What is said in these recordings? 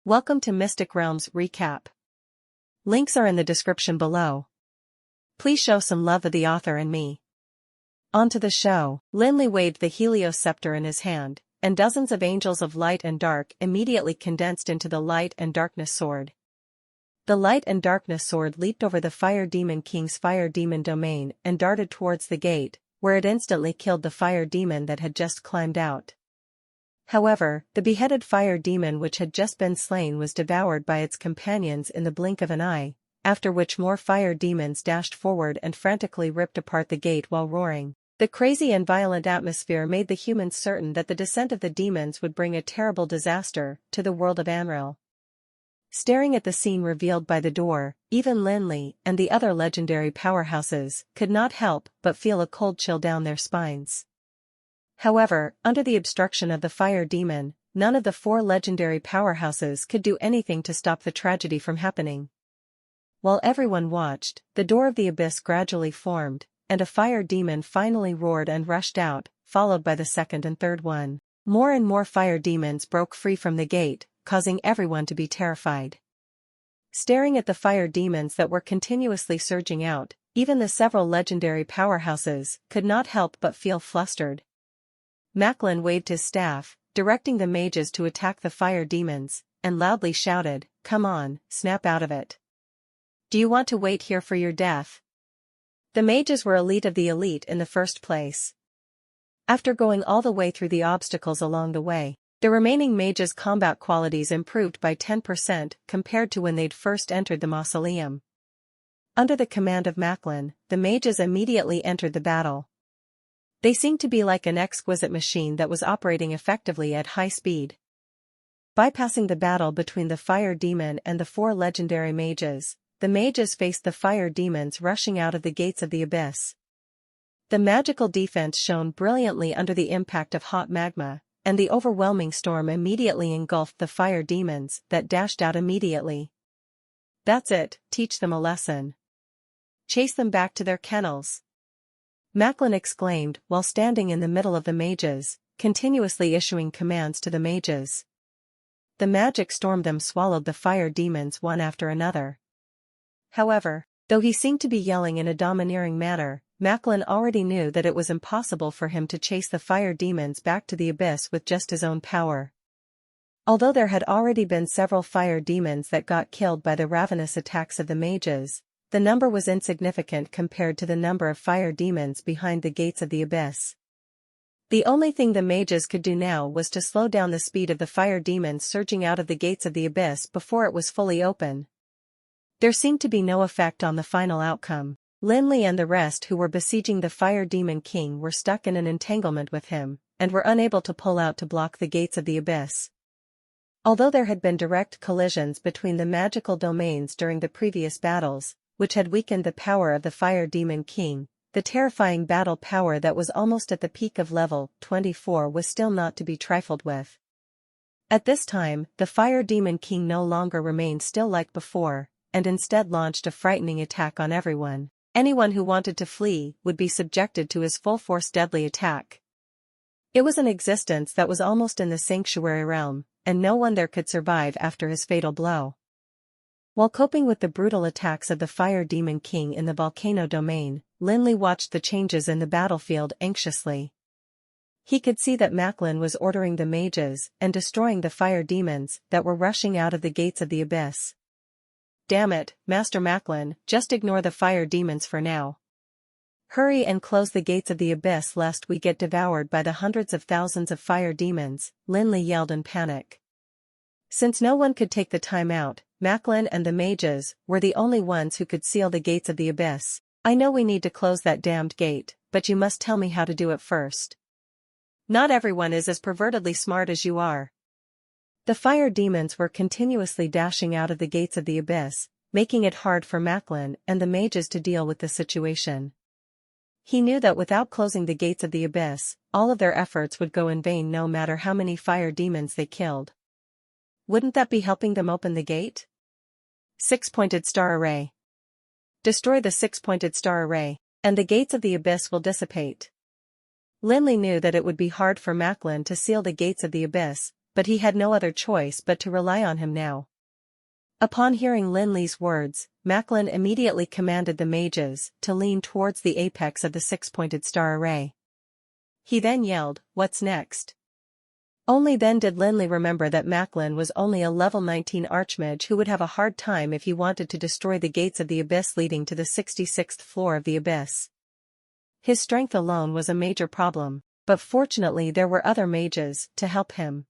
Welcome to Mystic Realms Recap. Links are in the description below. Please show some love of the author and me. On to the show. Lin Li waved the Helios scepter in his hand, and dozens of angels of light and dark immediately condensed into the light and darkness sword. The light and darkness sword leaped over the Fire Demon King's Fire Demon domain and darted towards the gate, where it instantly killed the fire demon that had just climbed out. However, the beheaded fire demon which had just been slain was devoured by its companions in the blink of an eye, after which more fire demons dashed forward and frantically ripped apart the gate while roaring. The crazy and violent atmosphere made the humans certain that the descent of the demons would bring a terrible disaster to the world of Amril. Staring at the scene revealed by the door, even Lin Li and the other legendary powerhouses could not help but feel a cold chill down their spines. However, under the obstruction of the fire demon, none of the four legendary powerhouses could do anything to stop the tragedy from happening. While everyone watched, the door of the abyss gradually formed, and a fire demon finally roared and rushed out, followed by the second and third one. More and more fire demons broke free from the gate, causing everyone to be terrified. Staring at the fire demons that were continuously surging out, even the several legendary powerhouses could not help but feel flustered. Macklin waved his staff, directing the mages to attack the fire demons, and loudly shouted, "Come on, snap out of it. Do you want to wait here for your death?" The mages were elite of the elite in the first place. After going all the way through the obstacles along the way, the remaining mages' combat qualities improved by 10% compared to when they'd first entered the mausoleum. Under the command of Macklin, the mages immediately entered the battle. They seemed to be like an exquisite machine that was operating effectively at high speed. Bypassing the battle between the fire demon and the four legendary mages, the mages faced the fire demons rushing out of the gates of the abyss. The magical defense shone brilliantly under the impact of hot magma, and the overwhelming storm immediately engulfed the fire demons that dashed out immediately. "That's it, teach them a lesson. Chase them back to their kennels," Macklin exclaimed while standing in the middle of the mages, continuously issuing commands to the mages. The magic storm them swallowed the fire demons one after another. However, though he seemed to be yelling in a domineering manner, Macklin already knew that it was impossible for him to chase the fire demons back to the abyss with just his own power. Although there had already been several fire demons that got killed by the ravenous attacks of the mages, the number was insignificant compared to the number of fire demons behind the gates of the abyss. The only thing the mages could do now was to slow down the speed of the fire demons surging out of the gates of the abyss before it was fully open. There seemed to be no effect on the final outcome. Lin Li and the rest who were besieging the Fire Demon King were stuck in an entanglement with him, and were unable to pull out to block the gates of the abyss. Although there had been direct collisions between the magical domains during the previous battles, which had weakened the power of the Fire Demon King, the terrifying battle power that was almost at the peak of level 24 was still not to be trifled with. At this time, the Fire Demon King no longer remained still like before, and instead launched a frightening attack on everyone. Anyone who wanted to flee would be subjected to his full-force deadly attack. It was an existence that was almost in the sanctuary realm, and no one there could survive after his fatal blow. While coping with the brutal attacks of the Fire Demon King in the volcano domain, Lin Li watched the changes in the battlefield anxiously. He could see that Macklin was ordering the mages and destroying the fire demons that were rushing out of the gates of the abyss. "Damn it, Master Macklin, just ignore the fire demons for now. Hurry and close the gates of the abyss lest we get devoured by the hundreds of thousands of fire demons," Lin Li yelled in panic. Since no one could take the time out, Macklin and the mages were the only ones who could seal the gates of the abyss. "I know we need to close that damned gate, but you must tell me how to do it first. Not everyone is as pervertedly smart as you are." The fire demons were continuously dashing out of the gates of the abyss, making it hard for Macklin and the mages to deal with the situation. He knew that without closing the gates of the abyss, all of their efforts would go in vain no matter how many fire demons they killed. Wouldn't that be helping them open the gate? Six-pointed star array. Destroy the six-pointed star array, and the gates of the abyss will dissipate. Lin Li knew that it would be hard for Macklin to seal the gates of the abyss, but he had no other choice but to rely on him now. Upon hearing Lin Li's words, Macklin immediately commanded the mages to lean towards the apex of the six-pointed star array. He then yelled, "What's next?" Only then did Lin Li remember that Macklin was only a level 19 archmage who would have a hard time if he wanted to destroy the gates of the abyss leading to the 66th floor of the abyss. His strength alone was a major problem, but fortunately there were other mages to help him.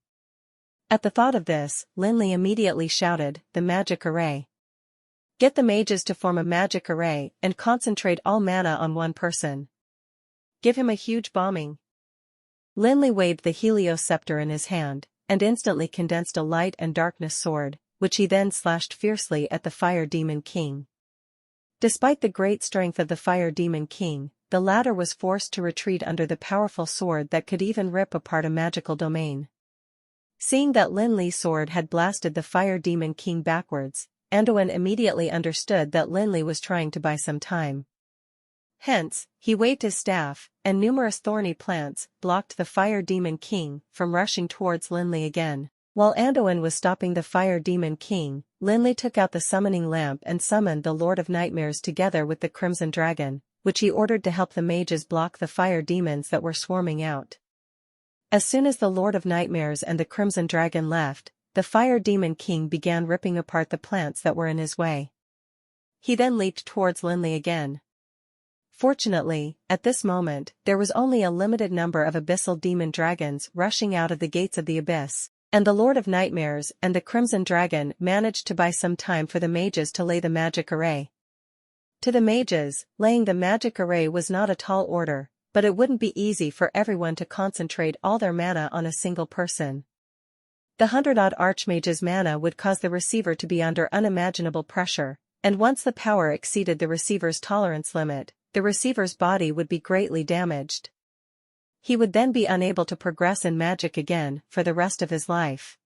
At the thought of this, Lin Li immediately shouted, "The magic array. Get the mages to form a magic array and concentrate all mana on one person. Give him a huge bombing." Lin Li waved the Helios scepter in his hand, and instantly condensed a light and darkness sword, which he then slashed fiercely at the Fire Demon King. Despite the great strength of the Fire Demon King, the latter was forced to retreat under the powerful sword that could even rip apart a magical domain. Seeing that Lin Li's sword had blasted the Fire Demon King backwards, Anduin immediately understood that Lin Li was trying to buy some time. Hence, he waved his staff, and numerous thorny plants blocked the Fire Demon King from rushing towards Lin Li again. While Anduin was stopping the Fire Demon King, Lin Li took out the summoning lamp and summoned the Lord of Nightmares together with the Crimson Dragon, which he ordered to help the mages block the fire demons that were swarming out. As soon as the Lord of Nightmares and the Crimson Dragon left, the Fire Demon King began ripping apart the plants that were in his way. He then leaped towards Lin Li again. Fortunately, at this moment, there was only a limited number of abyssal demon dragons rushing out of the gates of the abyss, and the Lord of Nightmares and the Crimson Dragon managed to buy some time for the mages to lay the magic array. To the mages, laying the magic array was not a tall order, but it wouldn't be easy for everyone to concentrate all their mana on a single person. The 100-odd archmage's mana would cause the receiver to be under unimaginable pressure, and once the power exceeded the receiver's tolerance limit, the receiver's body would be greatly damaged. He would then be unable to progress in magic again for the rest of his life.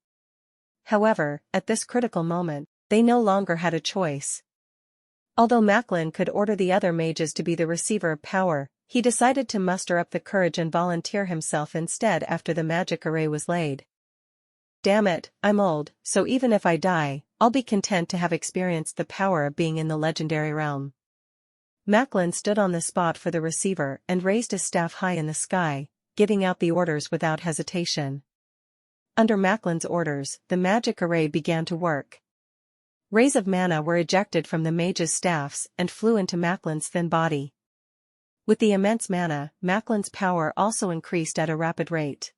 However, at this critical moment, they no longer had a choice. Although Macklin could order the other mages to be the receiver of power, he decided to muster up the courage and volunteer himself instead after the magic array was laid. "Damn it, I'm old, so even if I die, I'll be content to have experienced the power of being in the legendary realm." Macklin stood on the spot for the receiver and raised his staff high in the sky, giving out the orders without hesitation. Under Macklin's orders, the magic array began to work. Rays of mana were ejected from the mages' staffs and flew into Macklin's thin body. With the immense mana, Macklin's power also increased at a rapid rate.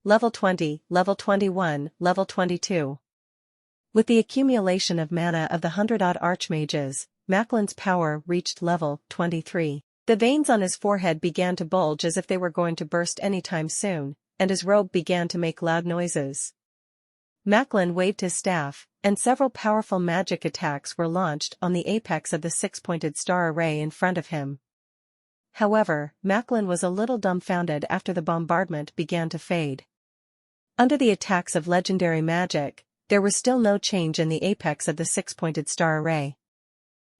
Level 20, Level 21, Level 22. With the accumulation of mana of the 100-odd archmages, Macklin's power reached level 23. The veins on his forehead began to bulge as if they were going to burst anytime soon, and his robe began to make loud noises. Macklin waved his staff, and several powerful magic attacks were launched on the apex of the six-pointed star array in front of him. However, Macklin was a little dumbfounded after the bombardment began to fade. Under the attacks of legendary magic, there was still no change in the apex of the six-pointed star array.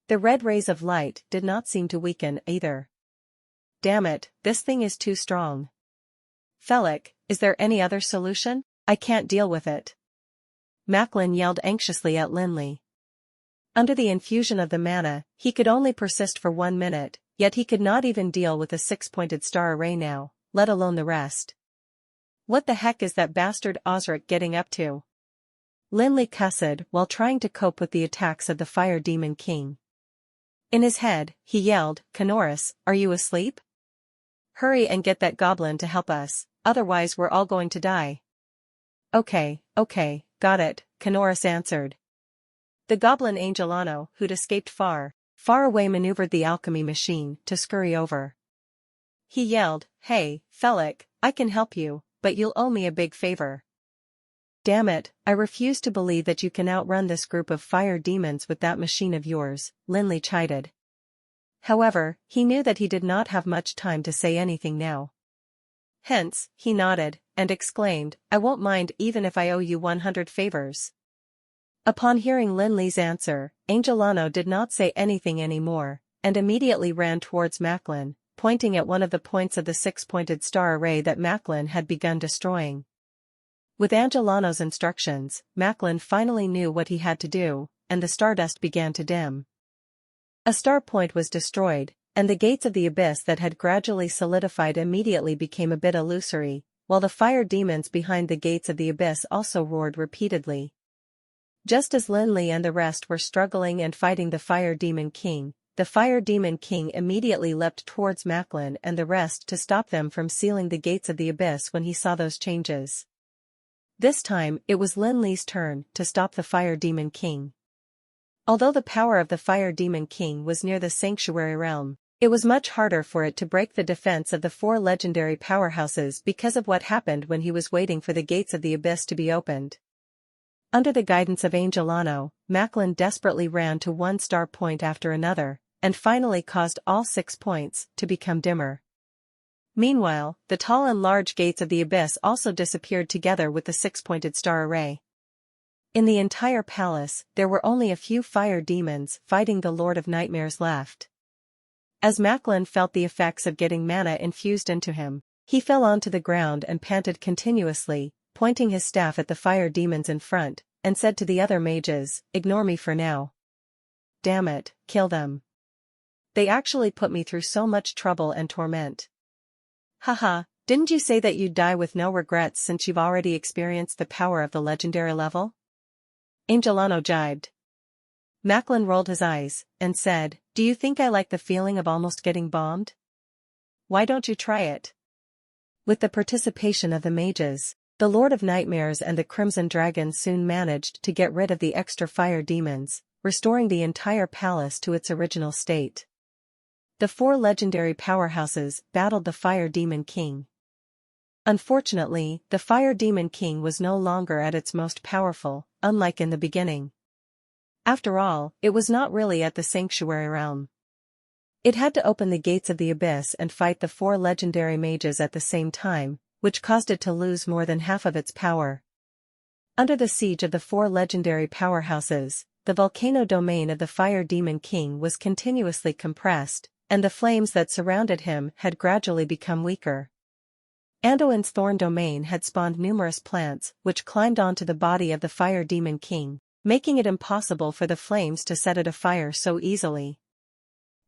The red rays of light did not seem to weaken either. "Damn it, this thing is too strong. Felix, is there any other solution? I can't deal with it." Macklin yelled anxiously at Lin Li. Under the infusion of the mana, he could only persist for 1 minute, yet he could not even deal with a six-pointed star array now, let alone the rest. "What the heck is that bastard Osric getting up to?" Lin Li cussed while trying to cope with the attacks of the Fire Demon King. In his head, he yelled, "Canoris, are you asleep? Hurry and get that goblin to help us, otherwise we're all going to die." Okay, got it," Canoris answered. The goblin Angelano, who'd escaped far away, maneuvered the alchemy machine to scurry over. He yelled, "Hey, Felix, I can help you, but you'll owe me a big favor." "Damn it, I refuse to believe that you can outrun this group of fire demons with that machine of yours," Lin Li chided. However, he knew that he did not have much time to say anything now. Hence, he nodded, and exclaimed, "I won't mind even if I owe you 100 favors." Upon hearing Lin Li's answer, Angelano did not say anything anymore, and immediately ran towards Macklin, pointing at one of the points of the six-pointed star array that Macklin had begun destroying. With Angelano's instructions, Macklin finally knew what he had to do, and the stardust began to dim. A star point was destroyed, and the gates of the abyss that had gradually solidified immediately became a bit illusory, while the fire demons behind the gates of the abyss also roared repeatedly. Just as Lin Li and the rest were struggling and fighting the Fire Demon King, the Fire Demon King immediately leapt towards Macklin and the rest to stop them from sealing the gates of the abyss when he saw those changes. This time, it was Lin Li's turn to stop the Fire Demon King. Although the power of the Fire Demon King was near the sanctuary realm, it was much harder for it to break the defense of the 4 legendary powerhouses because of what happened when he was waiting for the gates of the abyss to be opened. Under the guidance of Angelano, Macklin desperately ran to one star point after another, and finally caused all 6 points to become dimmer. Meanwhile, the tall and large gates of the abyss also disappeared together with the 6-pointed star array. In the entire palace, there were only a few fire demons fighting the Lord of Nightmares left. As Macklin felt the effects of getting mana infused into him, he fell onto the ground and panted continuously, pointing his staff at the fire demons in front, and said to the other mages, "Ignore me for now. Damn it, kill them. They actually put me through so much trouble and torment. Haha, didn't you say that you'd die with no regrets since you've already experienced the power of the legendary level?" Angelano jibed. Macklin rolled his eyes, and said, "Do you think I like the feeling of almost getting bombed? Why don't you try it?" With the participation of the mages, the Lord of Nightmares and the Crimson Dragon soon managed to get rid of the extra fire demons, restoring the entire palace to its original state. The 4 legendary powerhouses battled the Fire Demon King. Unfortunately, the Fire Demon King was no longer at its most powerful, unlike in the beginning. After all, it was not really at the sanctuary realm. It had to open the gates of the abyss and fight the 4 legendary mages at the same time, which caused it to lose more than half of its power. Under the siege of the 4 legendary powerhouses, the volcano domain of the Fire Demon King was continuously compressed, and the flames that surrounded him had gradually become weaker. Anduin's thorn domain had spawned numerous plants which climbed onto the body of the Fire Demon King, making it impossible for the flames to set it afire so easily.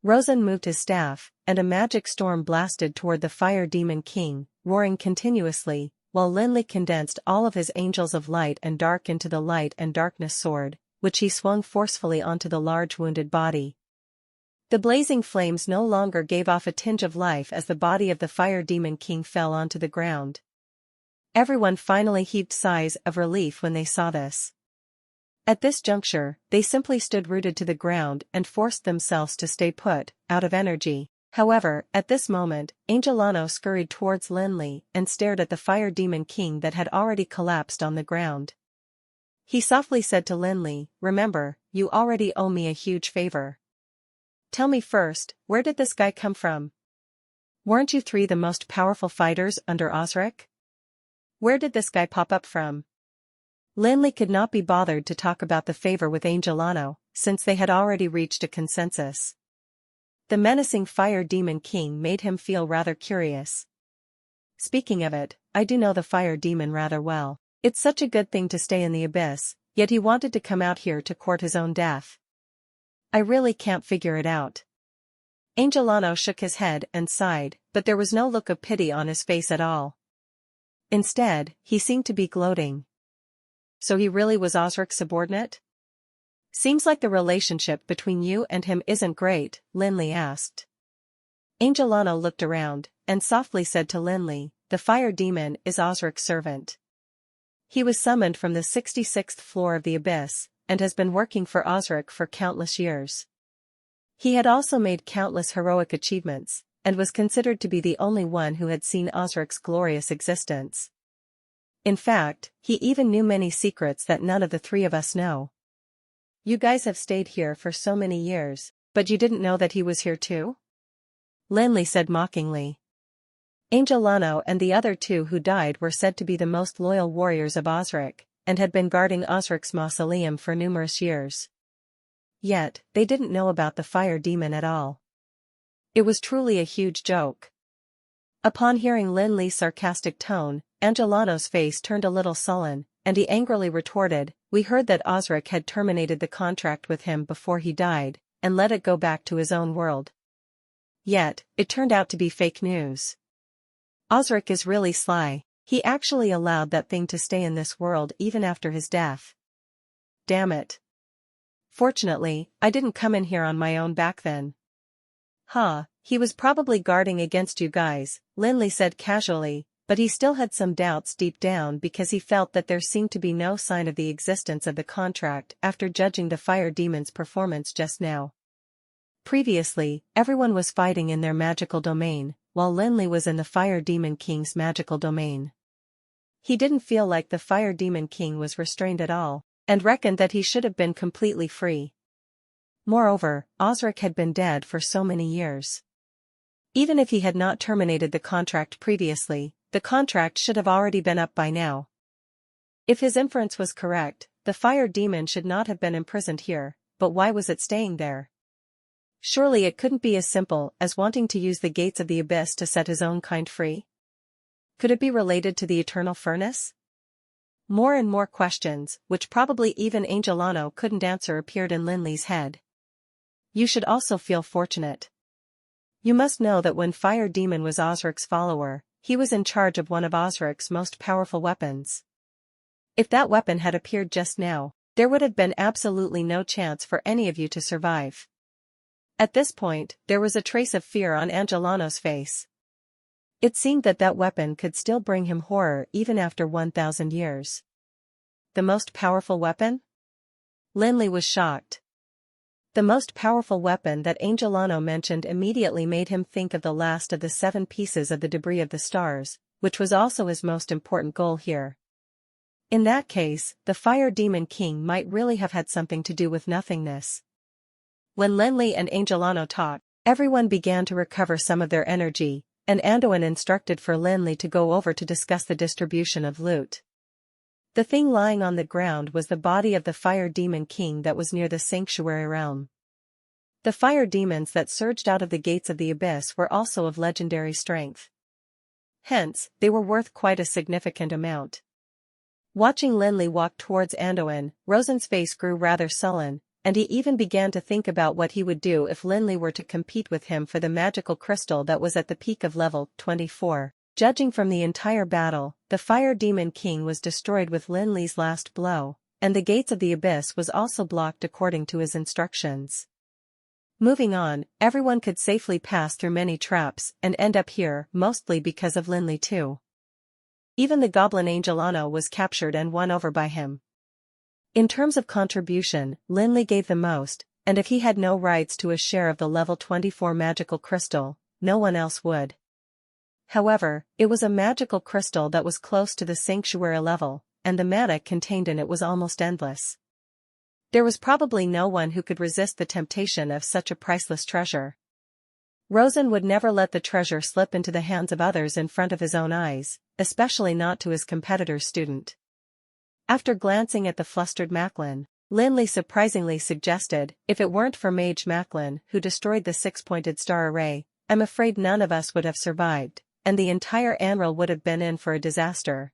Rosen moved his staff, and a magic storm blasted toward the Fire Demon King, roaring continuously, while Lin Li condensed all of his angels of light and dark into the light and darkness sword, which he swung forcefully onto the large wounded body. The blazing flames no longer gave off a tinge of life as the body of the Fire Demon King fell onto the ground. Everyone finally heaved sighs of relief when they saw this. At this juncture, they simply stood rooted to the ground and forced themselves to stay put, out of energy. However, at this moment, Angelano scurried towards Lin Li and stared at the Fire Demon King that had already collapsed on the ground. He softly said to Lin Li, "Remember, you already owe me a huge favor. Tell me first, where did this guy come from? Weren't you 3 the most powerful fighters under Osric? Where did this guy pop up from?" Lin Li could not be bothered to talk about the favor with Angelano, since they had already reached a consensus. The menacing Fire Demon King made him feel rather curious. "Speaking of it, I do know the Fire Demon rather well. It's such a good thing to stay in the abyss, yet he wanted to come out here to court his own death. I really can't figure it out." Angelano shook his head and sighed, but there was no look of pity on his face at all. Instead, he seemed to be gloating. "So he really was Osric's subordinate? Seems like the relationship between you and him isn't great," Lin Li asked. Angelano looked around, and softly said to Lin Li, "The Fire Demon is Osric's servant. He was summoned from the 66th floor of the abyss, and has been working for Osric for countless years. He had also made countless heroic achievements, and was considered to be the only one who had seen Osric's glorious existence. In fact, he even knew many secrets that none of the 3 of us know. You guys have stayed here for so many years, but you didn't know that he was here too?" Lin Li said mockingly. Angelano and the other 2 who died were said to be the most loyal warriors of Osric, and had been guarding Osric's mausoleum for numerous years. Yet, they didn't know about the Fire Demon at all. It was truly a huge joke. Upon hearing Lin Li's sarcastic tone, Angelano's face turned a little sullen, and he angrily retorted, "We heard that Osric had terminated the contract with him before he died, and let it go back to his own world. Yet, it turned out to be fake news. Osric is really sly. He actually allowed that thing to stay in this world even after his death. Damn it. Fortunately, I didn't come in here on my own back then." He was probably guarding against you guys," Lin Li said casually, but he still had some doubts deep down because he felt that there seemed to be no sign of the existence of the contract after judging the fire demon's performance just now. Previously, everyone was fighting in their magical domain, while Lin Li was in the Fire Demon King's magical domain. He didn't feel like the Fire Demon King was restrained at all, and reckoned that he should have been completely free. Moreover, Osric had been dead for so many years. Even if he had not terminated the contract previously, the contract should have already been up by now. If his inference was correct, the fire demon should not have been imprisoned here, but why was it staying there? Surely it couldn't be as simple as wanting to use the gates of the abyss to set his own kind free? Could it be related to the eternal furnace? More and more questions, which probably even Angelano couldn't answer, appeared in Lin Li's head. You should also feel fortunate. You must know that when Fire Demon was Osric's follower, he was in charge of one of Osric's most powerful weapons. If that weapon had appeared just now, there would have been absolutely no chance for any of you to survive. At this point, there was a trace of fear on Angelano's face. It seemed that that weapon could still bring him horror even after 1,000 years. The most powerful weapon? Lin Li was shocked. The most powerful weapon that Angelano mentioned immediately made him think of the last of the 7 pieces of the debris of the stars, which was also his most important goal here. In that case, the Fire Demon King might really have had something to do with nothingness. When Lin Li and Angelano talked, everyone began to recover some of their energy, and Andoin instructed for Lin Li to go over to discuss the distribution of loot. The thing lying on the ground was the body of the Fire Demon King that was near the sanctuary realm. The fire demons that surged out of the gates of the abyss were also of legendary strength. Hence, they were worth quite a significant amount. Watching Lin Li walk towards Andoin, Rosen's face grew rather sullen, and he even began to think about what he would do if Lin Li were to compete with him for the magical crystal that was at the peak of level 24. Judging from the entire battle, the Fire Demon King was destroyed with Lin Li's last blow, and the gates of the abyss was also blocked according to his instructions. Moving on, everyone could safely pass through many traps and end up here mostly because of Lin Li too. Even the goblin Angelano was captured and won over by him. In terms of contribution, Lin Li gave the most, and if he had no rights to a share of the level 24 magical crystal, no one else would. However, it was a magical crystal that was close to the sanctuary level, and the mana contained in it was almost endless. There was probably no one who could resist the temptation of such a priceless treasure. Rosen would never let the treasure slip into the hands of others in front of his own eyes, especially not to his competitor's student. After glancing at the flustered Macklin, Lin Li surprisingly suggested, "If it weren't for Mage Macklin, who destroyed the 6-pointed star array, I'm afraid none of us would have survived, and the entire Anral would have been in for a disaster.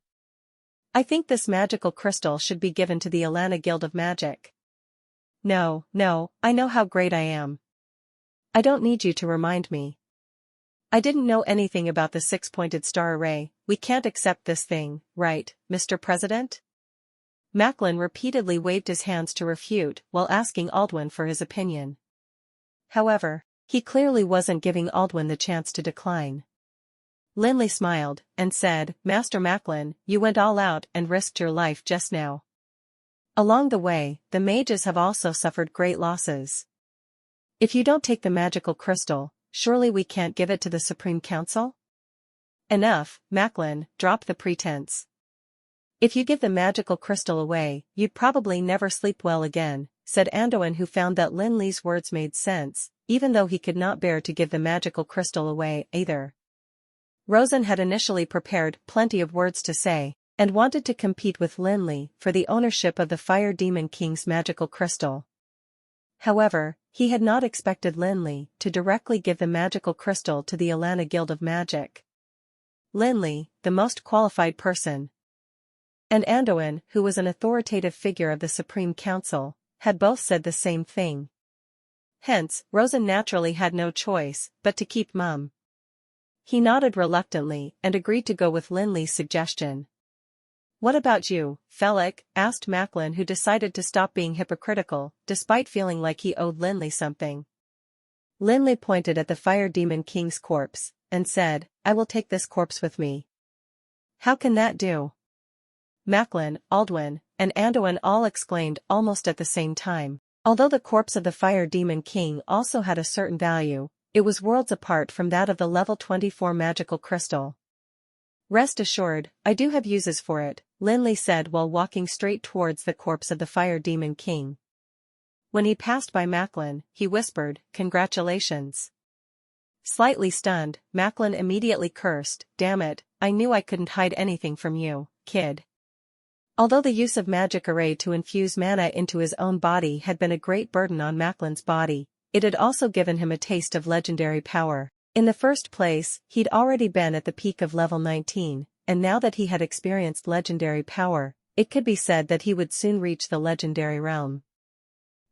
I think this magical crystal should be given to the Alana Guild of Magic." No, I know how great I am. I don't need you to remind me. I didn't know anything about the 6-pointed star array. We can't accept this thing, right, Mr. President? Macklin repeatedly waved his hands to refute while asking Aldwin for his opinion. However, he clearly wasn't giving Aldwin the chance to decline. Lin Li smiled and said, "Master Macklin, you went all out and risked your life just now. Along the way, the mages have also suffered great losses. If you don't take the magical crystal, surely we can't give it to the Supreme Council?" "Enough, Macklin, drop the pretense. If you give the magical crystal away, you'd probably never sleep well again," said Andoin, who found that Lin Li's words made sense, even though he could not bear to give the magical crystal away either. Rosen had initially prepared plenty of words to say, and wanted to compete with Lin Li for the ownership of the Fire Demon King's magical crystal. However, he had not expected Lin Li to directly give the magical crystal to the Alana Guild of Magic. Lin Li, the most qualified person, and Andoin, who was an authoritative figure of the Supreme Council, had both said the same thing. Hence, Rosen naturally had no choice but to keep mum. He nodded reluctantly and agreed to go with Lin Li's suggestion. "What about you, Felix?" asked Macklin, who decided to stop being hypocritical, despite feeling like he owed Lin Li something. Lin Li pointed at the Fire Demon King's corpse, and said, "I will take this corpse with me." "How can that do?" Macklin, Aldwin, and Andoin all exclaimed almost at the same time. Although the corpse of the Fire Demon King also had a certain value, it was worlds apart from that of the level 24 magical crystal. "Rest assured, I do have uses for it," Lin Li said while walking straight towards the corpse of the Fire Demon King. When he passed by Macklin, he whispered, "Congratulations." Slightly stunned, Macklin immediately cursed, "Damn it, I knew I couldn't hide anything from you, kid." Although the use of magic array to infuse mana into his own body had been a great burden on Macklin's body, it had also given him a taste of legendary power. In the first place, he'd already been at the peak of level 19, and now that he had experienced legendary power, it could be said that he would soon reach the legendary realm.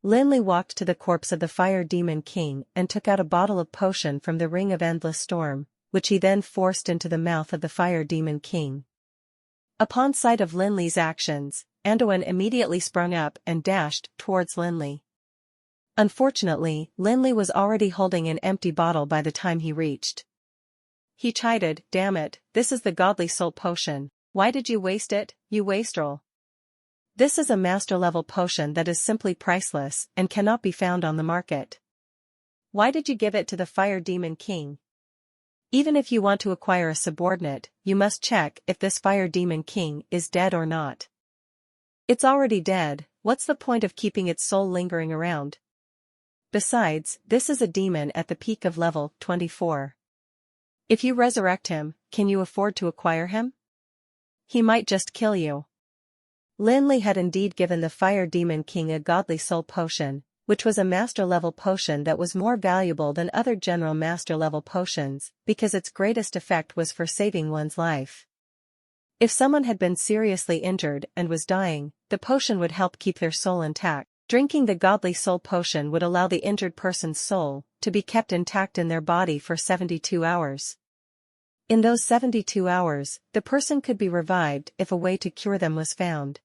Lin Li walked to the corpse of the Fire Demon King and took out a bottle of potion from the Ring of Endless Storm, which he then forced into the mouth of the Fire Demon King. Upon sight of Lin Li's actions, Andoin immediately sprung up and dashed towards Lin Li. Unfortunately, Lin Li was already holding an empty bottle by the time he reached. He chided, "Damn it, this is the Godly Soul Potion. Why did you waste it, you wastrel? This is a master-level potion that is simply priceless and cannot be found on the market. Why did you give it to the Fire Demon King? Even if you want to acquire a subordinate, you must check if this Fire Demon King is dead or not. It's already dead, what's the point of keeping its soul lingering around? Besides, this is a demon at the peak of level 24. If you resurrect him, can you afford to acquire him? He might just kill you." Lin Li had indeed given the Fire Demon King a Godly Soul Potion, which was a master-level potion that was more valuable than other general master-level potions, because its greatest effect was for saving one's life. If someone had been seriously injured and was dying, the potion would help keep their soul intact. Drinking the Godly Soul Potion would allow the injured person's soul to be kept intact in their body for 72 hours. In those 72 hours, the person could be revived if a way to cure them was found.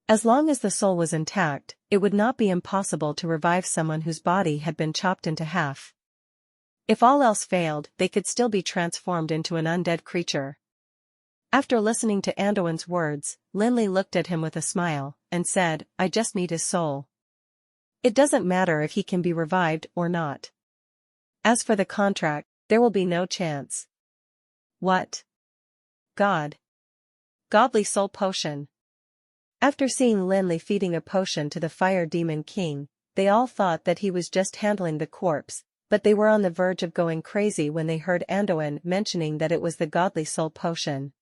As long as the soul was intact, it would not be impossible to revive someone whose body had been chopped into half. If all else failed, they could still be transformed into an undead creature. After listening to Andoin's words, Lin Li looked at him with a smile, and said, "I just need his soul. It doesn't matter if he can be revived or not. As for the contract, there will be no chance." "What? Godly Soul Potion." After seeing Lin Li feeding a potion to the Fire Demon King, they all thought that he was just handling the corpse, but they were on the verge of going crazy when they heard Andoin mentioning that it was the Godly Soul Potion.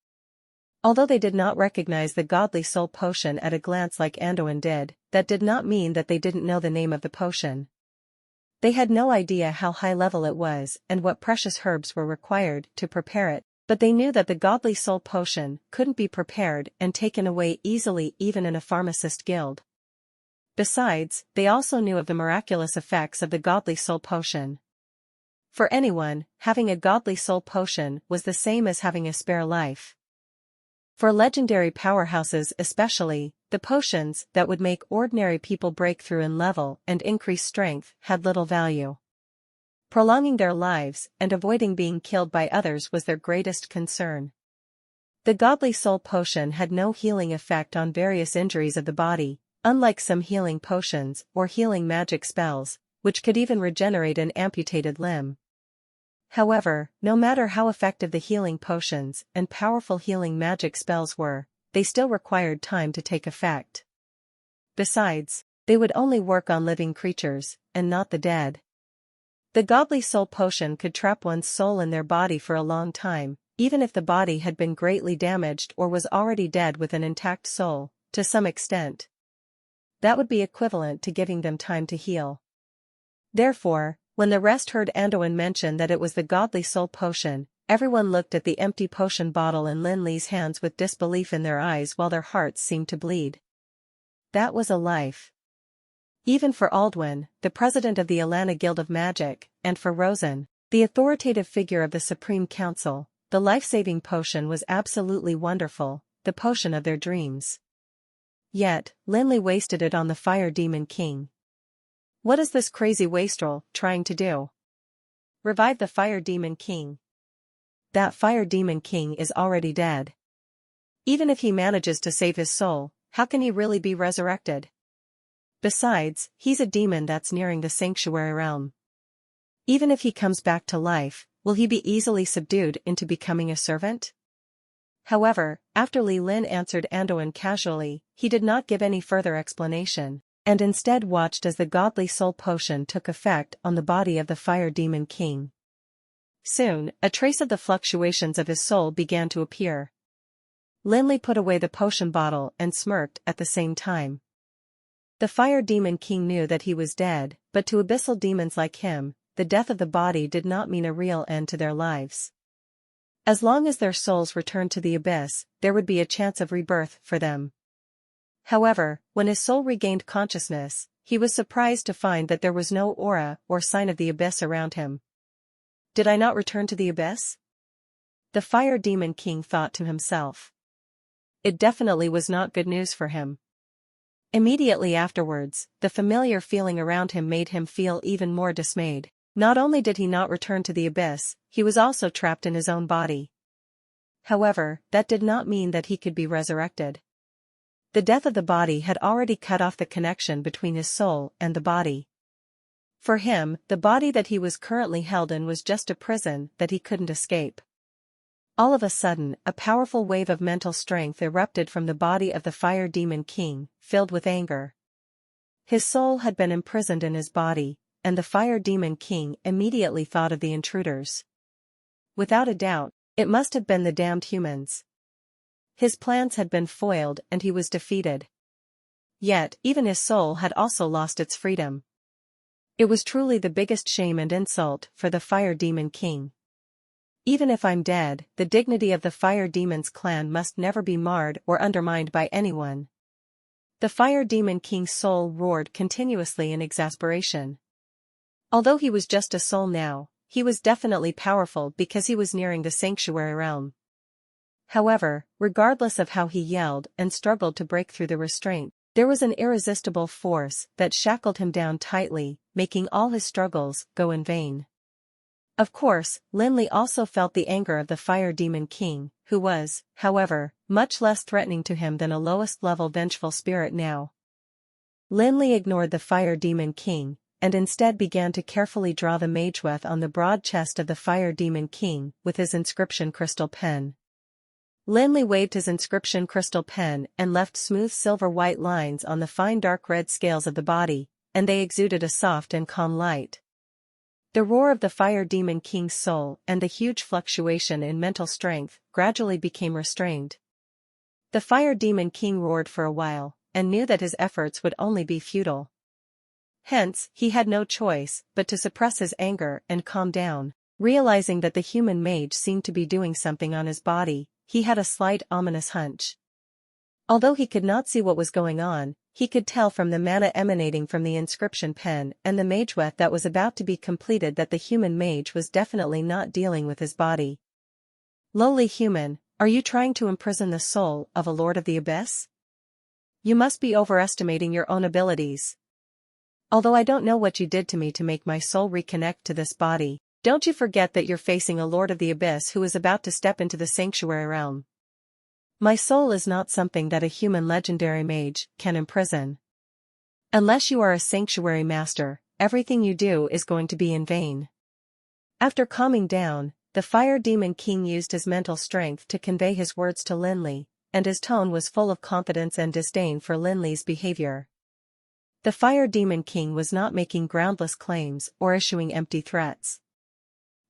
Although they did not recognize the Godly Soul Potion at a glance like Andoin did, that did not mean that they didn't know the name of the potion. They had no idea how high level it was and what precious herbs were required to prepare it, but they knew that the Godly Soul Potion couldn't be prepared and taken away easily even in a pharmacist guild. Besides, they also knew of the miraculous effects of the Godly Soul Potion. For anyone, having a Godly Soul Potion was the same as having a spare life. For legendary powerhouses especially, the potions that would make ordinary people break through in level and increase strength had little value. Prolonging their lives and avoiding being killed by others was their greatest concern. The Godly Soul Potion had no healing effect on various injuries of the body, unlike some healing potions or healing magic spells, which could even regenerate an amputated limb. However, no matter how effective the healing potions and powerful healing magic spells were, they still required time to take effect. Besides, they would only work on living creatures, and not the dead. The Godly Soul Potion could trap one's soul in their body for a long time, even if the body had been greatly damaged or was already dead with an intact soul, to some extent. That would be equivalent to giving them time to heal. Therefore, when the rest heard Andoin mention that it was the Godly Soul Potion, Everyone looked at the empty potion bottle in Lin Li's hands with disbelief in their eyes while their hearts seemed to bleed. That was a life. Even for Aldwin, the president of the Alana Guild of Magic, and for Rosen, the authoritative figure of the Supreme Council, the life-saving potion was absolutely wonderful, the potion of their dreams. Yet, Lin Li wasted it on the Fire Demon King. What is this crazy wastrel trying to do? Revive the Fire Demon King. That Fire Demon King is already dead. Even if he manages to save his soul, how can he really be resurrected? Besides, he's a demon that's nearing the sanctuary realm. Even if he comes back to life, will he be easily subdued into becoming a servant? However, after Li Lin answered Anduin casually, he did not give any further explanation, and instead watched as the godly soul potion took effect on the body of the Fire Demon King. Soon, a trace of the fluctuations of his soul began to appear. Lin Li put away the potion bottle and smirked at the same time. The Fire Demon King knew that he was dead, but to abyssal demons like him, the death of the body did not mean a real end to their lives. As long as their souls returned to the abyss, there would be a chance of rebirth for them. However, when his soul regained consciousness, he was surprised to find that there was no aura or sign of the abyss around him. Did I not return to the abyss? The Fire Demon King thought to himself. It definitely was not good news for him. Immediately afterwards, the familiar feeling around him made him feel even more dismayed. Not only did he not return to the abyss, he was also trapped in his own body. However, that did not mean that he could be resurrected. The death of the body had already cut off the connection between his soul and the body. For him, the body that he was currently held in was just a prison that he couldn't escape. All of a sudden, a powerful wave of mental strength erupted from the body of the Fire Demon King, filled with anger. His soul had been imprisoned in his body, and the Fire Demon King immediately thought of the intruders. Without a doubt, it must have been the damned humans. His plans had been foiled and he was defeated. Yet, even his soul had also lost its freedom. It was truly the biggest shame and insult for the Fire Demon King. Even if I'm dead, the dignity of the Fire Demon's clan must never be marred or undermined by anyone. The Fire Demon King's soul roared continuously in exasperation. Although he was just a soul now, he was definitely powerful because he was nearing the sanctuary realm. However, regardless of how he yelled and struggled to break through the restraint, there was an irresistible force that shackled him down tightly, making all his struggles go in vain. Of course, Lin Li also felt the anger of the Fire Demon King, who was, however, much less threatening to him than a lowest-level vengeful spirit now. Lin Li ignored the Fire Demon King, and instead began to carefully draw the mageweth on the broad chest of the Fire Demon King with his inscription crystal pen. Lin Li waved his inscription crystal pen and left smooth silver-white lines on the fine dark red scales of the body, and they exuded a soft and calm light. The roar of the Fire Demon King's soul and the huge fluctuation in mental strength gradually became restrained. The Fire Demon King roared for a while, and knew that his efforts would only be futile. Hence, he had no choice but to suppress his anger and calm down. Realizing that the human mage seemed to be doing something on his body, he had a slight ominous hunch. Although he could not see what was going on, he could tell from the mana emanating from the inscription pen and the mageweth that was about to be completed that the human mage was definitely not dealing with his body. Lowly human, are you trying to imprison the soul of a Lord of the Abyss? You must be overestimating your own abilities. Although I don't know what you did to me to make my soul reconnect to this body, don't you forget that you're facing a Lord of the Abyss who is about to step into the sanctuary realm. My soul is not something that a human legendary mage can imprison. Unless you are a sanctuary master, everything you do is going to be in vain. After calming down, the Fire Demon King used his mental strength to convey his words to Lin Li, and his tone was full of confidence and disdain for Lin Li's behavior. The Fire Demon King was not making groundless claims or issuing empty threats.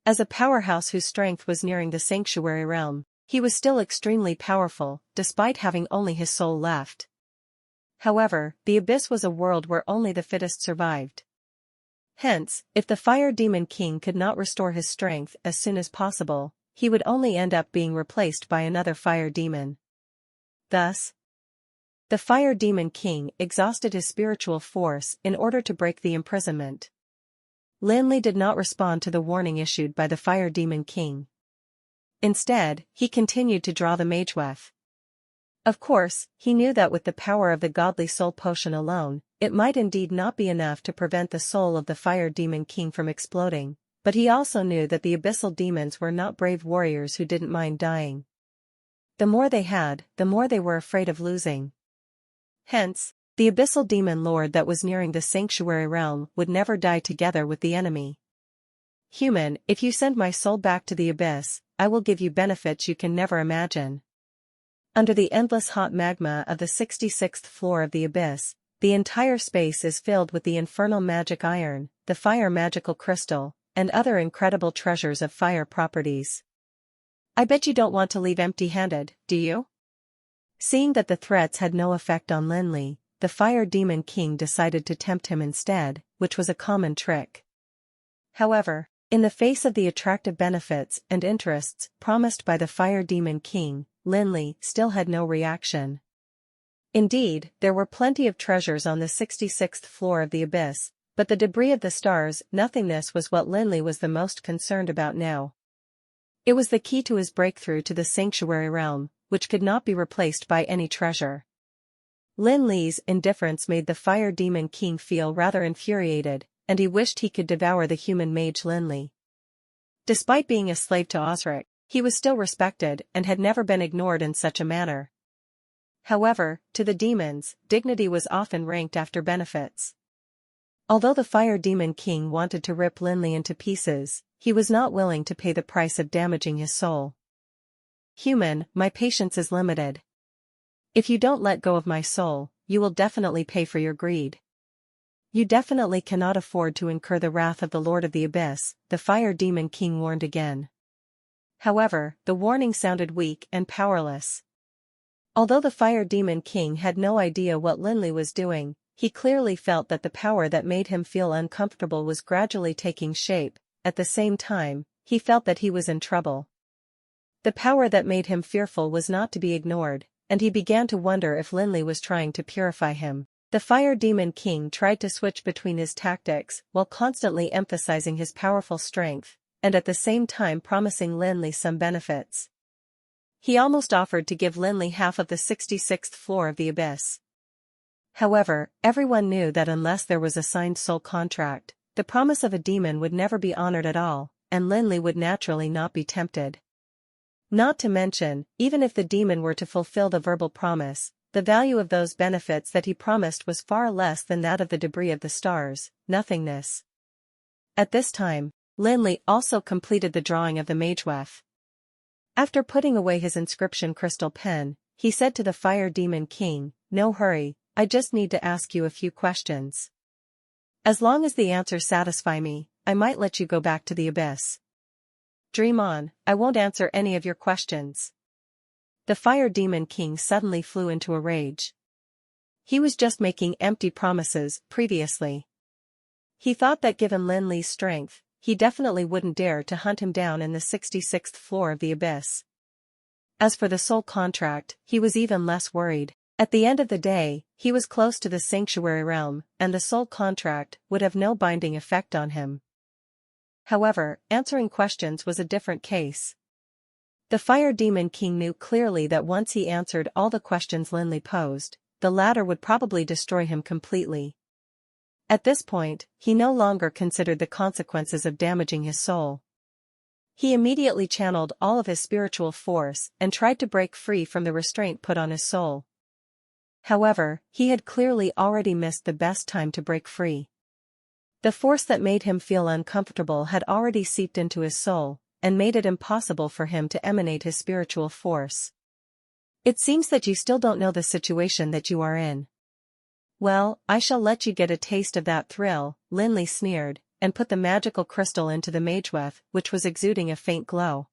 As a powerhouse whose strength was nearing the sanctuary realm, he was still extremely powerful, despite having only his soul left. However, the Abyss was a world where only the fittest survived. Hence, if the Fire Demon King could not restore his strength as soon as possible, he would only end up being replaced by another fire demon. Thus, the Fire Demon King exhausted his spiritual force in order to break the imprisonment. Lin Li did not respond to the warning issued by the Fire Demon King. Instead, he continued to draw the ManhwaRecap. Of course, he knew that with the power of the godly soul potion alone, it might indeed not be enough to prevent the soul of the Fire Demon King from exploding, but he also knew that the abyssal demons were not brave warriors who didn't mind dying. The more they had, the more they were afraid of losing. Hence, the abyssal demon lord that was nearing the sanctuary realm would never die together with the enemy. Human, if you send my soul back to the abyss, I will give you benefits you can never imagine. Under the endless hot magma of the 66th floor of the abyss, the entire space is filled with the infernal magic iron, the fire magical crystal, and other incredible treasures of fire properties. I bet you don't want to leave empty-handed, do you? Seeing that the threats had no effect on Lin Li, the Fire Demon King decided to tempt him instead, which was a common trick. However, in the face of the attractive benefits and interests promised by the Fire Demon King, Lin Li still had no reaction. Indeed, there were plenty of treasures on the 66th floor of the abyss, but the debris of the stars' nothingness was what Lin Li was the most concerned about now. It was the key to his breakthrough to the sanctuary realm, which could not be replaced by any treasure. Lin Li's indifference made the Fire Demon King feel rather infuriated, and he wished he could devour the human mage Lin Li. Despite being a slave to Osric, he was still respected and had never been ignored in such a manner. However, to the demons, dignity was often ranked after benefits. Although the Fire Demon King wanted to rip Lin Li into pieces, he was not willing to pay the price of damaging his soul. Human, my patience is limited. If you don't let go of my soul, you will definitely pay for your greed. You definitely cannot afford to incur the wrath of the Lord of the Abyss, the Fire Demon King warned again. However, the warning sounded weak and powerless. Although the Fire Demon King had no idea what Lin Li was doing, he clearly felt that the power that made him feel uncomfortable was gradually taking shape. At the same time, he felt that he was in trouble. The power that made him fearful was not to be ignored, and he began to wonder if Lin Li was trying to purify him. The Fire Demon King tried to switch between his tactics while constantly emphasizing his powerful strength, and at the same time promising Lin Li some benefits. He almost offered to give Lin Li half of the 66th floor of the abyss. However, everyone knew that unless there was a signed soul contract, the promise of a demon would never be honored at all, and Lin Li would naturally not be tempted. Not to mention, even if the demon were to fulfill the verbal promise, the value of those benefits that he promised was far less than that of the debris of the stars, nothingness. At this time, Lin Li also completed the drawing of the ManhwaRecap. After putting away his inscription crystal pen, he said to the Fire Demon King, "No hurry, I just need to ask you a few questions. As long as the answers satisfy me, I might let you go back to the abyss. Dream on, I won't answer any of your questions." The Fire Demon King suddenly flew into a rage. He was just making empty promises previously. He thought that given Lin Li's strength, he definitely wouldn't dare to hunt him down in the 66th floor of the abyss. As for the soul contract, he was even less worried. At the end of the day, he was close to the sanctuary realm, and the soul contract would have no binding effect on him. However, answering questions was a different case. The Fire Demon King knew clearly that once he answered all the questions Lin Li posed, the latter would probably destroy him completely. At this point, he no longer considered the consequences of damaging his soul. He immediately channeled all of his spiritual force and tried to break free from the restraint put on his soul. However, he had clearly already missed the best time to break free. The force that made him feel uncomfortable had already seeped into his soul, and made it impossible for him to emanate his spiritual force. It seems that you still don't know the situation that you are in. Well, I shall let you get a taste of that thrill, Lin Li sneered, and put the magical crystal into the ManhwaRecap, which was exuding a faint glow.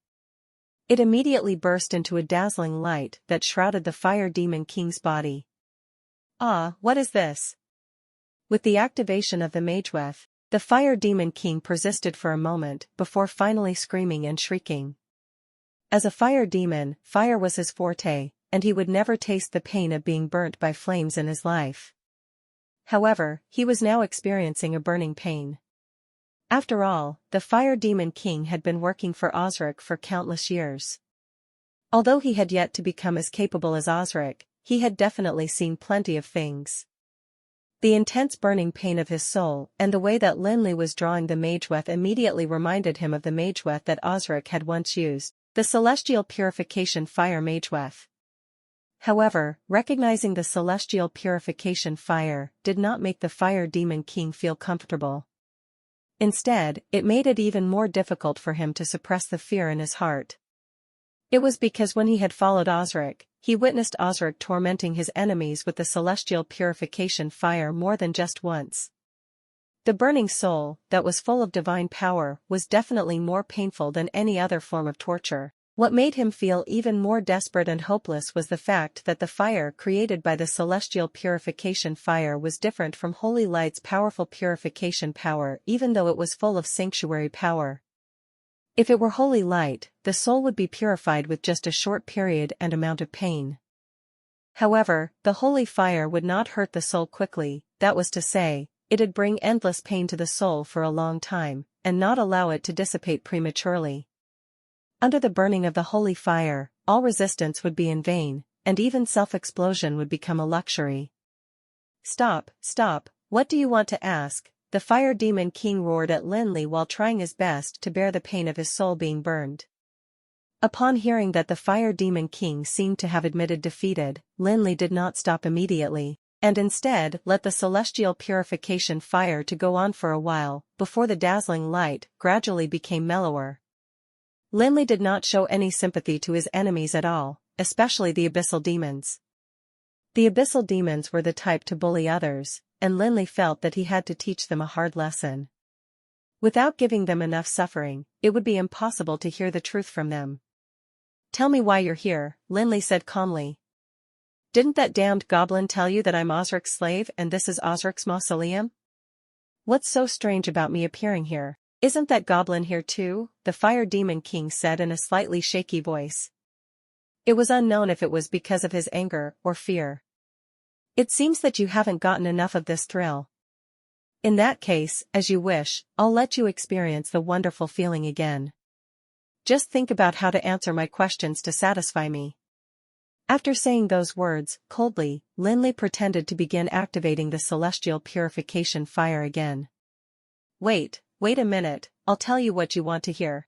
It immediately burst into a dazzling light that shrouded the Fire Demon King's body. Ah, what is this? With the activation of the ManhwaRecap, the Fire Demon King persisted for a moment before finally screaming and shrieking. As a fire demon, fire was his forte, and he would never taste the pain of being burnt by flames in his life. However, he was now experiencing a burning pain. After all, the Fire Demon King had been working for Osric for countless years. Although he had yet to become as capable as Osric, he had definitely seen plenty of things. The intense burning pain of his soul and the way that Lin Li was drawing the mageweth immediately reminded him of the mageweth that Osric had once used, the celestial purification fire mageweth. However, recognizing the celestial purification fire did not make the Fire Demon King feel comfortable. Instead, it made it even more difficult for him to suppress the fear in his heart. It was because when he had followed Osric, he witnessed Osric tormenting his enemies with the celestial purification fire more than just once. The burning soul, that was full of divine power, was definitely more painful than any other form of torture. What made him feel even more desperate and hopeless was the fact that the fire created by the celestial purification fire was different from Holy Light's powerful purification power, even though it was full of sanctuary power. If it were Holy Light, the soul would be purified with just a short period and amount of pain. However, the holy fire would not hurt the soul quickly, that was to say, it'd bring endless pain to the soul for a long time, and not allow it to dissipate prematurely. Under the burning of the holy fire, all resistance would be in vain, and even self-explosion would become a luxury. "Stop, stop, what do you want to ask?" the Fire Demon King roared at Lin Li while trying his best to bear the pain of his soul being burned. Upon hearing that the Fire Demon King seemed to have admitted defeated, Lin Li did not stop immediately, and instead let the celestial purification fire to go on for a while, before the dazzling light gradually became mellower. Lin Li did not show any sympathy to his enemies at all, especially the abyssal demons. The abyssal demons were the type to bully others, and Lin Li felt that he had to teach them a hard lesson. Without giving them enough suffering, it would be impossible to hear the truth from them. "Tell me why you're here," Lin Li said calmly. "Didn't that damned goblin tell you that I'm Osric's slave and this is Osric's mausoleum? What's so strange about me appearing here? Isn't that goblin here too?" the Fire Demon King said in a slightly shaky voice. It was unknown if it was because of his anger or fear. "It seems that you haven't gotten enough of this thrill. In that case, as you wish, I'll let you experience the wonderful feeling again. Just think about how to answer my questions to satisfy me." After saying those words, coldly, Lin Li pretended to begin activating the celestial purification fire again. Wait a minute, I'll tell you what you want to hear."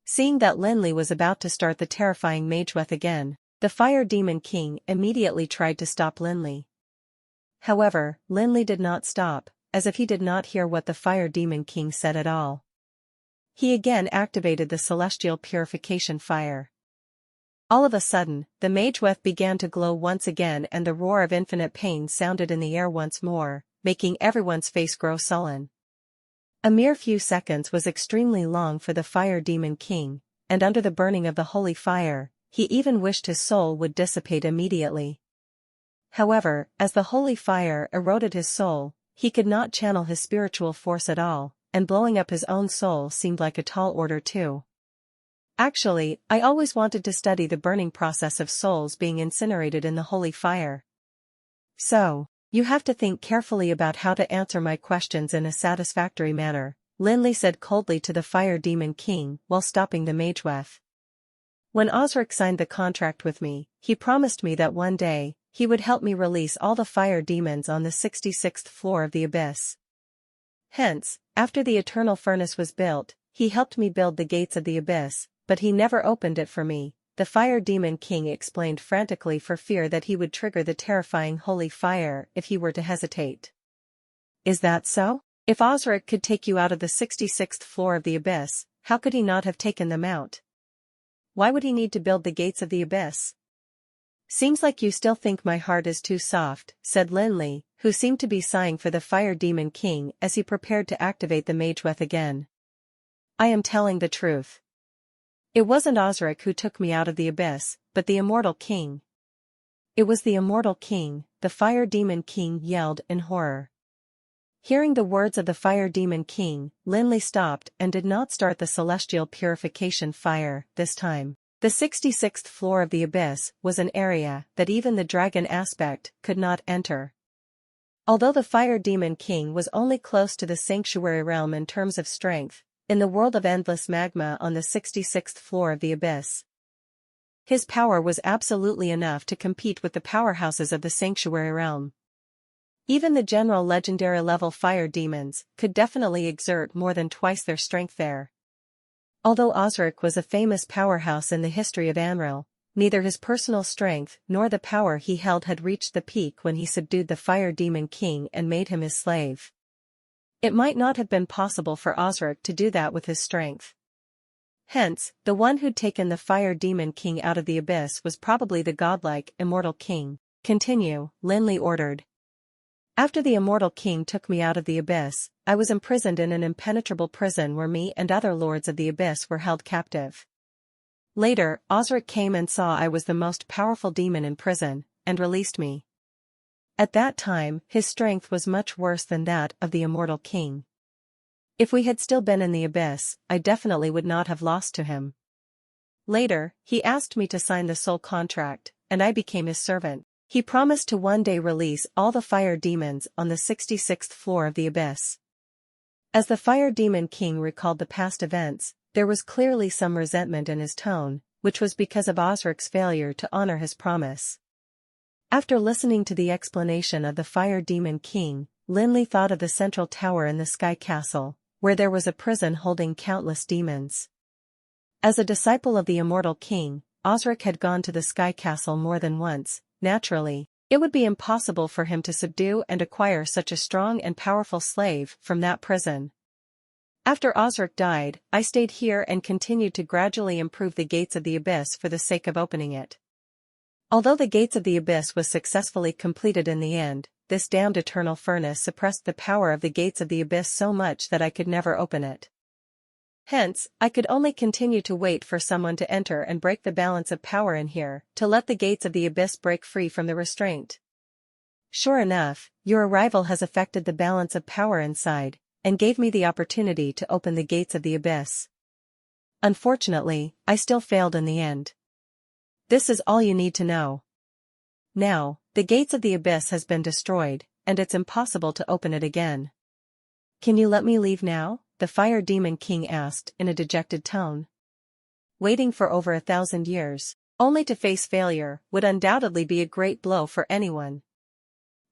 Seeing that Lin Li was about to start the terrifying mageweth again, the Fire Demon King immediately tried to stop Lin Li. However, Lin Li did not stop, as if he did not hear what the Fire Demon King said at all. He again activated the celestial purification fire. All of a sudden, the mageweth began to glow once again and the roar of infinite pain sounded in the air once more, making everyone's face grow sullen. A mere few seconds was extremely long for the Fire Demon King, and under the burning of the holy fire, he even wished his soul would dissipate immediately. However, as the holy fire eroded his soul, he could not channel his spiritual force at all, and blowing up his own soul seemed like a tall order too. "Actually, I always wanted to study the burning process of souls being incinerated in the holy fire. So, you have to think carefully about how to answer my questions in a satisfactory manner," Lin Li said coldly to the Fire Demon King while stopping the mageweth. "When Osric signed the contract with me, he promised me that one day, he would help me release all the fire demons on the 66th floor of the abyss. Hence, after the eternal furnace was built, he helped me build the gates of the abyss, but he never opened it for me," the Fire Demon King explained frantically for fear that he would trigger the terrifying holy fire if he were to hesitate. "Is that so? If Osric could take you out of the 66th floor of the abyss, how could he not have taken them out? Why would he need to build the gates of the abyss?" "Seems like you still think my heart is too soft," said Lin Li, who seemed to be sighing for the Fire Demon King as he prepared to activate the mageweth again. "I am telling the truth. It wasn't Osric who took me out of the abyss, but the Immortal King." "It was the Immortal King," the Fire Demon King yelled in horror. Hearing the words of the Fire Demon King, Lin Li stopped and did not start the celestial purification fire this time. The 66th floor of the abyss was an area that even the dragon aspect could not enter. Although the Fire Demon King was only close to the sanctuary realm in terms of strength, in the world of endless magma on the 66th floor of the abyss, his power was absolutely enough to compete with the powerhouses of the sanctuary realm. Even the general legendary level fire demons could definitely exert more than twice their strength there. Although Osric was a famous powerhouse in the history of Anril, neither his personal strength nor the power he held had reached the peak when he subdued the Fire Demon King and made him his slave. It might not have been possible for Osric to do that with his strength. Hence, the one who'd taken the Fire Demon King out of the abyss was probably the godlike, immortal king. Continue, Lin Li ordered. After the immortal king took me out of the abyss, I was imprisoned in an impenetrable prison where me and other lords of the abyss were held captive. Later, Osric came and saw I was the most powerful demon in prison, and released me. At that time, his strength was much worse than that of the immortal king. If we had still been in the abyss, I definitely would not have lost to him. Later, he asked me to sign the soul contract, and I became his servant. He promised to one day release all the fire demons on the 66th floor of the abyss. As the Fire Demon King recalled the past events, there was clearly some resentment in his tone, which was because of Osric's failure to honor his promise. After listening to the explanation of the Fire Demon King, Lin Li thought of the central tower in the Sky Castle, where there was a prison holding countless demons. As a disciple of the Immortal King, Osric had gone to the Sky Castle more than once. Naturally, it would be impossible for him to subdue and acquire such a strong and powerful slave from that prison. After Osric died, I stayed here and continued to gradually improve the gates of the abyss for the sake of opening it. Although the gates of the abyss was successfully completed in the end, this damned eternal furnace suppressed the power of the gates of the abyss so much that I could never open it. Hence, I could only continue to wait for someone to enter and break the balance of power in here, to let the gates of the abyss break free from the restraint. Sure enough, your arrival has affected the balance of power inside, and gave me the opportunity to open the gates of the abyss. Unfortunately, I still failed in the end. This is all you need to know. Now, the gates of the abyss has been destroyed, and it's impossible to open it again. Can you let me leave now? The Fire Demon King asked in a dejected tone. Waiting for over 1,000 years, only to face failure, would undoubtedly be a great blow for anyone.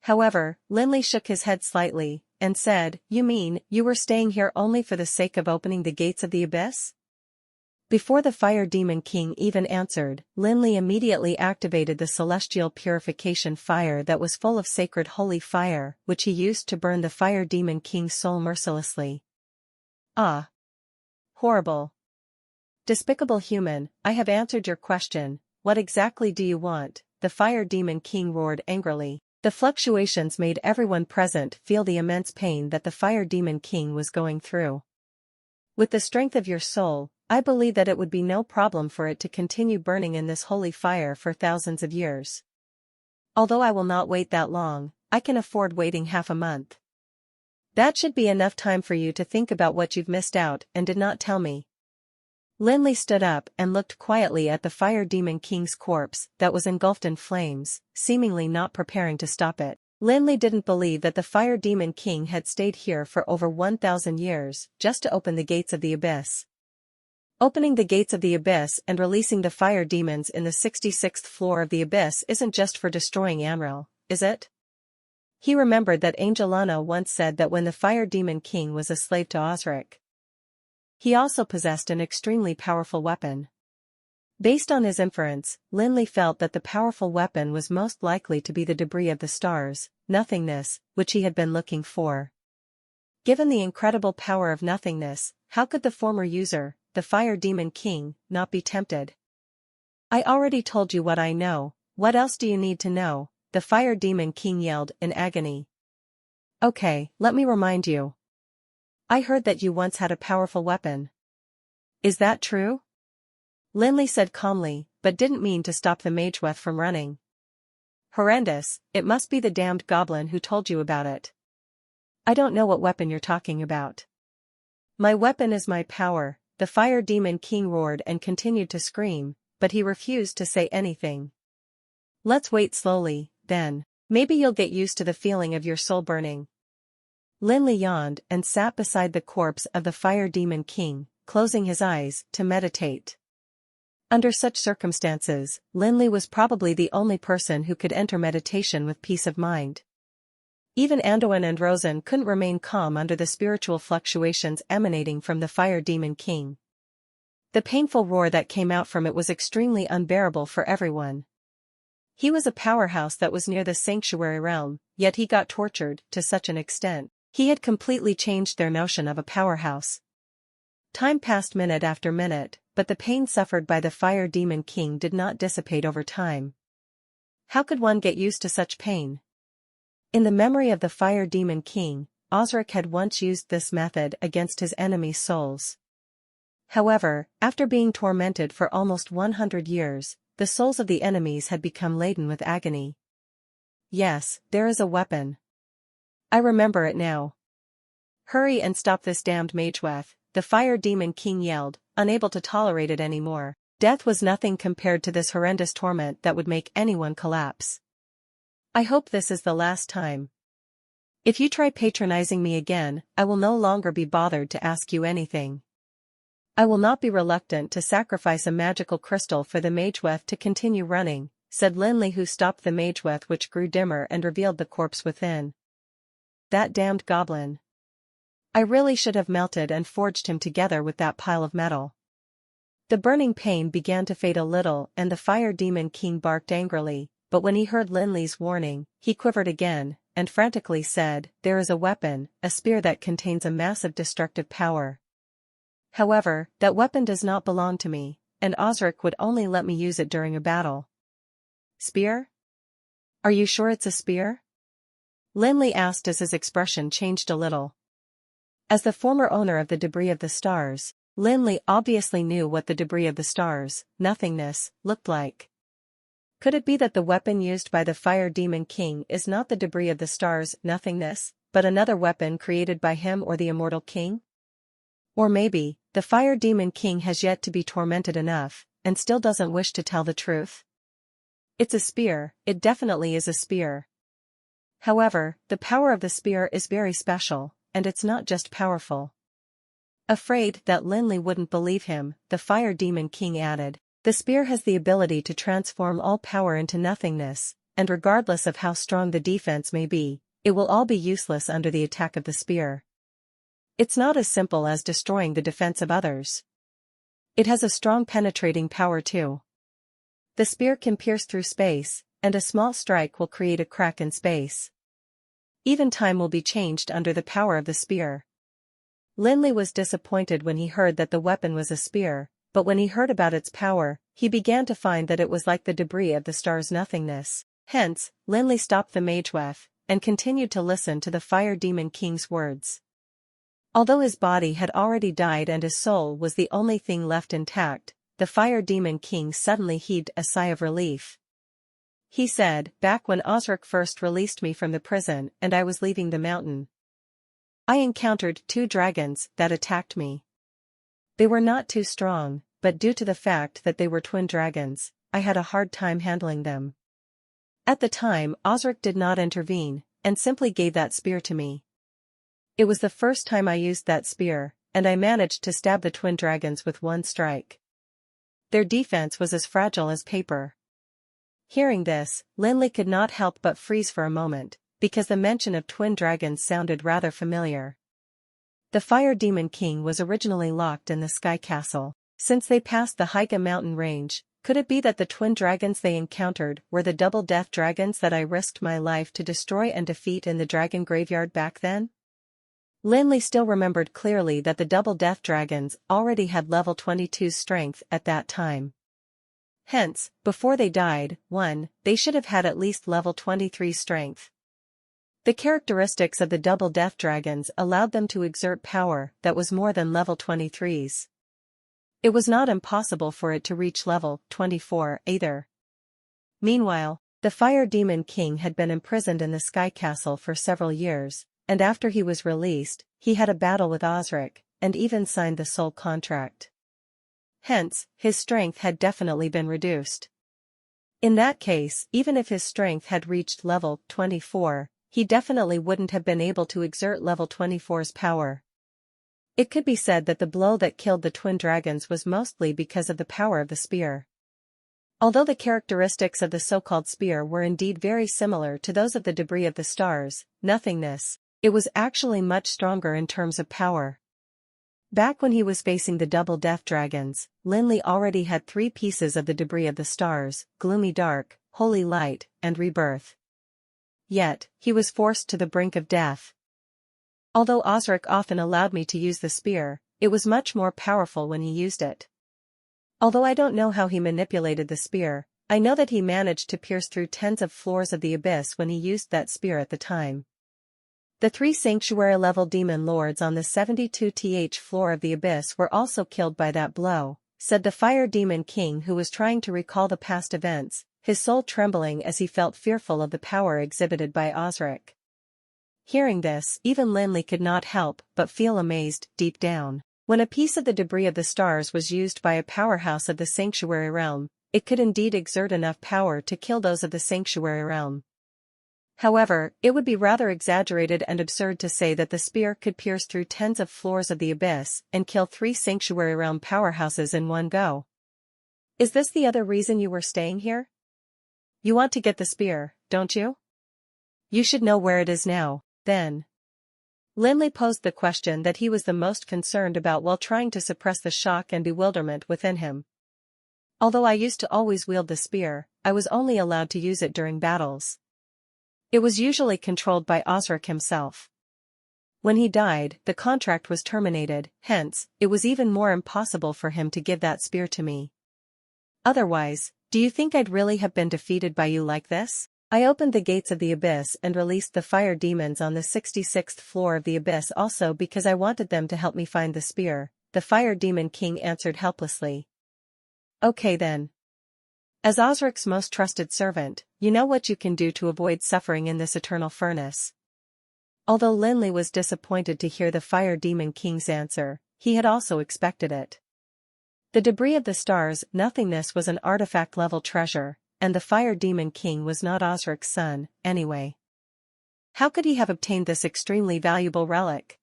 However, Lin Li shook his head slightly, and said, "You mean, you were staying here only for the sake of opening the gates of the abyss?" Before the Fire Demon King even answered, Lin Li immediately activated the celestial purification fire that was full of sacred holy fire, which he used to burn the Fire Demon King's soul mercilessly. Ah! Horrible! Despicable human, I have answered your question. What exactly do you want? The Fire Demon King roared angrily. The fluctuations made everyone present feel the immense pain that the Fire Demon King was going through. With the strength of your soul, I believe that it would be no problem for it to continue burning in this holy fire for thousands of years. Although I will not wait that long, I can afford waiting half a month. That should be enough time for you to think about what you've missed out and did not tell me. Lin Li stood up and looked quietly at the Fire Demon King's corpse that was engulfed in flames, seemingly not preparing to stop it. Lin Li didn't believe that the Fire Demon King had stayed here for over 1,000 years just to open the gates of the abyss. Opening the gates of the abyss and releasing the fire demons in the 66th floor of the abyss isn't just for destroying Amril, is it? He remembered that Angelana once said that when the Fire Demon King was a slave to Osric, he also possessed an extremely powerful weapon. Based on his inference, Lin Li felt that the powerful weapon was most likely to be the debris of the stars, nothingness, which he had been looking for. Given the incredible power of nothingness, how could the former user, the Fire Demon King, not be tempted? I already told you what I know. What else do you need to know? The Fire Demon King yelled in agony. Okay, let me remind you. I heard that you once had a powerful weapon. Is that true? Lin Li said calmly, but didn't mean to stop the ManhwaRecap from running. Horrendous, it must be the damned goblin who told you about it. I don't know what weapon you're talking about. My weapon is my power, the Fire Demon King roared and continued to scream, but he refused to say anything. Let's wait slowly, then. Maybe you'll get used to the feeling of your soul burning. Lin Li yawned and sat beside the corpse of the fire demon king, closing his eyes to meditate. Under such circumstances, Lin Li was probably the only person who could enter meditation with peace of mind. Even Anduin and Rosen couldn't remain calm under the spiritual fluctuations emanating from the fire demon king. The painful roar that came out from it was extremely unbearable for everyone. He was a powerhouse that was near the sanctuary realm, yet he got tortured to such an extent. He had completely changed their notion of a powerhouse. Time passed minute after minute, but the pain suffered by the fire demon king did not dissipate over time. How could one get used to such pain? In the memory of the fire demon king, Osric had once used this method against his enemies' souls. However, after being tormented for almost 100 years, the souls of the enemies had become laden with agony. Yes, there is a weapon. I remember it now. Hurry and stop this damned ManhwaRecap, the fire demon king yelled, unable to tolerate it anymore. Death was nothing compared to this horrendous torment that would make anyone collapse. I hope this is the last time. If you try patronizing me again, I will no longer be bothered to ask you anything. I will not be reluctant to sacrifice a magical crystal for the ManhwaRecap to continue running, said Lin Li, who stopped the ManhwaRecap, which grew dimmer and revealed the corpse within. That damned goblin. I really should have melted and forged him together with that pile of metal. The burning pain began to fade a little and the fire demon king barked angrily, but when he heard Lin Li's warning, he quivered again, and frantically said, "There is a weapon, a spear that contains a massive destructive power. However, that weapon does not belong to me, and Osric would only let me use it during a battle." Spear? Are you sure it's a spear? Lin Li asked as his expression changed a little. As the former owner of the debris of the stars, Lin Li obviously knew what the debris of the stars, nothingness, looked like. Could it be that the weapon used by the fire demon king is not the debris of the stars, nothingness, but another weapon created by him or the immortal king? Or maybe, the fire demon king has yet to be tormented enough, and still doesn't wish to tell the truth? It's a spear, it definitely is a spear. However, the power of the spear is very special, and it's not just powerful. Afraid that Lin Li wouldn't believe him, the fire demon king added, "The spear has the ability to transform all power into nothingness, and regardless of how strong the defense may be, it will all be useless under the attack of the spear. It's not as simple as destroying the defense of others. It has a strong penetrating power too. The spear can pierce through space, and a small strike will create a crack in space. Even time will be changed under the power of the spear." Lin Li was disappointed when he heard that the weapon was a spear, but when he heard about its power, he began to find that it was like the debris of the star's nothingness. Hence, Lin Li stopped the ManhwaRecap, and continued to listen to the fire demon king's words. Although his body had already died and his soul was the only thing left intact, the fire demon king suddenly heaved a sigh of relief. He said, "Back when Osric first released me from the prison and I was leaving the mountain, I encountered 2 dragons that attacked me. They were not too strong, but due to the fact that they were twin dragons, I had a hard time handling them. At the time, Osric did not intervene, and simply gave that spear to me. It was the first time I used that spear, and I managed to stab the twin dragons with one strike. Their defense was as fragile as paper." Hearing this, Lin Li could not help but freeze for a moment, because the mention of twin dragons sounded rather familiar. The fire demon king was originally locked in the sky castle. Since they passed the Haiga mountain range, could it be that the twin dragons they encountered were the double death dragons that I risked my life to destroy and defeat in the dragon graveyard back then? Lin Li still remembered clearly that the double death dragons already had level 22 strength at that time. Hence, before they died, they should have had at least level 23 strength. The characteristics of the double death dragons allowed them to exert power that was more than level 23's. It was not impossible for it to reach level 24 either. Meanwhile, the fire demon king had been imprisoned in the sky castle for several years, and after he was released, he had a battle with Osric, and even signed the soul contract. hence, his strength had definitely been reduced. In that case, even if his strength had reached level 24, he definitely wouldn't have been able to exert level 24's power. It could be said that the blow that killed the twin dragons was mostly because of the power of the spear. Although the characteristics of the so-called spear were indeed very similar to those of the debris of the stars, nothingness, it was actually much stronger in terms of power. Back when he was facing the double death dragons, Lin Li already had 3 pieces of the debris of the stars, gloomy dark, holy light, and rebirth. Yet, he was forced to the brink of death. Although Osric often allowed me to use the spear, it was much more powerful when he used it. Although I don't know how he manipulated the spear, I know that he managed to pierce through tens of floors of the abyss when he used that spear at the time. The 3 sanctuary-level demon lords on the 72th floor of the abyss were also killed by that blow, said the fire demon king, who was trying to recall the past events, his soul trembling as he felt fearful of the power exhibited by Osric. Hearing this, even Lin Li could not help but feel amazed deep down. When a piece of the debris of the stars was used by a powerhouse of the sanctuary realm, it could indeed exert enough power to kill those of the sanctuary realm. However, it would be rather exaggerated and absurd to say that the spear could pierce through tens of floors of the abyss and kill 3 sanctuary realm powerhouses in one go. Is this the other reason you were staying here? You want to get the spear, don't you? You should know where it is now, then. Lin Li posed the question that he was the most concerned about while trying to suppress the shock and bewilderment within him. Although I used to always wield the spear, I was only allowed to use it during battles. It was usually controlled by Osric himself. When he died, the contract was terminated, hence, it was even more impossible for him to give that spear to me. Otherwise, do you think I'd really have been defeated by you like this? I opened the gates of the abyss and released the fire demons on the 66th floor of the abyss also because I wanted them to help me find the spear, the fire demon king answered helplessly. Okay then. As Osric's most trusted servant, you know what you can do to avoid suffering in this eternal furnace. Although Lin Li was disappointed to hear the fire demon king's answer, he had also expected it. The debris of the stars, nothingness, was an artifact-level treasure, and the fire demon king was not Osric's son, anyway. How could he have obtained this extremely valuable relic?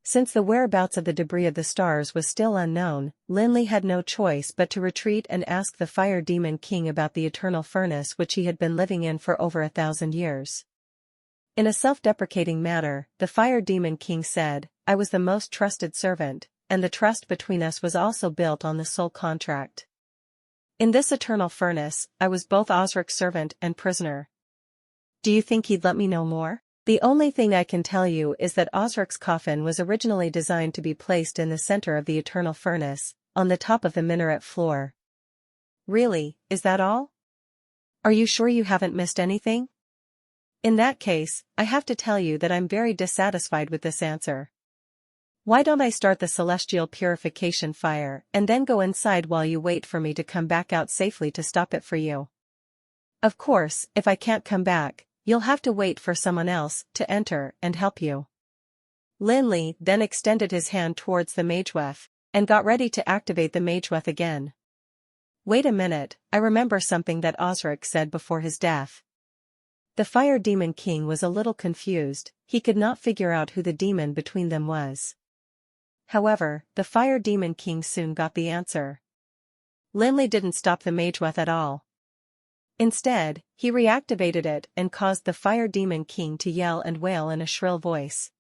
Since the whereabouts of the debris of the stars was still unknown, Lin Li had no choice but to retreat and ask the fire demon king about the eternal furnace which he had been living in for over 1,000 years. In a self-deprecating manner, the fire demon king said, I was the most trusted servant, and the trust between us was also built on the soul contract. In this eternal furnace, I was both Osric's servant and prisoner. Do you think he'd let me know more? The only thing I can tell you is that Osric's coffin was originally designed to be placed in the center of the eternal furnace, on the top of the minaret floor. Really, is that all? Are you sure you haven't missed anything? In that case, I have to tell you that I'm very dissatisfied with this answer. Why don't I start the celestial purification fire and then go inside while you wait for me to come back out safely to stop it for you? Of course, if I can't come back, you'll have to wait for someone else to enter and help you. Lin Li then extended his hand towards the ManhwaRecap, and got ready to activate the ManhwaRecap again. Wait a minute, I remember something that Osric said before his death. The fire demon king was a little confused, he could not figure out who the demon between them was. However, the fire demon king soon got the answer. Lin Li didn't stop the ManhwaRecap at all. Instead, he reactivated it and caused the fire demon king to yell and wail in a shrill voice.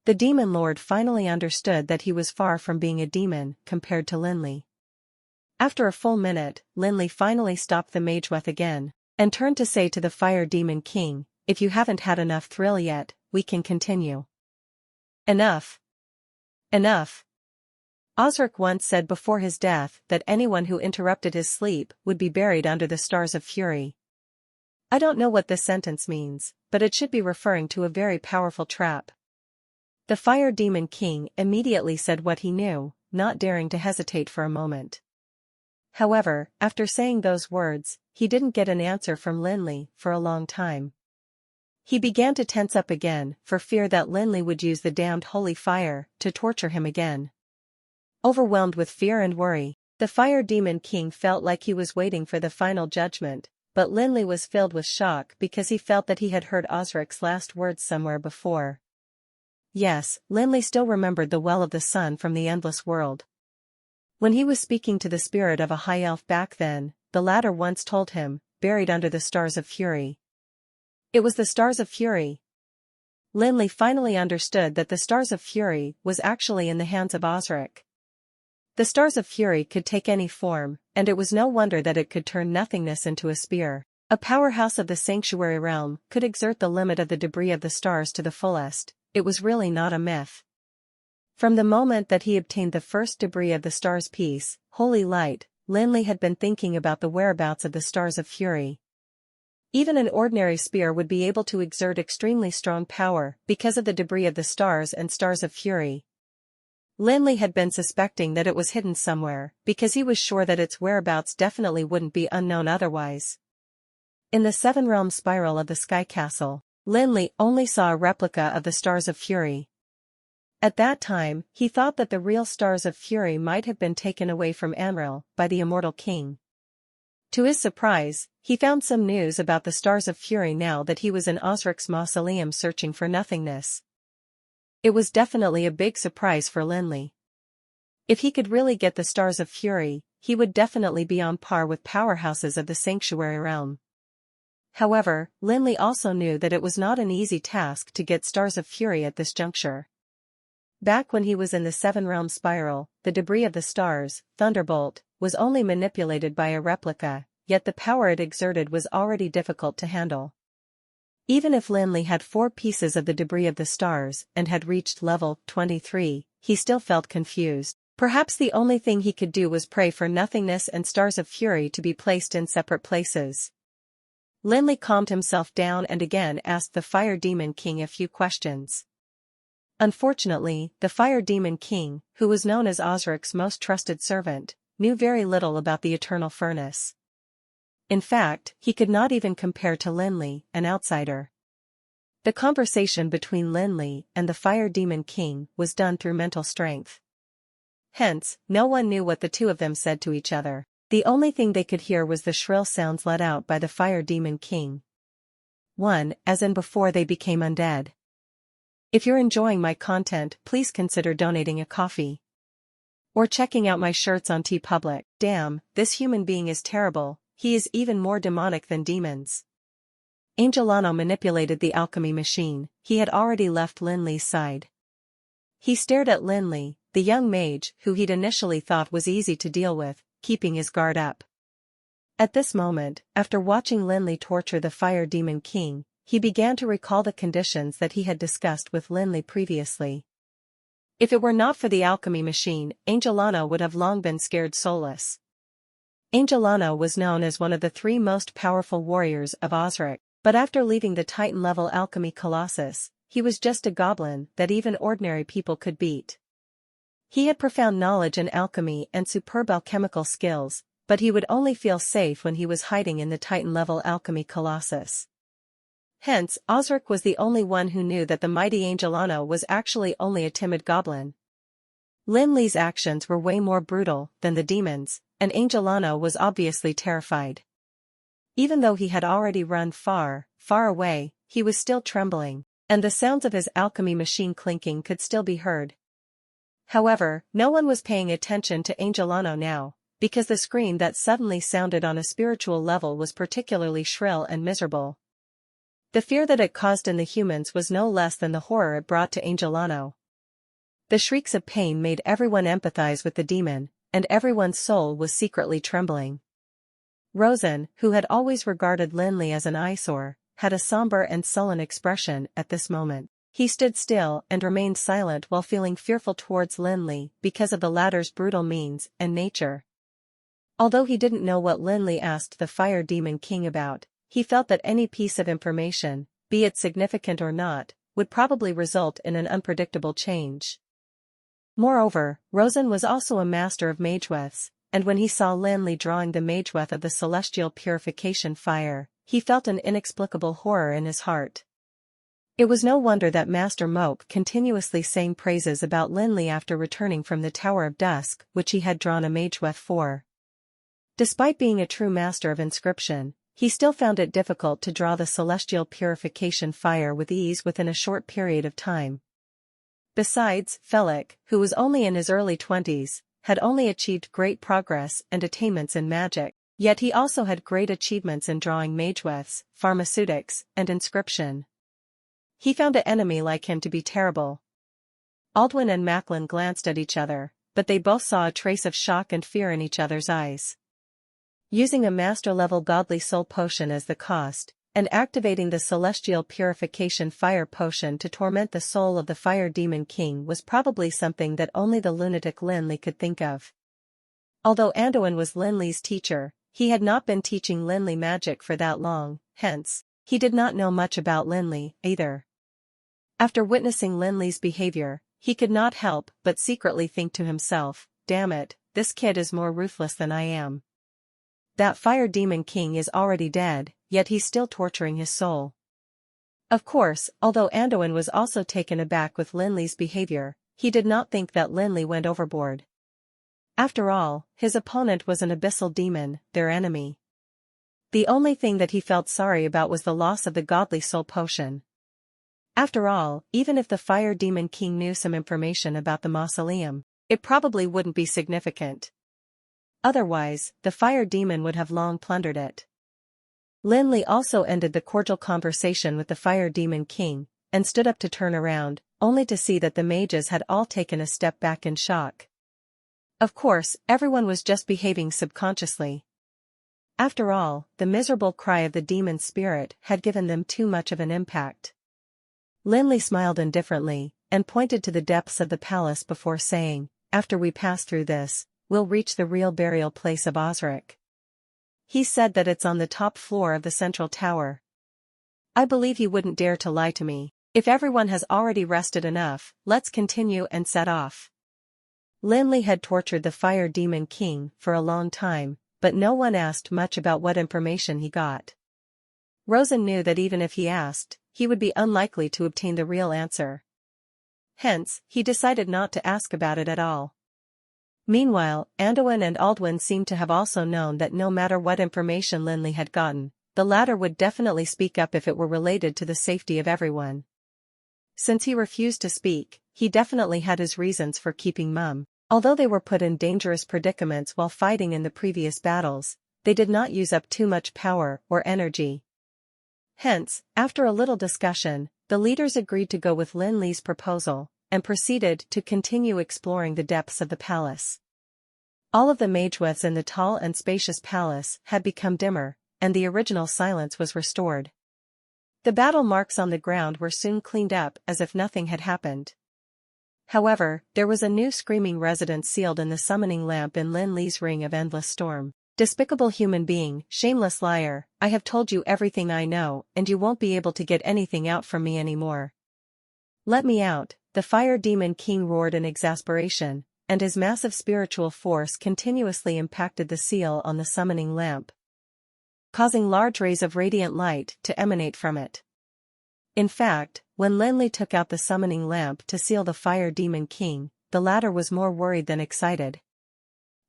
The demon lord finally understood that he was far from being a demon compared to Lin Li. After a full minute, Lin Li finally stopped the ManhwaRecap again, and turned to say to the fire demon king, if you haven't had enough thrill yet, we can continue. Enough. Enough. Osric once said before his death that anyone who interrupted his sleep would be buried under the stars of fury. I don't know what this sentence means, but it should be referring to a very powerful trap. The fire demon king immediately said what he knew, not daring to hesitate for a moment. However, after saying those words, he didn't get an answer from Lin Li for a long time. He began to tense up again for fear that Lin Li would use the damned holy fire to torture him again. overwhelmed with fear and worry. The Fire Demon King felt like he was waiting for the final judgment, but Lin Li was filled with shock because he felt that he had heard Osric's last words somewhere before. Yes, Lin Li still remembered the Well of the Sun from the Endless World. When he was speaking to the spirit of a high elf back then, the latter once told him, buried under the Stars of Fury. It was the Stars of Fury. Lin Li finally understood that the Stars of Fury was actually in the hands of Osric. The Stars of Fury could take any form, and it was no wonder that it could turn nothingness into a spear. A powerhouse of the sanctuary realm could exert the limit of the debris of the stars to the fullest. It was really not a myth. From the moment that he obtained the first debris of the star's piece, Holy Light, Lin Li had been thinking about the whereabouts of the Stars of Fury. Even an ordinary spear would be able to exert extremely strong power because of the debris of the stars and Stars of Fury. Lin Li had been suspecting that it was hidden somewhere, because he was sure that its whereabouts definitely wouldn't be unknown otherwise. In the seven-realm spiral of the Sky Castle, Lin Li only saw a replica of the Stars of Fury. At that time, he thought that the real Stars of Fury might have been taken away from Amril by the Immortal King. To his surprise, he found some news about the Stars of Fury now that he was in Osric's mausoleum searching for nothingness. It was definitely a big surprise for Lin Li. If he could really get the Stars of Fury, he would definitely be on par with powerhouses of the Sanctuary Realm. However, Lin Li also knew that it was not an easy task to get Stars of Fury at this juncture. Back when he was in the seven-realm spiral, the debris of the stars, Thunderbolt, was only manipulated by a replica, yet the power it exerted was already difficult to handle. Even if Lin Li had 4 pieces of the debris of the stars and had reached level 23, he still felt confused. Perhaps the only thing he could do was pray for nothingness and Stars of Fury to be placed in separate places. Lin Li calmed himself down and again asked the Fire Demon King a few questions. Unfortunately, the Fire Demon King, who was known as Osric's most trusted servant, knew very little about the Eternal Furnace. In fact, he could not even compare to Lin Li, an outsider. The conversation between Lin Li and the Fire Demon King was done through mental strength. Hence, no one knew what the two of them said to each other. The only thing they could hear was the shrill sounds let out by the Fire Demon King. 1. As in before they became undead. If you're enjoying my content, please consider donating a coffee. Or checking out my shirts on TeePublic. Damn, this human being is terrible. He is even more demonic than demons. Angelano manipulated the alchemy machine. He had already left Lin Li's side. He stared at Lin Li, the young mage who he'd initially thought was easy to deal with, keeping his guard up. At this moment, after watching Lin Li torture the Fire Demon King, he began to recall the conditions that he had discussed with Lin Li previously. If it were not for the alchemy machine, Angelano would have long been scared soulless. Angelano was known as one of the 3 most powerful warriors of Osric, but after leaving the Titan-level alchemy colossus, he was just a goblin that even ordinary people could beat. He had profound knowledge in alchemy and superb alchemical skills, but he would only feel safe when he was hiding in the Titan-level alchemy colossus. Hence, Osric was the only one who knew that the mighty Angelano was actually only a timid goblin. Lin Li's actions were way more brutal than the demons, and Angelano was obviously terrified. Even though he had already run far, far away, he was still trembling, and the sounds of his alchemy machine clinking could still be heard. However, no one was paying attention to Angelano now, because the scream that suddenly sounded on a spiritual level was particularly shrill and miserable. The fear that it caused in the humans was no less than the horror it brought to Angelano. The shrieks of pain made everyone empathize with the demon, and everyone's soul was secretly trembling. Rosen, who had always regarded Lin Li as an eyesore, had a somber and sullen expression at this moment. He stood still and remained silent while feeling fearful towards Lin Li because of the latter's brutal means and nature. Although he didn't know what Lin Li asked the Fire Demon King about, he felt that any piece of information, be it significant or not, would probably result in an unpredictable change. Moreover, Rosen was also a master of mageweths, and when he saw Lin Li drawing the mageweth of the celestial purification fire, he felt an inexplicable horror in his heart. It was no wonder that Master Moke continuously sang praises about Lin Li after returning from the Tower of Dusk, which he had drawn a mage for. Despite being a true master of inscription, he still found it difficult to draw the celestial purification fire with ease within a short period of time. Besides, Felik, who was only in his early 20s, had only achieved great progress and attainments in magic, yet he also had great achievements in drawing magewefts, pharmaceutics, and inscription. He found an enemy like him to be terrible. Aldwin and Macklin glanced at each other, but they both saw a trace of shock and fear in each other's eyes. Using a master-level godly soul potion as the cost, and activating the celestial purification fire potion to torment the soul of the fire demon king was probably something that only the lunatic Lin Li could think of. Although Anduin was Lin Li's teacher, he had not been teaching Lin Li magic for that long, hence, he did not know much about Lin Li, either. After witnessing Lin Li's behavior, he could not help but secretly think to himself, "Damn it, this kid is more ruthless than I am. That fire demon king is already dead, yet he's still torturing his soul." Of course, although Anduin was also taken aback with Lin Li's behavior, he did not think that Lin Li went overboard. After all, his opponent was an abyssal demon, their enemy. The only thing that he felt sorry about was the loss of the godly soul potion. After all, even if the fire demon king knew some information about the mausoleum, it probably wouldn't be significant. Otherwise, the fire demon would have long plundered it. Lin Li also ended the cordial conversation with the fire demon king, and stood up to turn around, only to see that the mages had all taken a step back in shock. Of course, everyone was just behaving subconsciously. After all, the miserable cry of the demon spirit had given them too much of an impact. Lin Li smiled indifferently, and pointed to the depths of the palace before saying, "After we pass through this, we'll reach the real burial place of Osric. He said that it's on the top floor of the central tower. I believe he wouldn't dare to lie to me. If everyone has already rested enough, let's continue and set off." Lin Li had tortured the fire demon king for a long time, but no one asked much about what information he got. Rosen knew that even if he asked, he would be unlikely to obtain the real answer. Hence, he decided not to ask about it at all. Meanwhile, Anduin and Aldwin seemed to have also known that no matter what information Lin Li had gotten, the latter would definitely speak up if it were related to the safety of everyone. Since he refused to speak, he definitely had his reasons for keeping mum. Although they were put in dangerous predicaments while fighting in the previous battles, they did not use up too much power or energy. Hence, after a little discussion, the leaders agreed to go with Lin Li's proposal, and proceeded to continue exploring the depths of the palace. All of the magewefts in the tall and spacious palace had become dimmer, and the original silence was restored. The battle marks on the ground were soon cleaned up as if nothing had happened. However, there was a new screaming residence sealed in the summoning lamp in Lin Li's ring of endless storm. "Despicable human being, shameless liar, I have told you everything I know, and you won't be able to get anything out from me anymore. Let me out," the fire demon king roared in exasperation, and his massive spiritual force continuously impacted the seal on the summoning lamp, causing large rays of radiant light to emanate from it. In fact, when Lin Li took out the summoning lamp to seal the fire demon king, the latter was more worried than excited.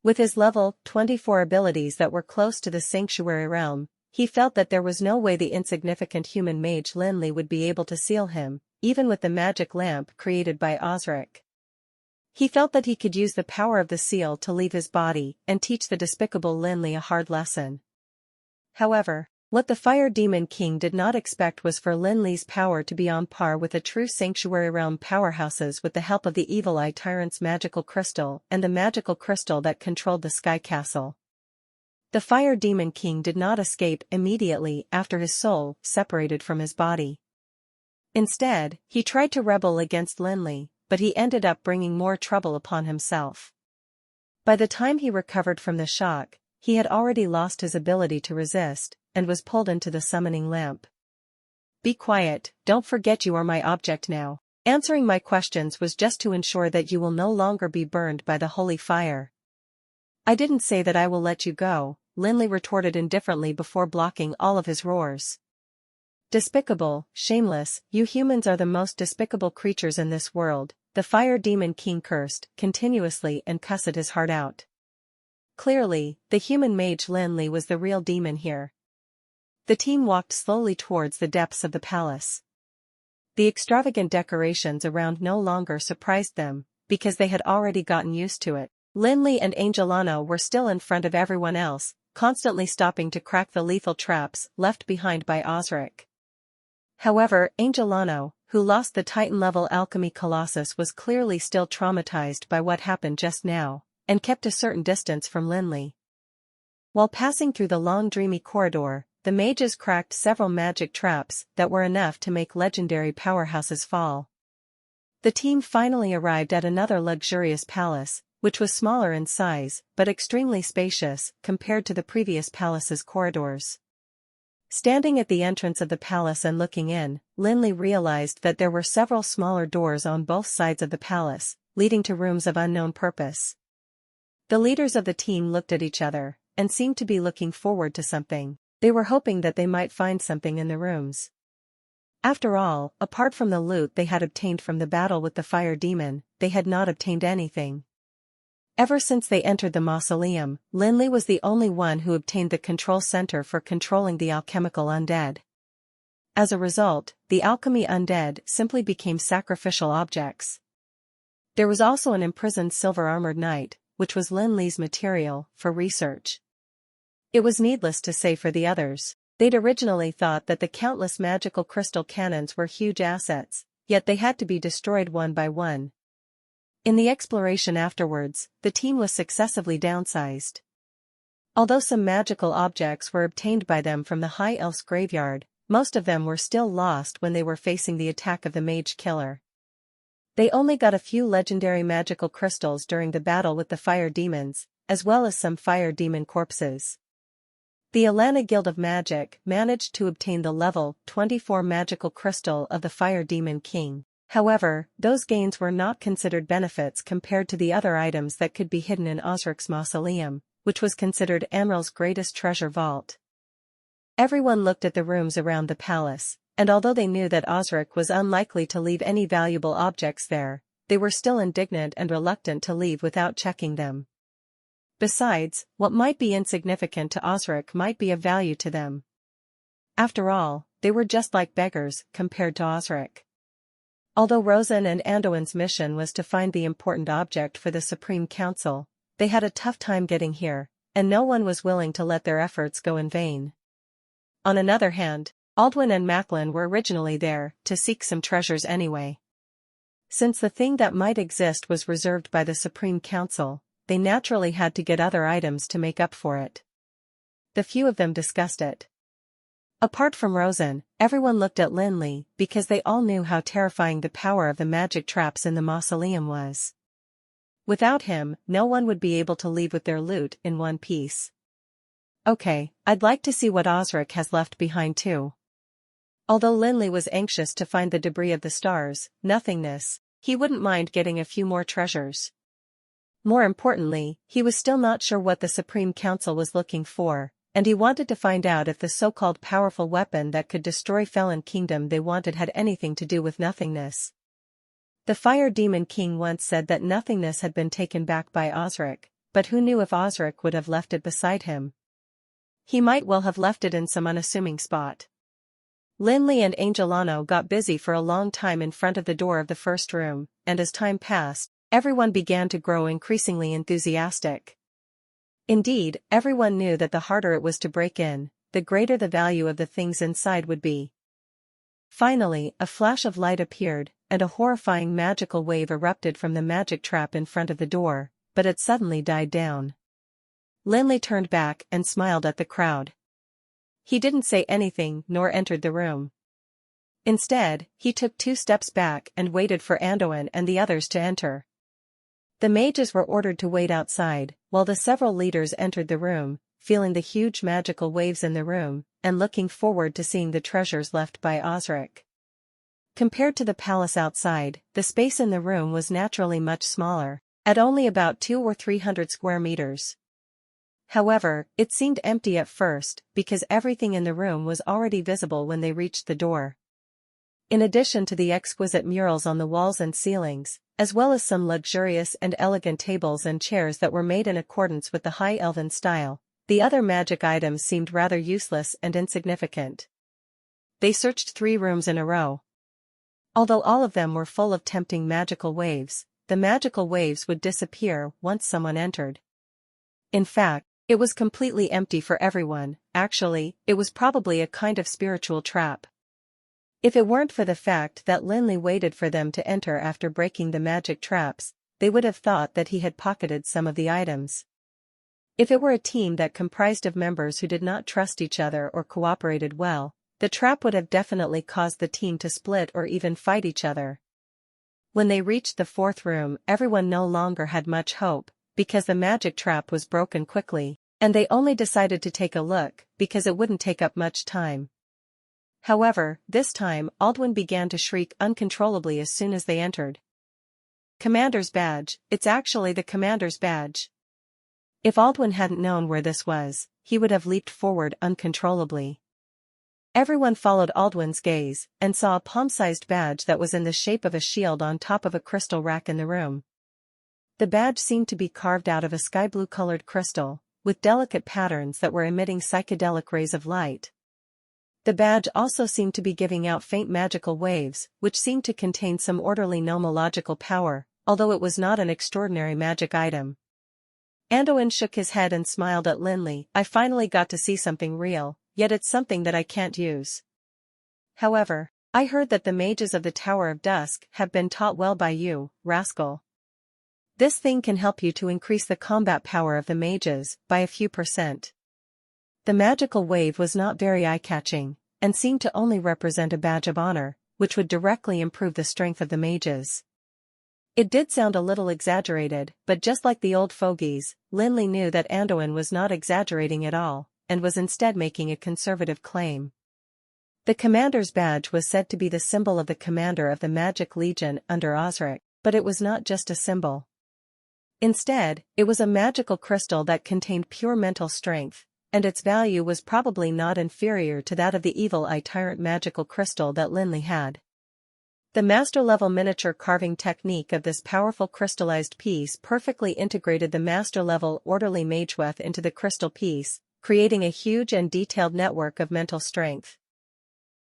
With his level 24 abilities that were close to the sanctuary realm, he felt that there was no way the insignificant human mage Lin Li would be able to seal him, even with the magic lamp created by Osric. He felt that he could use the power of the seal to leave his body and teach the despicable Lin Li a hard lesson. However, what the fire demon king did not expect was for Lin Li's power to be on par with the true sanctuary realm powerhouses with the help of the Evil Eye Tyrant's magical crystal and the magical crystal that controlled the Sky Castle. The fire demon king did not escape immediately after his soul separated from his body. Instead, he tried to rebel against Lin Li, but he ended up bringing more trouble upon himself. By the time he recovered from the shock, he had already lost his ability to resist, and was pulled into the summoning lamp. "Be quiet, don't forget you are my object now. Answering my questions was just to ensure that you will no longer be burned by the holy fire." "I didn't say that I will let you go," Lin Li retorted indifferently before blocking all of his roars. Despicable, shameless, you humans are the most despicable creatures in this world, the fire demon king cursed continuously and cussed his heart out. Clearly, the human mage Lin Li was the real demon here. The team walked slowly towards the depths of the palace. The extravagant decorations around no longer surprised them, because they had already gotten used to it. Lin Li and Angelano were still in front of everyone else, constantly stopping to crack the lethal traps left behind by Osric. However, Angelano, who lost the Titan-level alchemy colossus, was clearly still traumatized by what happened just now, and kept a certain distance from Lin Li. While passing through the long dreamy corridor, the mages cracked several magic traps that were enough to make legendary powerhouses fall. The team finally arrived at another luxurious palace, which was smaller in size but extremely spacious compared to the previous palace's corridors. Standing at the entrance of the palace and looking in, Lin Li realized that there were several smaller doors on both sides of the palace, leading to rooms of unknown purpose. The leaders of the team looked at each other, and seemed to be looking forward to something. They were hoping that they might find something in the rooms. After all, apart from the loot they had obtained from the battle with the fire demon, they had not obtained anything. Ever since they entered the mausoleum, Lin Li was the only one who obtained the control center for controlling the alchemical undead. As a result, the alchemy undead simply became sacrificial objects. There was also an imprisoned silver-armored knight, which was Lin Li's material for research. It was needless to say for the others. They'd originally thought that the countless magical crystal cannons were huge assets, yet they had to be destroyed one by one. In the exploration afterwards, the team was successively downsized. Although some magical objects were obtained by them from the High Elf's graveyard, most of them were still lost when they were facing the attack of the mage killer. They only got a few legendary magical crystals during the battle with the fire demons, as well as some fire demon corpses. The Alana Guild of Magic managed to obtain the level 24 magical crystal of the Fire Demon King. However, those gains were not considered benefits compared to the other items that could be hidden in Osric's mausoleum, which was considered Amral's greatest treasure vault. Everyone looked at the rooms around the palace, and although they knew that Osric was unlikely to leave any valuable objects there, they were still indignant and reluctant to leave without checking them. Besides, what might be insignificant to Osric might be of value to them. After all, they were just like beggars compared to Osric. Although Rosen and Anduin's mission was to find the important object for the Supreme Council, they had a tough time getting here, and no one was willing to let their efforts go in vain. On another hand, Aldwin and Macklin were originally there to seek some treasures anyway. Since the thing that might exist was reserved by the Supreme Council, they naturally had to get other items to make up for it. The few of them discussed it. Apart from Rosen, everyone looked at Lin Li because they all knew how terrifying the power of the magic traps in the mausoleum was. Without him, no one would be able to leave with their loot in one piece. Okay, I'd like to see what Osric has left behind too. Although Lin Li was anxious to find the debris of the stars, nothingness, he wouldn't mind getting a few more treasures. More importantly, he was still not sure what the Supreme Council was looking for, and he wanted to find out if the so-called powerful weapon that could destroy Felon Kingdom they wanted had anything to do with nothingness. The Fire Demon King once said that nothingness had been taken back by Osric, but who knew if Osric would have left it beside him? He might well have left it in some unassuming spot. Lin Li and Angelano got busy for a long time in front of the door of the first room, and as time passed, everyone began to grow increasingly enthusiastic. Indeed, everyone knew that the harder it was to break in, the greater the value of the things inside would be. Finally, a flash of light appeared, and a horrifying magical wave erupted from the magic trap in front of the door, but it suddenly died down. Lin Li turned back and smiled at the crowd. He didn't say anything nor entered the room. Instead, he took 2 steps back and waited for Anduin and the others to enter. The mages were ordered to wait outside, while the several leaders entered the room, feeling the huge magical waves in the room, and looking forward to seeing the treasures left by Osric. Compared to the palace outside, the space in the room was naturally much smaller, at only about 200 or 300 square meters. However, it seemed empty at first, because everything in the room was already visible when they reached the door. In addition to the exquisite murals on the walls and ceilings, as well as some luxurious and elegant tables and chairs that were made in accordance with the High Elven style, the other magic items seemed rather useless and insignificant. They searched 3 rooms in a row. Although all of them were full of tempting magical waves, the magical waves would disappear once someone entered. In fact, it was completely empty for everyone. Actually, it was probably a kind of spiritual trap. If it weren't for the fact that Lin Li waited for them to enter after breaking the magic traps, they would have thought that he had pocketed some of the items. If it were a team that comprised of members who did not trust each other or cooperated well, the trap would have definitely caused the team to split or even fight each other. When they reached the 4th room, everyone no longer had much hope, because the magic trap was broken quickly, and they only decided to take a look, because it wouldn't take up much time. However, this time, Aldwin began to shriek uncontrollably as soon as they entered. Commander's badge, it's actually the commander's badge. If Aldwin hadn't known where this was, he would have leaped forward uncontrollably. Everyone followed Aldwin's gaze, and saw a palm-sized badge that was in the shape of a shield on top of a crystal rack in the room. The badge seemed to be carved out of a sky-blue-colored crystal, with delicate patterns that were emitting psychedelic rays of light. The badge also seemed to be giving out faint magical waves, which seemed to contain some orderly nomological power, although it was not an extraordinary magic item. Anduin shook his head and smiled at Lin Li. I finally got to see something real, yet it's something that I can't use. However, I heard that the mages of the Tower of Dusk have been taught well by you, rascal. This thing can help you to increase the combat power of the mages by a few %. The magical wave was not very eye-catching, and seemed to only represent a badge of honor, which would directly improve the strength of the mages. It did sound a little exaggerated, but just like the old fogies, Lin Li knew that Anduin was not exaggerating at all, and was instead making a conservative claim. The commander's badge was said to be the symbol of the commander of the Magic Legion under Osric, but it was not just a symbol. Instead, it was a magical crystal that contained pure mental strength, and its value was probably not inferior to that of the Evil Eye Tyrant magical crystal that Lin Li had. The master-level miniature carving technique of this powerful crystallized piece perfectly integrated the master-level orderly mageweth into the crystal piece, creating a huge and detailed network of mental strength.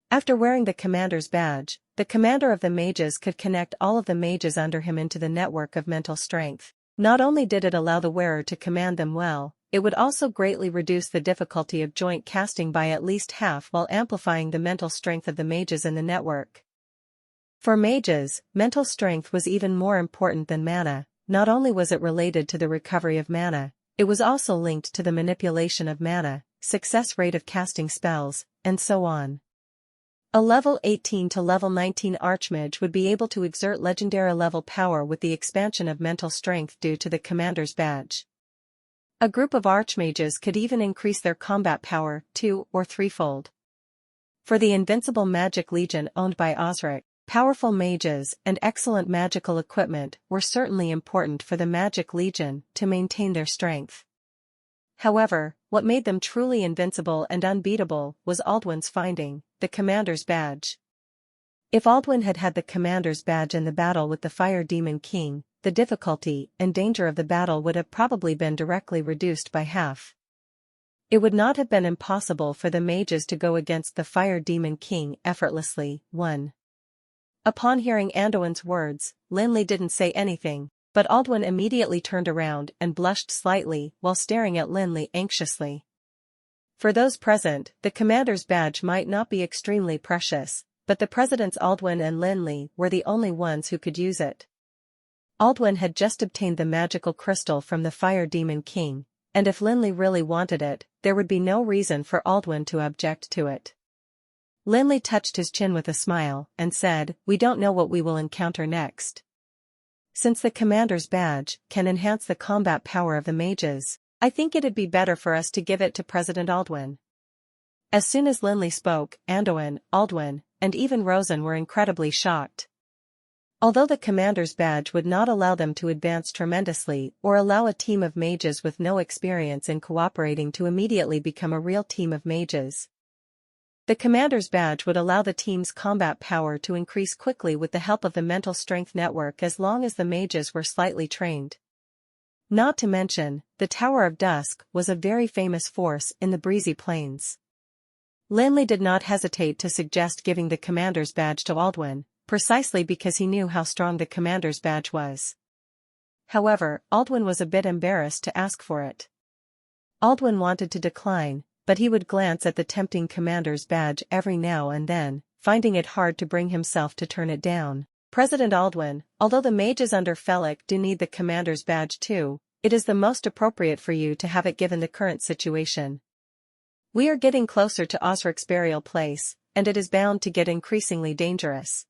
After wearing the commander's badge, the commander of the mages could connect all of the mages under him into the network of mental strength. Not only did it allow the wearer to command them well, it would also greatly reduce the difficulty of joint casting by at least half while amplifying the mental strength of the mages in the network. For mages, mental strength was even more important than mana. Not only was it related to the recovery of mana, it was also linked to the manipulation of mana, success rate of casting spells, and so on. A level 18 to level 19 archmage would be able to exert legendary level power with the expansion of mental strength due to the commander's badge. A group of archmages could even increase their combat power 2- or 3-fold. For the invincible magic legion owned by Osric, powerful mages and excellent magical equipment were certainly important for the Magic Legion to maintain their strength. However, what made them truly invincible and unbeatable was Aldwin's finding, the commander's badge. If Aldwin had had the commander's badge in the battle with the Fire Demon King, the difficulty and danger of the battle would have probably been directly reduced by half. It would not have been impossible for the mages to go against the Fire Demon King effortlessly. 1. Upon hearing Anduin's words, Lin Li didn't say anything, but Aldwin immediately turned around and blushed slightly while staring at Lin Li anxiously. For those present, the commander's badge might not be extremely precious, but the presidents Aldwin and Lin Li were the only ones who could use it. Aldwin had just obtained the magical crystal from the Fire Demon King, and if Lin Li really wanted it, there would be no reason for Aldwin to object to it. Lin Li touched his chin with a smile, and said, "We don't know what we will encounter next. Since the commander's badge can enhance the combat power of the mages, I think it'd be better for us to give it to President Aldwin." As soon as Lin Li spoke, Anduin, Aldwin, and even Rosen were incredibly shocked. Although the commander's badge would not allow them to advance tremendously or allow a team of mages with no experience in cooperating to immediately become a real team of mages. The commander's badge would allow the team's combat power to increase quickly with the help of the mental strength network as long as the mages were slightly trained. Not to mention, the Tower of Dusk was a very famous force in the breezy plains. Lin Li did not hesitate to suggest giving the commander's badge to Aldwin, precisely because he knew how strong the commander's badge was. However, Aldwin was a bit embarrassed to ask for it. Aldwin wanted to decline, but he would glance at the tempting commander's badge every now and then, finding it hard to bring himself to turn it down. President Aldwin, although the mages under Felix do need the commander's badge too, it is the most appropriate for you to have it given the current situation. We are getting closer to Osric's burial place, and it is bound to get increasingly dangerous.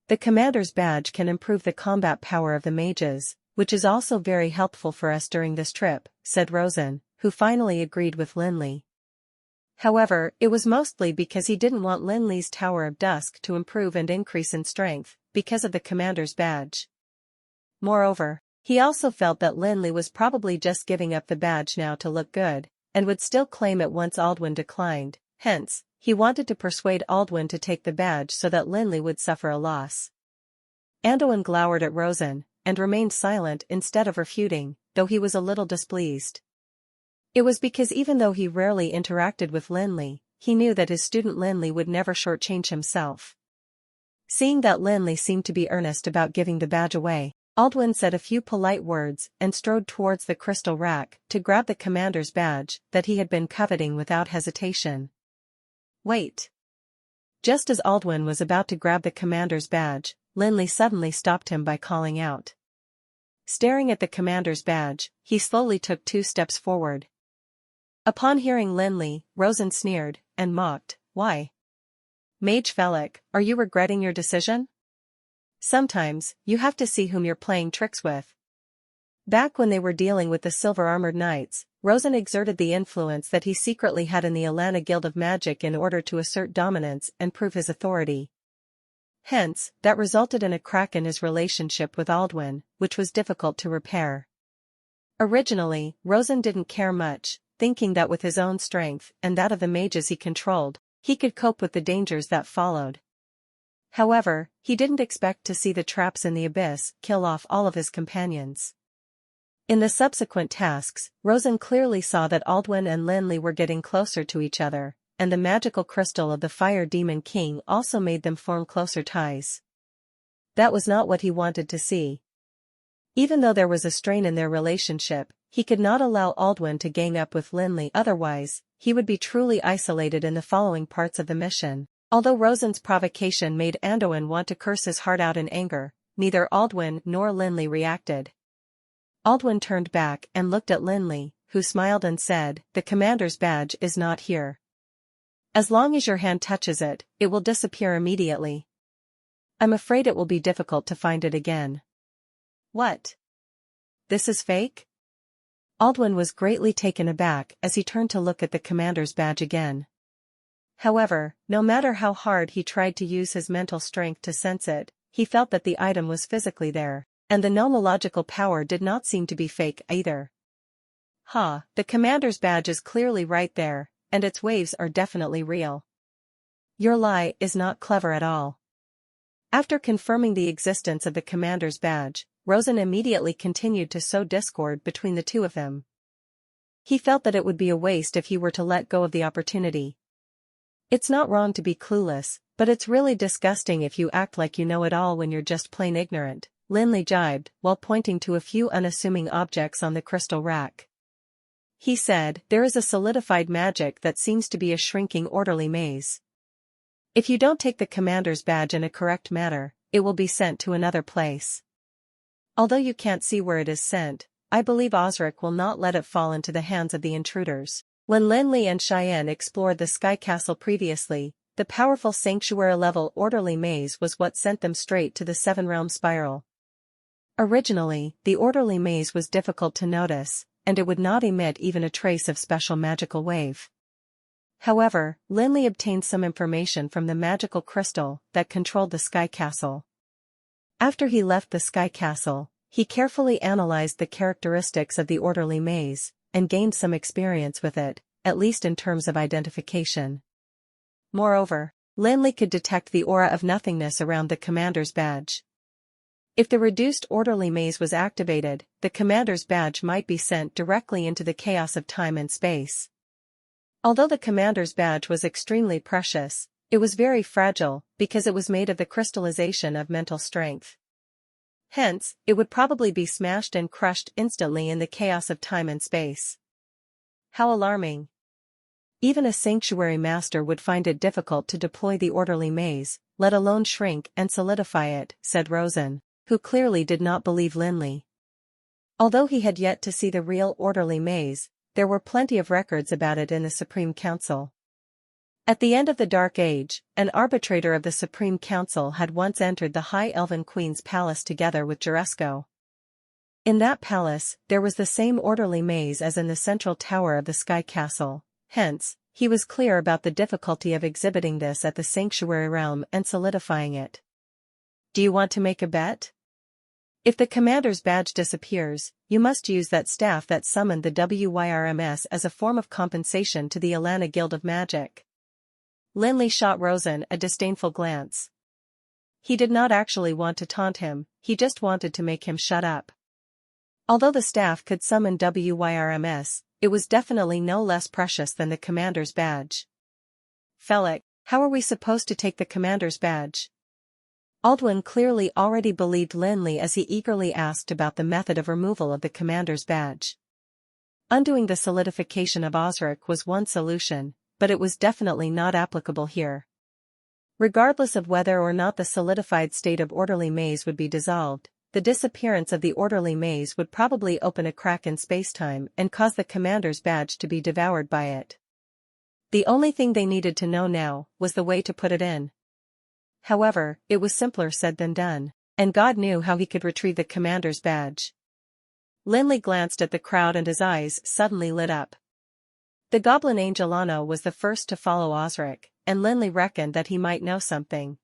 The commander's badge can improve the combat power of the mages, which is also very helpful for us during this trip, said Rosen, who finally agreed with Lin Li. However, it was mostly because he didn't want Lin Li's Tower of Dusk to improve and increase in strength, because of the commander's badge. Moreover, he also felt that Lin Li was probably just giving up the badge now to look good, and would still claim it once Aldwin declined, hence, he wanted to persuade Aldwin to take the badge so that Lin Li would suffer a loss. Anduin glowered at Rosen, and remained silent instead of refuting, though he was a little displeased. It was because even though he rarely interacted with Lin Li, he knew that his student Lin Li would never shortchange himself. Seeing that Lin Li seemed to be earnest about giving the badge away, Aldwin said a few polite words and strode towards the crystal rack to grab the commander's badge that he had been coveting without hesitation. Wait. Just as Aldwin was about to grab the commander's badge, Lin Li suddenly stopped him by calling out. Staring at the commander's badge, he slowly took 2 steps forward. Upon hearing Lin Li, Rosen sneered and mocked, "Why? Mage Felix, are you regretting your decision? Sometimes, you have to see whom you're playing tricks with." Back when they were dealing with the silver-armored knights, Rosen exerted the influence that he secretly had in the Alana Guild of Magic in order to assert dominance and prove his authority. Hence, that resulted in a crack in his relationship with Aldwin, which was difficult to repair. Originally, Rosen didn't care much, thinking that with his own strength and that of the mages he controlled, he could cope with the dangers that followed. However, he didn't expect to see the traps in the abyss kill off all of his companions. In the subsequent tasks, Rosen clearly saw that Aldwin and Lin Li were getting closer to each other, and the magical crystal of the Fire Demon King also made them form closer ties. That was not what he wanted to see. Even though there was a strain in their relationship, he could not allow Aldwin to gang up with Lin Li, otherwise, he would be truly isolated in the following parts of the mission. Although Rosen's provocation made Anduin want to curse his heart out in anger, neither Aldwin nor Lin Li reacted. Aldwin turned back and looked at Lin Li, who smiled and said, "The commander's badge is not here. As long as your hand touches it, it will disappear immediately. I'm afraid it will be difficult to find it again." "What? This is fake?" Aldwin was greatly taken aback as he turned to look at the commander's badge again. However, no matter how hard he tried to use his mental strength to sense it, he felt that the item was physically there, and the nomological power did not seem to be fake either. The commander's badge is clearly right there, and its waves are definitely real. Your lie is not clever at all. After confirming the existence of the commander's badge, Rosen immediately continued to sow discord between the two of them. He felt that it would be a waste if he were to let go of the opportunity. It's not wrong to be clueless, but it's really disgusting if you act like you know it all when you're just plain ignorant, Lin Li jibed, while pointing to a few unassuming objects on the crystal rack. He said, "There is a solidified magic that seems to be a shrinking orderly maze. If you don't take the commander's badge in a correct manner, it will be sent to another place. Although you can't see where it is sent, I believe Osric will not let it fall into the hands of the intruders." When Lin Li and Cheyenne explored the Sky Castle previously, the powerful sanctuary-level orderly maze was what sent them straight to the Seven-Realm Spiral. Originally, the orderly maze was difficult to notice, and it would not emit even a trace of special magical wave. However, Lin Li obtained some information from the magical crystal that controlled the Sky Castle. After he left the Sky Castle, he carefully analyzed the characteristics of the orderly maze, and gained some experience with it, at least in terms of identification. Moreover, Lin Li could detect the aura of nothingness around the commander's badge. If the reduced orderly maze was activated, the commander's badge might be sent directly into the chaos of time and space. Although the commander's badge was extremely precious, it was very fragile because it was made of the crystallization of mental strength. Hence, it would probably be smashed and crushed instantly in the chaos of time and space. How alarming. Even a sanctuary master would find it difficult to deploy the orderly maze, let alone shrink and solidify it, said Rosen, who clearly did not believe Lin Li. Although he had yet to see the real orderly maze, there were plenty of records about it in the Supreme Council. At the end of the Dark Age, an arbitrator of the Supreme Council had once entered the High Elven Queen's palace together with Juresco. In that palace, there was the same orderly maze as in the central tower of the Sky Castle, hence, he was clear about the difficulty of exhibiting this at the Sanctuary Realm and solidifying it. Do you want to make a bet? If the commander's badge disappears, you must use that staff that summoned the WYRMS as a form of compensation to the Alana Guild of Magic. Lin Li shot Rosen a disdainful glance. He did not actually want to taunt him, he just wanted to make him shut up. Although the staff could summon WYRMS, it was definitely no less precious than the commander's badge. Felix, how are we supposed to take the commander's badge? Aldwin clearly already believed Lin Li as he eagerly asked about the method of removal of the commander's badge. Undoing the solidification of Osric was one solution, but it was definitely not applicable here. Regardless of whether or not the solidified state of orderly maze would be dissolved, the disappearance of the orderly maze would probably open a crack in spacetime and cause the commander's badge to be devoured by it. The only thing they needed to know now was the way to put it in. However, it was simpler said than done, and God knew how he could retrieve the commander's badge. Lin Li glanced at the crowd and his eyes suddenly lit up. The goblin Angelano was the first to follow Osric, and Lin Li reckoned that he might know something.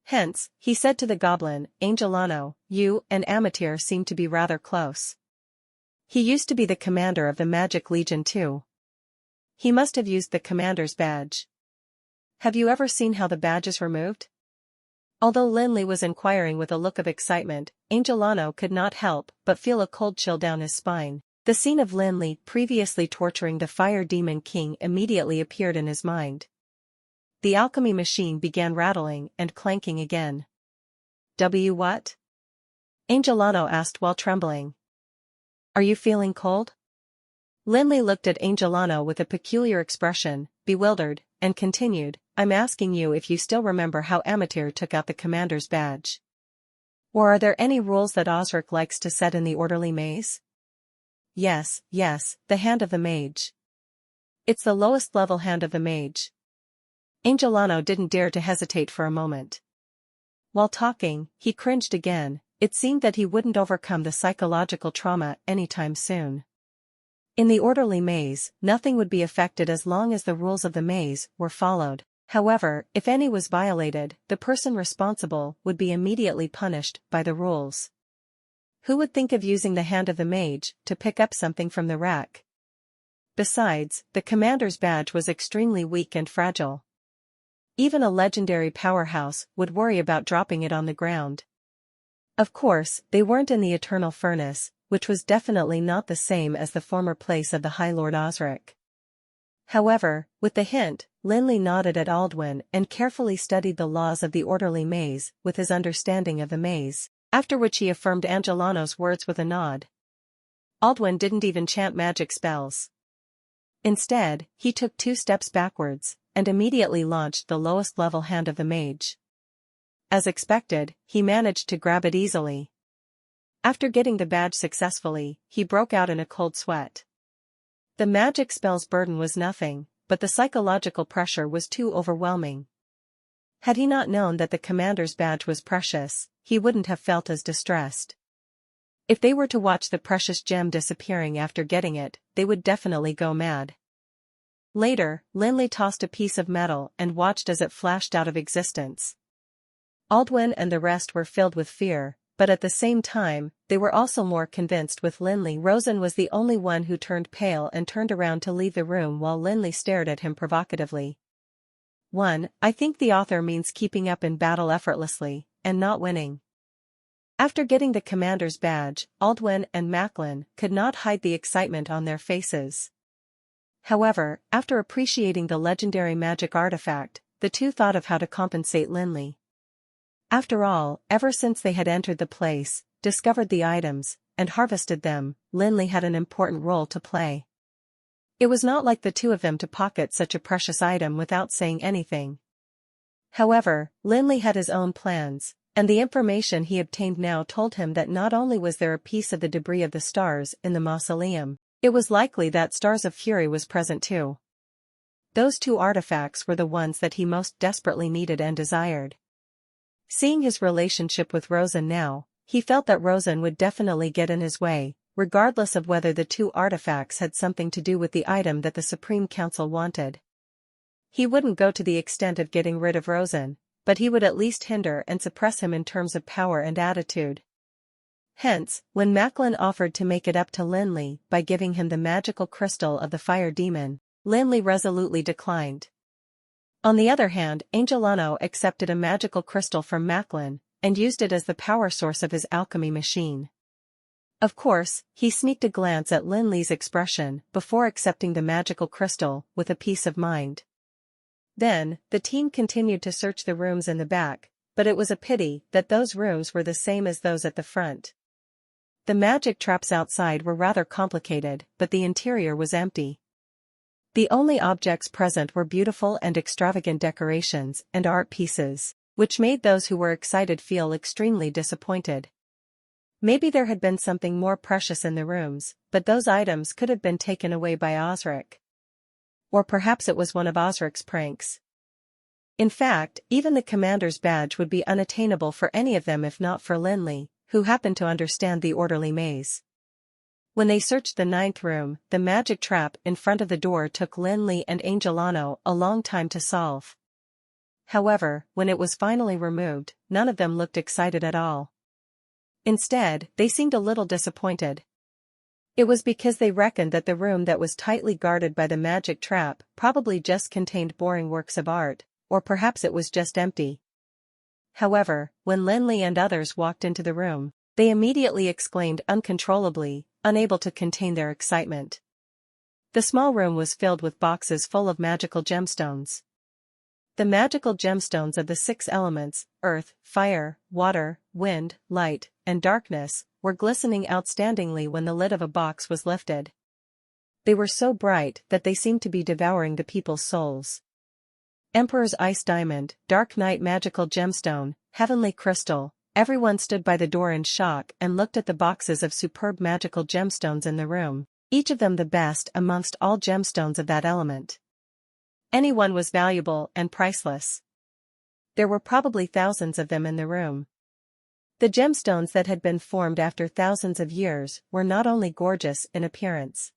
Hence, he said to the goblin, Angelano, you and Amatir seem to be rather close. He used to be the commander of the Magic Legion too. He must have used the commander's badge. Have you ever seen how the badge is removed? Although Lin Li was inquiring with a look of excitement, Angelano could not help but feel a cold chill down his spine. The scene of Lin Li previously torturing the Fire Demon King immediately appeared in his mind. The alchemy machine began rattling and clanking again. What? Angelano asked while trembling. Are you feeling cold? Lin Li looked at Angelano with a peculiar expression, bewildered, and continued, I'm asking you if you still remember how Amatir took out the commander's badge. Or are there any rules that Osric likes to set in the orderly maze? Yes, the hand of the mage. It's the lowest level hand of the mage. Angelano didn't dare to hesitate for a moment. While talking, he cringed again, it seemed that he wouldn't overcome the psychological trauma anytime soon. In the orderly maze, nothing would be affected as long as the rules of the maze were followed. However, if any was violated, the person responsible would be immediately punished by the rules. Who would think of using the hand of the mage to pick up something from the rack? Besides, the commander's badge was extremely weak and fragile. Even a legendary powerhouse would worry about dropping it on the ground. Of course, they weren't in the Eternal Furnace, which was definitely not the same as the former place of the High Lord Osric. However, with the hint, Lin Li nodded at Aldwin and carefully studied the laws of the orderly maze with his understanding of the maze, after which he affirmed Angelano's words with a nod. Aldwin didn't even chant magic spells. Instead, he took 2 steps backwards, and immediately launched the lowest level hand of the mage. As expected, he managed to grab it easily. After getting the badge successfully, he broke out in a cold sweat. The magic spell's burden was nothing, but the psychological pressure was too overwhelming. Had he not known that the commander's badge was precious, he wouldn't have felt as distressed. If they were to watch the precious gem disappearing after getting it, they would definitely go mad. Later, Lin Li tossed a piece of metal and watched as it flashed out of existence. Aldwin and the rest were filled with fear, but at the same time, they were also more convinced with Lin Li. Rosen was the only one who turned pale and turned around to leave the room while Lin Li stared at him provocatively. 1. I think the author means keeping up in battle effortlessly, and not winning. After getting the commander's badge, Aldwin and Macklin could not hide the excitement on their faces. However, after appreciating the legendary magic artifact, the two thought of how to compensate Lin Li. After all, ever since they had entered the place, discovered the items, and harvested them, Lin Li had an important role to play. It was not like the two of them to pocket such a precious item without saying anything. However, Lin Li had his own plans, and the information he obtained now told him that not only was there a piece of the debris of the stars in the mausoleum, it was likely that Stars of Fury was present too. Those two artifacts were the ones that he most desperately needed and desired. Seeing his relationship with Rosen now, he felt that Rosen would definitely get in his way, regardless of whether the two artifacts had something to do with the item that the Supreme Council wanted. He wouldn't go to the extent of getting rid of Rosen, but he would at least hinder and suppress him in terms of power and attitude. Hence, when Macklin offered to make it up to Lin Li by giving him the magical crystal of the fire demon, Lin Li resolutely declined. On the other hand, Angelano accepted a magical crystal from Macklin, and used it as the power source of his alchemy machine. Of course, he sneaked a glance at Lin Li's expression before accepting the magical crystal with a peace of mind. Then, the team continued to search the rooms in the back, but it was a pity that those rooms were the same as those at the front. The magic traps outside were rather complicated, but the interior was empty. The only objects present were beautiful and extravagant decorations and art pieces, which made those who were excited feel extremely disappointed. Maybe there had been something more precious in the rooms, but those items could have been taken away by Osric. Or perhaps it was one of Osric's pranks. In fact, even the commander's badge would be unattainable for any of them if not for Lin Li, who happened to understand the orderly maze. When they searched the 9th room, the magic trap in front of the door took Lin Li and Angelano a long time to solve. However, when it was finally removed, none of them looked excited at all. Instead, they seemed a little disappointed. It was because they reckoned that the room that was tightly guarded by the magic trap probably just contained boring works of art, or perhaps it was just empty. However, when Lin Li and others walked into the room, they immediately exclaimed uncontrollably, unable to contain their excitement. The small room was filled with boxes full of magical gemstones. The magical gemstones of the 6 elements, earth, fire, water, wind, light, and darkness, were glistening outstandingly when the lid of a box was lifted. They were so bright that they seemed to be devouring the people's souls. Emperor's Ice Diamond, Dark Knight Magical Gemstone, Heavenly Crystal. Everyone stood by the door in shock and looked at the boxes of superb magical gemstones in the room, each of them the best amongst all gemstones of that element. Any one was valuable and priceless. There were probably thousands of them in the room. The gemstones that had been formed after thousands of years were not only gorgeous in appearance.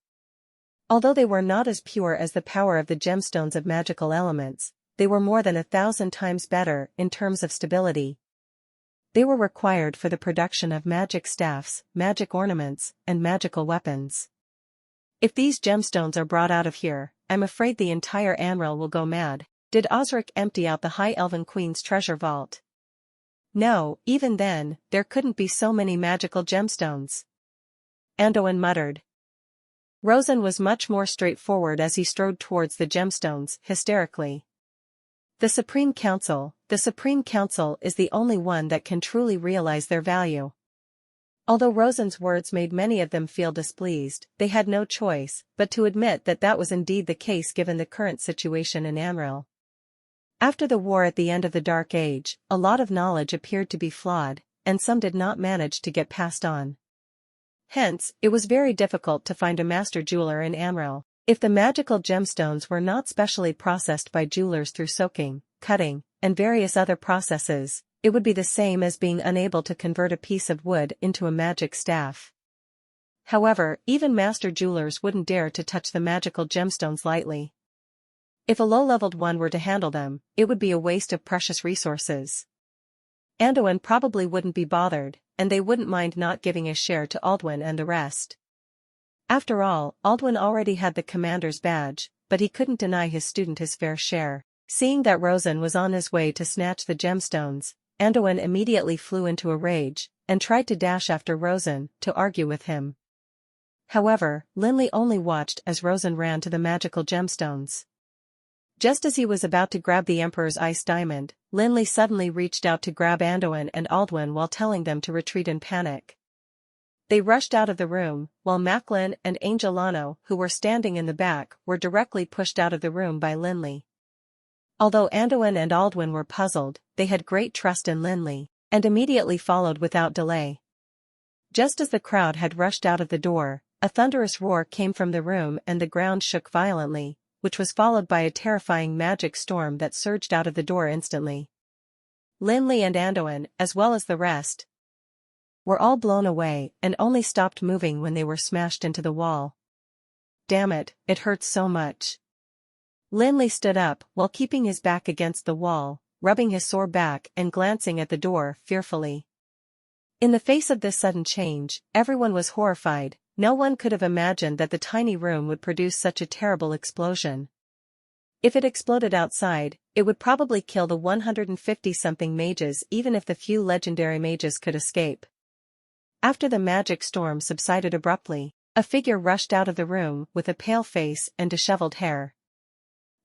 Although they were not as pure as the power of the gemstones of magical elements, they were more than 1,000 times better in terms of stability. They were required for the production of magic staffs, magic ornaments, and magical weapons. If these gemstones are brought out of here, I'm afraid the entire Anril will go mad. Did Osric empty out the High Elven Queen's treasure vault? No, even then, there couldn't be so many magical gemstones. Anduin muttered. Rosen was much more straightforward as he strode towards the gemstones, hysterically. The Supreme Council is the only one that can truly realize their value. Although Rosen's words made many of them feel displeased, they had no choice but to admit that that was indeed the case given the current situation in Anril. After the war at the end of the Dark Age, a lot of knowledge appeared to be flawed, and some did not manage to get passed on. Hence, it was very difficult to find a master jeweler in Anril. If the magical gemstones were not specially processed by jewelers through soaking, cutting, and various other processes, it would be the same as being unable to convert a piece of wood into a magic staff. However, even master jewelers wouldn't dare to touch the magical gemstones lightly. If a low-leveled one were to handle them, it would be a waste of precious resources. Anduin probably wouldn't be bothered, and they wouldn't mind not giving a share to Aldwin and the rest. After all, Aldwin already had the commander's badge, but he couldn't deny his student his fair share. Seeing that Rosen was on his way to snatch the gemstones, Anduin immediately flew into a rage, and tried to dash after Rosen, to argue with him. However, Lin Li only watched as Rosen ran to the magical gemstones. Just as he was about to grab the Emperor's ice diamond, Lin Li suddenly reached out to grab Anduin and Aldwin while telling them to retreat in panic. They rushed out of the room, while Macklin and Angelano, who were standing in the back, were directly pushed out of the room by Lin Li. Although Anduin and Aldwin were puzzled, they had great trust in Lin Li, and immediately followed without delay. Just as the crowd had rushed out of the door, a thunderous roar came from the room and the ground shook violently, which was followed by a terrifying magic storm that surged out of the door instantly. Lin Li and Anduin, as well as the rest, were all blown away and only stopped moving when they were smashed into the wall. Damn it, it hurts so much. Lin Li stood up while keeping his back against the wall, rubbing his sore back and glancing at the door fearfully. In the face of this sudden change, everyone was horrified. No one could have imagined that the tiny room would produce such a terrible explosion. If it exploded outside, it would probably kill the 150-something mages even if the few legendary mages could escape. After the magic storm subsided abruptly, a figure rushed out of the room with a pale face and disheveled hair.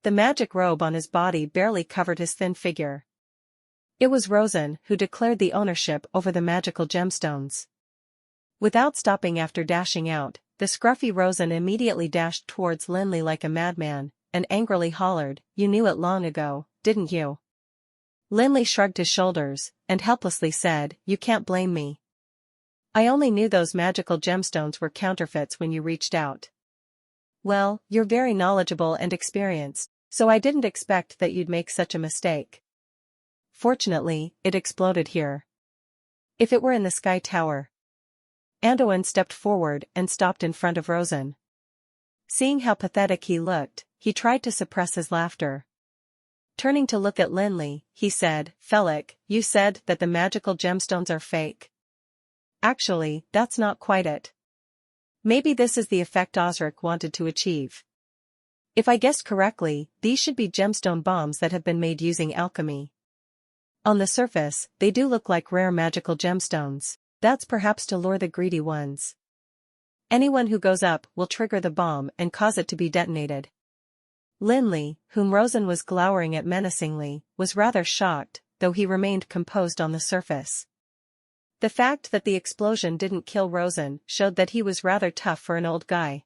The magic robe on his body barely covered his thin figure. It was Rosen who declared the ownership over the magical gemstones. Without stopping after dashing out, the scruffy Rosen immediately dashed towards Lin Li like a madman, and angrily hollered, "You knew it long ago, didn't you?" Lin Li shrugged his shoulders, and helplessly said, "You can't blame me. I only knew those magical gemstones were counterfeits when you reached out. Well, you're very knowledgeable and experienced, so I didn't expect that you'd make such a mistake. Fortunately, it exploded here. If it were in the Sky Tower..." Anduin stepped forward and stopped in front of Rosen. Seeing how pathetic he looked, he tried to suppress his laughter. Turning to look at Lin Li, he said, "Felik, you said that the magical gemstones are fake. Actually, that's not quite it. Maybe this is the effect Osric wanted to achieve. If I guessed correctly, these should be gemstone bombs that have been made using alchemy. On the surface, they do look like rare magical gemstones. That's perhaps to lure the greedy ones. Anyone who goes up will trigger the bomb and cause it to be detonated." Lin Li, whom Rosen was glowering at menacingly, was rather shocked, though he remained composed on the surface. The fact that the explosion didn't kill Rosen showed that he was rather tough for an old guy.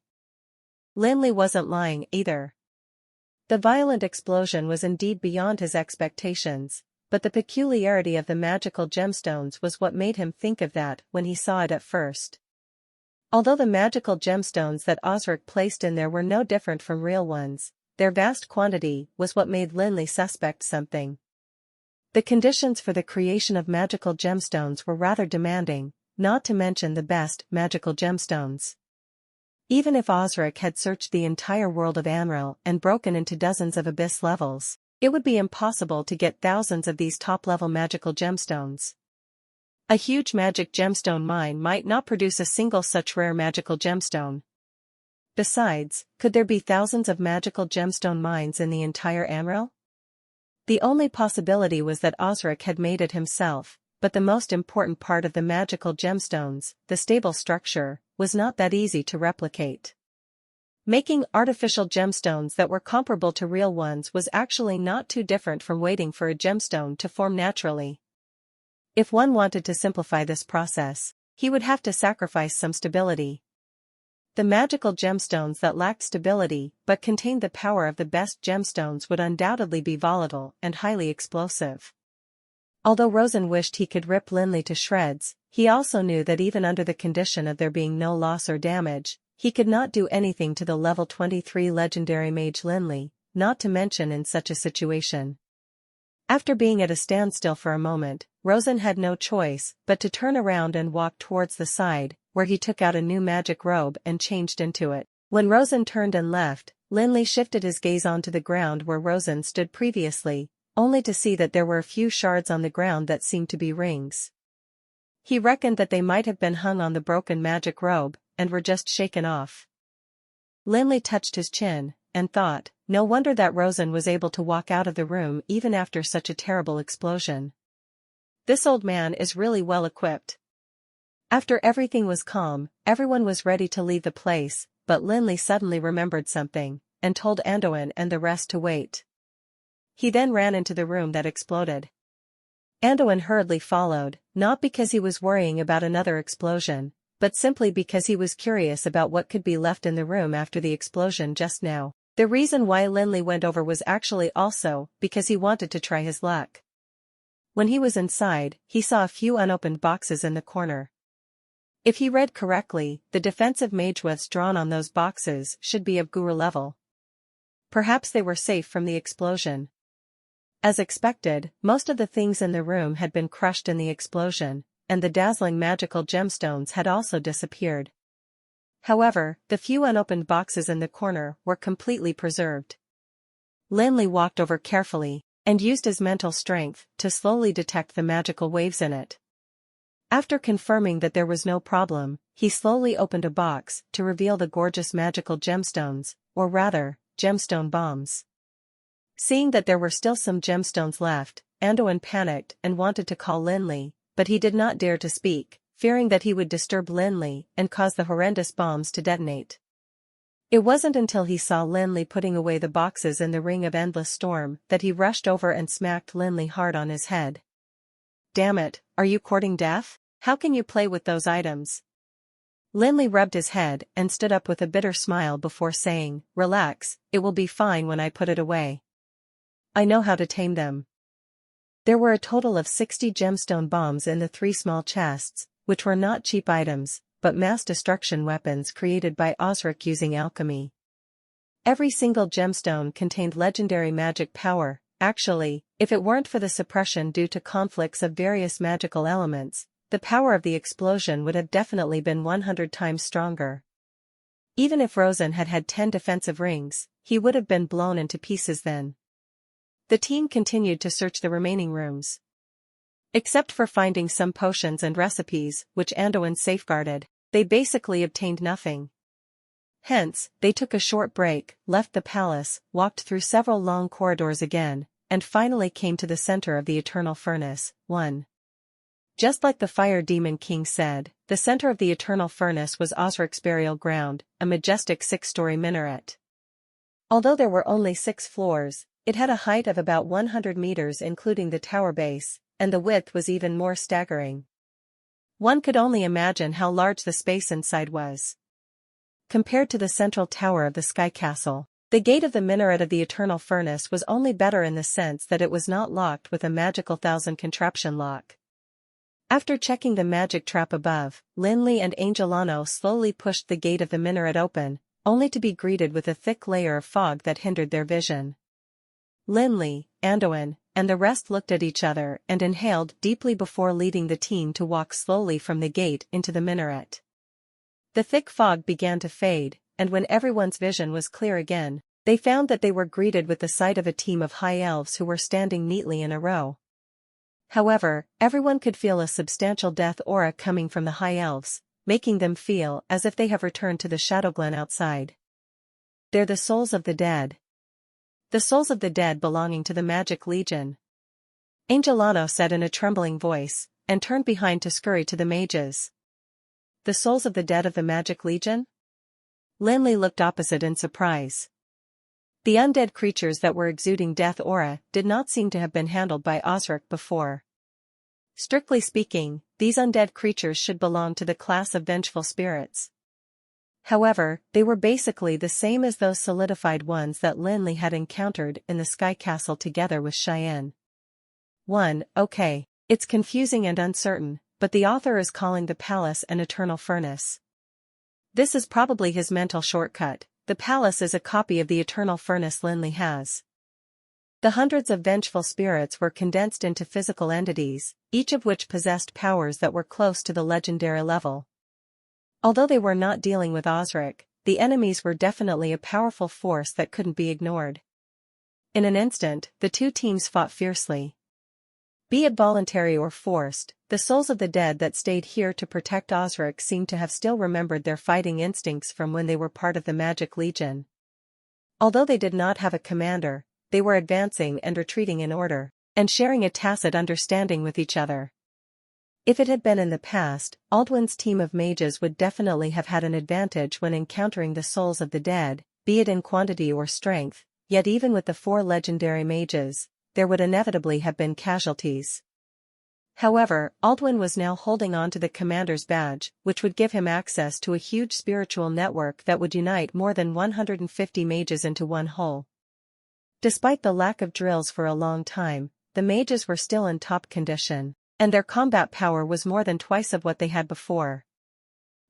Lin Li wasn't lying either. The violent explosion was indeed beyond his expectations, but the peculiarity of the magical gemstones was what made him think of that when he saw it at first. Although the magical gemstones that Osric placed in there were no different from real ones, their vast quantity was what made Lin Li suspect something. The conditions for the creation of magical gemstones were rather demanding, not to mention the best magical gemstones. Even if Osric had searched the entire world of Amril and broken into dozens of abyss levels, it would be impossible to get thousands of these top-level magical gemstones. A huge magic gemstone mine might not produce a single such rare magical gemstone. Besides, could there be thousands of magical gemstone mines in the entire Amril? The only possibility was that Osric had made it himself, but the most important part of the magical gemstones, the stable structure, was not that easy to replicate. Making artificial gemstones that were comparable to real ones was actually not too different from waiting for a gemstone to form naturally. If one wanted to simplify this process, he would have to sacrifice some stability. The magical gemstones that lacked stability but contained the power of the best gemstones would undoubtedly be volatile and highly explosive. Although Rosen wished he could rip Lin Li to shreds, he also knew that even under the condition of there being no loss or damage, he could not do anything to the level 23 legendary mage Lin Li, not to mention in such a situation. After being at a standstill for a moment, Rosen had no choice but to turn around and walk towards the side, where he took out a new magic robe and changed into it. When Rosen turned and left, Lin Li shifted his gaze onto the ground where Rosen stood previously, only to see that there were a few shards on the ground that seemed to be rings. He reckoned that they might have been hung on the broken magic robe, and were just shaken off. Lin Li touched his chin, and thought, no wonder that Rosen was able to walk out of the room even after such a terrible explosion. This old man is really well equipped. After everything was calm, everyone was ready to leave the place, but Lin Li suddenly remembered something, and told Anduin and the rest to wait. He then ran into the room that exploded. Anduin hurriedly followed, not because he was worrying about another explosion, but simply because he was curious about what could be left in the room after the explosion just now. The reason why Lin Li went over was actually also because he wanted to try his luck. When he was inside, he saw a few unopened boxes in the corner. If he read correctly, the defensive mage myths drawn on those boxes should be of guru level. Perhaps they were safe from the explosion. As expected, most of the things in the room had been crushed in the explosion, and the dazzling magical gemstones had also disappeared. However, the few unopened boxes in the corner were completely preserved. Lin Li walked over carefully, and used his mental strength to slowly detect the magical waves in it. After confirming that there was no problem, he slowly opened a box to reveal the gorgeous magical gemstones, or rather, gemstone bombs. Seeing that there were still some gemstones left, Anduin panicked and wanted to call Lin Li, but he did not dare to speak, fearing that he would disturb Lin Li and cause the horrendous bombs to detonate. It wasn't until he saw Lin Li putting away the boxes in the ring of endless storm that he rushed over and smacked Lin Li hard on his head. Damn it, are you courting death? How can you play with those items? Lin Li rubbed his head and stood up with a bitter smile before saying, relax, it will be fine when I put it away. I know how to tame them. There were a total of 60 gemstone bombs in the 3 small chests, which were not cheap items, but mass destruction weapons created by Osric using alchemy. Every single gemstone contained legendary magic power. Actually, if it weren't for the suppression due to conflicts of various magical elements, the power of the explosion would have definitely been 100 times stronger. Even if Rosen had had 10 defensive rings, he would have been blown into pieces then. The team continued to search the remaining rooms. Except for finding some potions and recipes, which Anduin safeguarded, they basically obtained nothing. Hence, they took a short break, left the palace, walked through several long corridors again, and finally came to the center of the Eternal Furnace. 1. Just like the Fire Demon King said, the center of the Eternal Furnace was Osric's burial ground, a majestic 6-story minaret. Although there were only 6 floors, it had a height of about 100 meters including the tower base, and the width was even more staggering. One could only imagine how large the space inside was. Compared to the central tower of the Sky Castle, the gate of the minaret of the Eternal Furnace was only better in the sense that it was not locked with a magical 1000 contraption lock. After checking the magic trap above, Lin Li and Angelano slowly pushed the gate of the minaret open, only to be greeted with a thick layer of fog that hindered their vision. Lin Li, Anduin, and the rest looked at each other and inhaled deeply before leading the team to walk slowly from the gate into the minaret. The thick fog began to fade, and when everyone's vision was clear again, they found that they were greeted with the sight of a team of high elves who were standing neatly in a row. However, everyone could feel a substantial death aura coming from the high elves, making them feel as if they have returned to the Shadowglen outside. They're the souls of the dead. The souls of the dead belonging to the Magic Legion. Angelano said in a trembling voice, and turned behind to scurry to the mages. The souls of the dead of the Magic Legion? Lin Li looked opposite in surprise. The undead creatures that were exuding death aura did not seem to have been handled by Osric before. Strictly speaking, these undead creatures should belong to the class of vengeful spirits. However, they were basically the same as those solidified ones that Lin Li had encountered in the Sky Castle together with Cheyenne. 1. Okay, it's confusing and uncertain, but the author is calling the palace an eternal furnace. This is probably his mental shortcut. The palace is a copy of the eternal furnace Lin Li has. The hundreds of vengeful spirits were condensed into physical entities, each of which possessed powers that were close to the legendary level. Although they were not dealing with Osric, the enemies were definitely a powerful force that couldn't be ignored. In an instant, the two teams fought fiercely. Be it voluntary or forced, the souls of the dead that stayed here to protect Osric seemed to have still remembered their fighting instincts from when they were part of the Magic Legion. Although they did not have a commander, they were advancing and retreating in order, and sharing a tacit understanding with each other. If it had been in the past, Aldwin's team of mages would definitely have had an advantage when encountering the souls of the dead, be it in quantity or strength, yet even with the 4 legendary mages, there would inevitably have been casualties. However, Aldwin was now holding on to the commander's badge, which would give him access to a huge spiritual network that would unite more than 150 mages into one whole. Despite the lack of drills for a long time, the mages were still in top condition, and their combat power was more than twice of what they had before.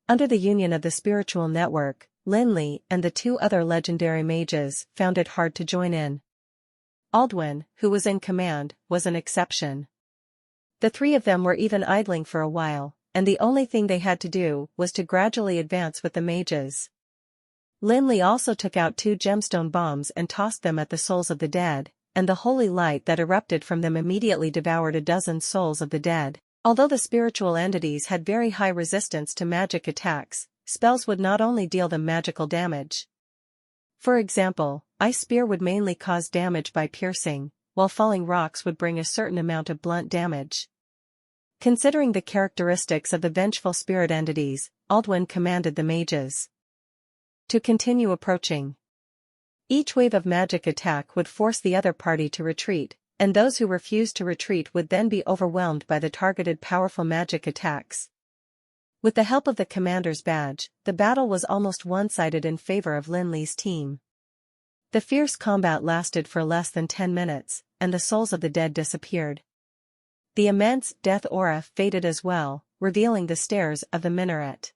Under the union of the spiritual network, Lin Li and the 2 other legendary mages found it hard to join in. Aldwin, who was in command, was an exception. The 3 of them were even idling for a while, and the only thing they had to do was to gradually advance with the mages. Lin Li also took out 2 gemstone bombs and tossed them at the souls of the dead, and the holy light that erupted from them immediately devoured a dozen souls of the dead. Although the spiritual entities had very high resistance to magic attacks, spells would not only deal them magical damage. For example, Ice Spear would mainly cause damage by piercing, while falling rocks would bring a certain amount of blunt damage. Considering the characteristics of the vengeful spirit entities, Aldwin commanded the mages to continue approaching. Each wave of magic attack would force the other party to retreat, and those who refused to retreat would then be overwhelmed by the targeted powerful magic attacks. With the help of the commander's badge, the battle was almost one-sided in favor of Lin Li's team. The fierce combat lasted for less than 10 minutes, and the souls of the dead disappeared. The immense death aura faded as well, revealing the stairs of the minaret.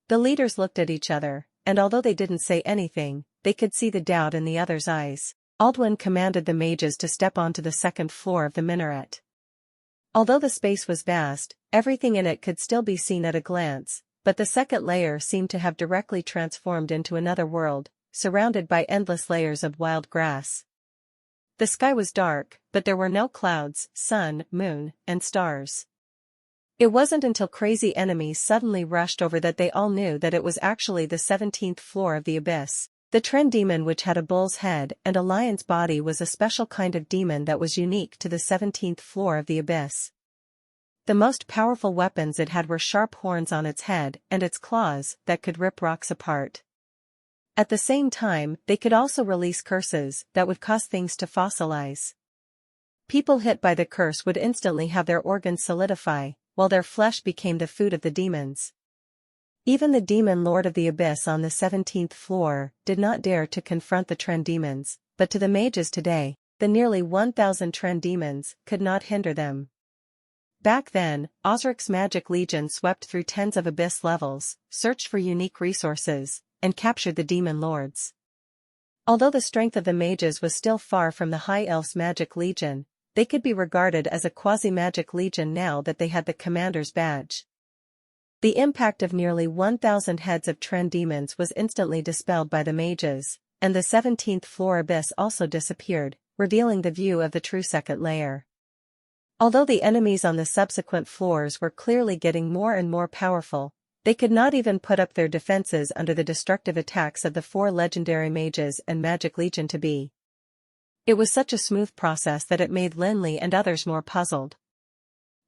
The leaders looked at each other, and although they didn't say anything, they could see the doubt in the other's eyes. Aldwin commanded the mages to step onto the 2nd floor of the minaret. Although the space was vast, everything in it could still be seen at a glance, but the 2nd layer seemed to have directly transformed into another world, surrounded by endless layers of wild grass. The sky was dark, but there were no clouds, sun, moon, and stars. It wasn't until crazy enemies suddenly rushed over that they all knew that it was actually the 17th floor of the abyss. The Trend demon, which had a bull's head and a lion's body, was a special kind of demon that was unique to the 17th floor of the abyss. The most powerful weapons it had were sharp horns on its head and its claws that could rip rocks apart. At the same time, they could also release curses that would cause things to fossilize. People hit by the curse would instantly have their organs solidify, while their flesh became the food of the demons. Even the demon lord of the abyss on the 17th floor did not dare to confront the Trend demons, but to the mages today, the nearly 1,000 Trend demons could not hinder them. Back then, Osric's Magic Legion swept through tens of abyss levels, searched for unique resources, and captured the demon lords. Although the strength of the mages was still far from the High Elf's Magic Legion, they could be regarded as a quasi-magic legion now that they had the commander's badge. The impact of nearly 1,000 heads of Trend demons was instantly dispelled by the mages, and the 17th floor abyss also disappeared, revealing the view of the true 2nd layer. Although the enemies on the subsequent floors were clearly getting more and more powerful, they could not even put up their defenses under the destructive attacks of the 4 legendary mages and Magic Legion to be. It was such a smooth process that it made Lin Li and others more puzzled.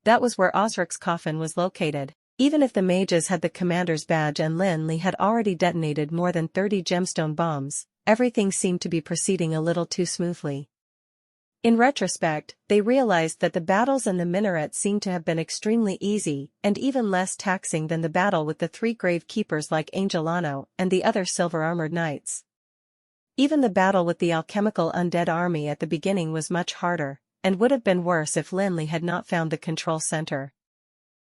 That was where Osric's coffin was located. Even if the mages had the commander's badge and Lin Li had already detonated more than 30 gemstone bombs, everything seemed to be proceeding a little too smoothly. In retrospect, they realized that the battles in the minaret seemed to have been extremely easy and even less taxing than the battle with the 3 grave keepers like Angelano and the other silver-armored knights. Even the battle with the alchemical undead army at the beginning was much harder, and would have been worse if Lin Li had not found the control center.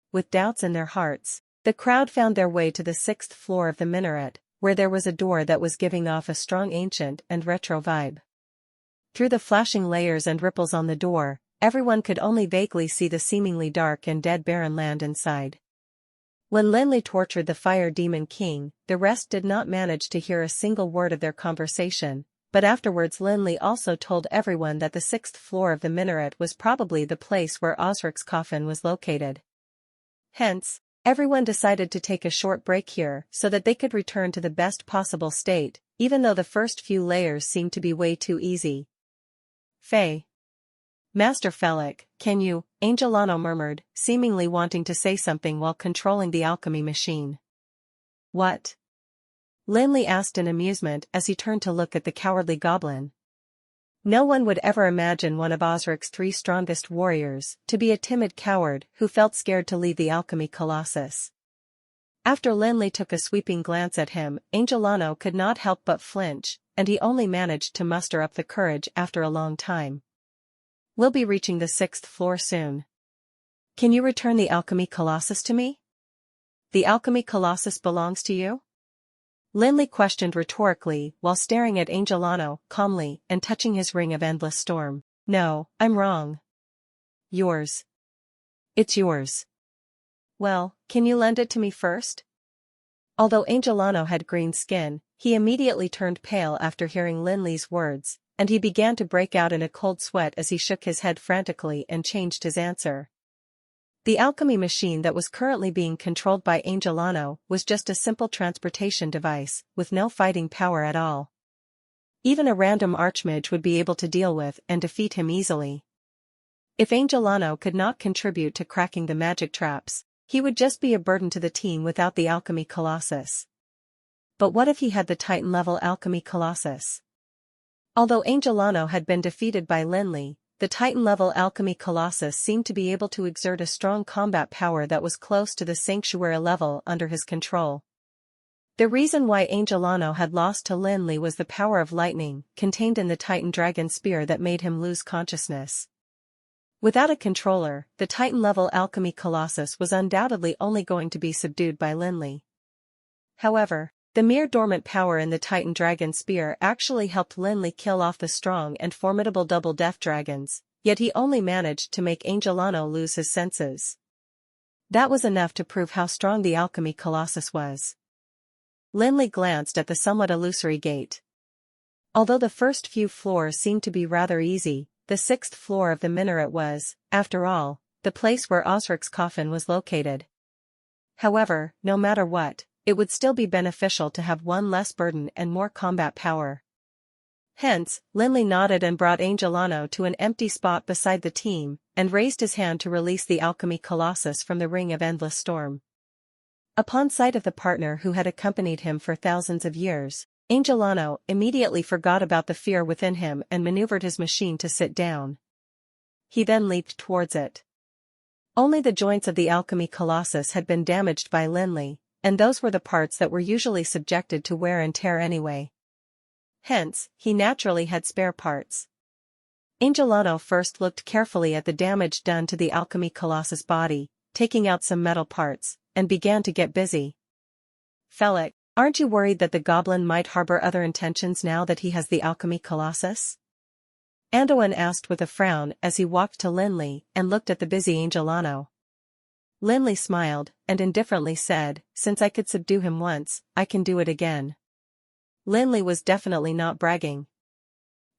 With doubts in their hearts, the crowd found their way to the 6th floor of the minaret, where there was a door that was giving off a strong ancient and retro vibe. Through the flashing layers and ripples on the door, everyone could only vaguely see the seemingly dark and dead barren land inside. When Lin Li tortured the Fire Demon King, the rest did not manage to hear a single word of their conversation, but afterwards Lin Li also told everyone that the 6th floor of the minaret was probably the place where Osric's coffin was located. Hence, everyone decided to take a short break here so that they could return to the best possible state, even though the first few layers seemed to be way too easy. Faye. Master Felix, can you? Angelano murmured, seemingly wanting to say something while controlling the alchemy machine. What? Lin Li asked in amusement as he turned to look at the cowardly goblin. No one would ever imagine one of Osric's 3 strongest warriors to be a timid coward who felt scared to leave the alchemy colossus. After Lin Li took a sweeping glance at him, Angelano could not help but flinch, and he only managed to muster up the courage after a long time. We'll be reaching the 6th floor soon. Can you return the alchemy colossus to me? The alchemy colossus belongs to you? Lin Li questioned rhetorically while staring at Angelano calmly and touching his ring of endless storm. No, I'm wrong. Yours. It's yours. Well, can you lend it to me first? Although Angelano had green skin, he immediately turned pale after hearing Lin Li's words, and he began to break out in a cold sweat as he shook his head frantically and changed his answer. The alchemy machine that was currently being controlled by Angelano was just a simple transportation device, with no fighting power at all. Even a random archmage would be able to deal with and defeat him easily. If Angelano could not contribute to cracking the magic traps, he would just be a burden to the team without the alchemy colossus. But what if he had the Titan-level alchemy colossus? Although Angelano had been defeated by Lin Li, the Titan-level alchemy colossus seemed to be able to exert a strong combat power that was close to the sanctuary level under his control. The reason why Angelano had lost to Lin Li was the power of lightning contained in the Titan dragon spear that made him lose consciousness. Without a controller, the Titan-level alchemy colossus was undoubtedly only going to be subdued by Lin Li. However, the mere dormant power in the Titan dragon spear actually helped Lin Li kill off the strong and formidable double death dragons, yet he only managed to make Angelano lose his senses. That was enough to prove how strong the alchemy colossus was. Lin Li glanced at the somewhat illusory gate. Although the first few floors seemed to be rather easy, the 6th floor of the minaret was, after all, the place where Osric's coffin was located. However, no matter what, it would still be beneficial to have one less burden and more combat power. Hence, Lin Li nodded and brought Angelano to an empty spot beside the team, and raised his hand to release the alchemy colossus from the ring of endless storm. Upon sight of the partner who had accompanied him for thousands of years, Angelano immediately forgot about the fear within him and maneuvered his machine to sit down. He then leaped towards it. Only the joints of the alchemy colossus had been damaged by Lin Li, and those were the parts that were usually subjected to wear and tear anyway. Hence, he naturally had spare parts. Angelano first looked carefully at the damage done to the alchemy colossus body, taking out some metal parts, and began to get busy. Felix, aren't you worried that the goblin might harbor other intentions now that he has the alchemy colossus? Andoan asked with a frown as he walked to Lin Li and looked at the busy Angelano. Lin Li smiled, and indifferently said, since I could subdue him once, I can do it again. Lin Li was definitely not bragging.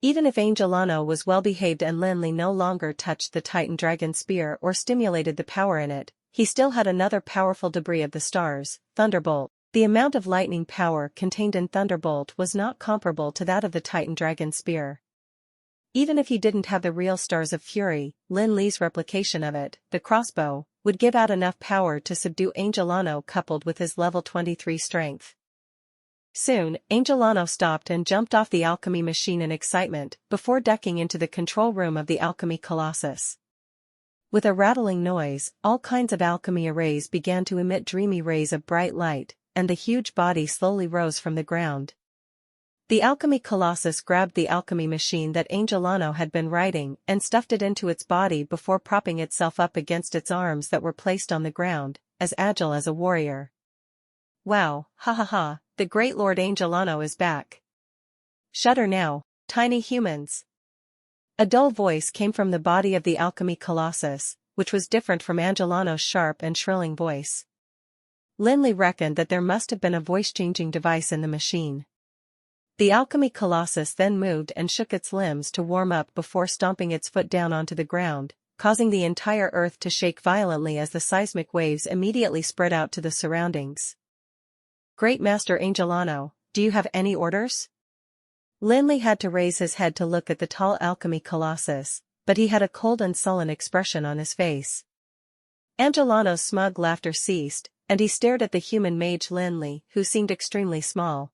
Even if Angelano was well behaved and Lin Li no longer touched the Titan dragon spear or stimulated the power in it, he still had another powerful debris of the stars, Thunderbolt. The amount of lightning power contained in Thunderbolt was not comparable to that of the Titan dragon spear. Even if he didn't have the real Stars of Fury, Lin Li's replication of it, the crossbow, would give out enough power to subdue Angelano coupled with his level 23 strength. Soon, Angelano stopped and jumped off the alchemy machine in excitement before ducking into the control room of the alchemy colossus. With a rattling noise, all kinds of alchemy arrays began to emit dreamy rays of bright light, and the huge body slowly rose from the ground. The alchemy colossus grabbed the alchemy machine that Angelano had been riding and stuffed it into its body before propping itself up against its arms that were placed on the ground, as agile as a warrior. Wow, ha ha ha, the great Lord Angelano is back. Shudder now, tiny humans. A dull voice came from the body of the alchemy colossus, which was different from Angelano's sharp and shrilling voice. Lin Li reckoned that there must have been a voice-changing device in the machine. The alchemy colossus then moved and shook its limbs to warm up before stomping its foot down onto the ground, causing the entire earth to shake violently as the seismic waves immediately spread out to the surroundings. Great Master Angelano, do you have any orders? Lin Li had to raise his head to look at the tall alchemy colossus, but he had a cold and sullen expression on his face. Angelano's smug laughter ceased, and he stared at the human mage Lin Li, who seemed extremely small.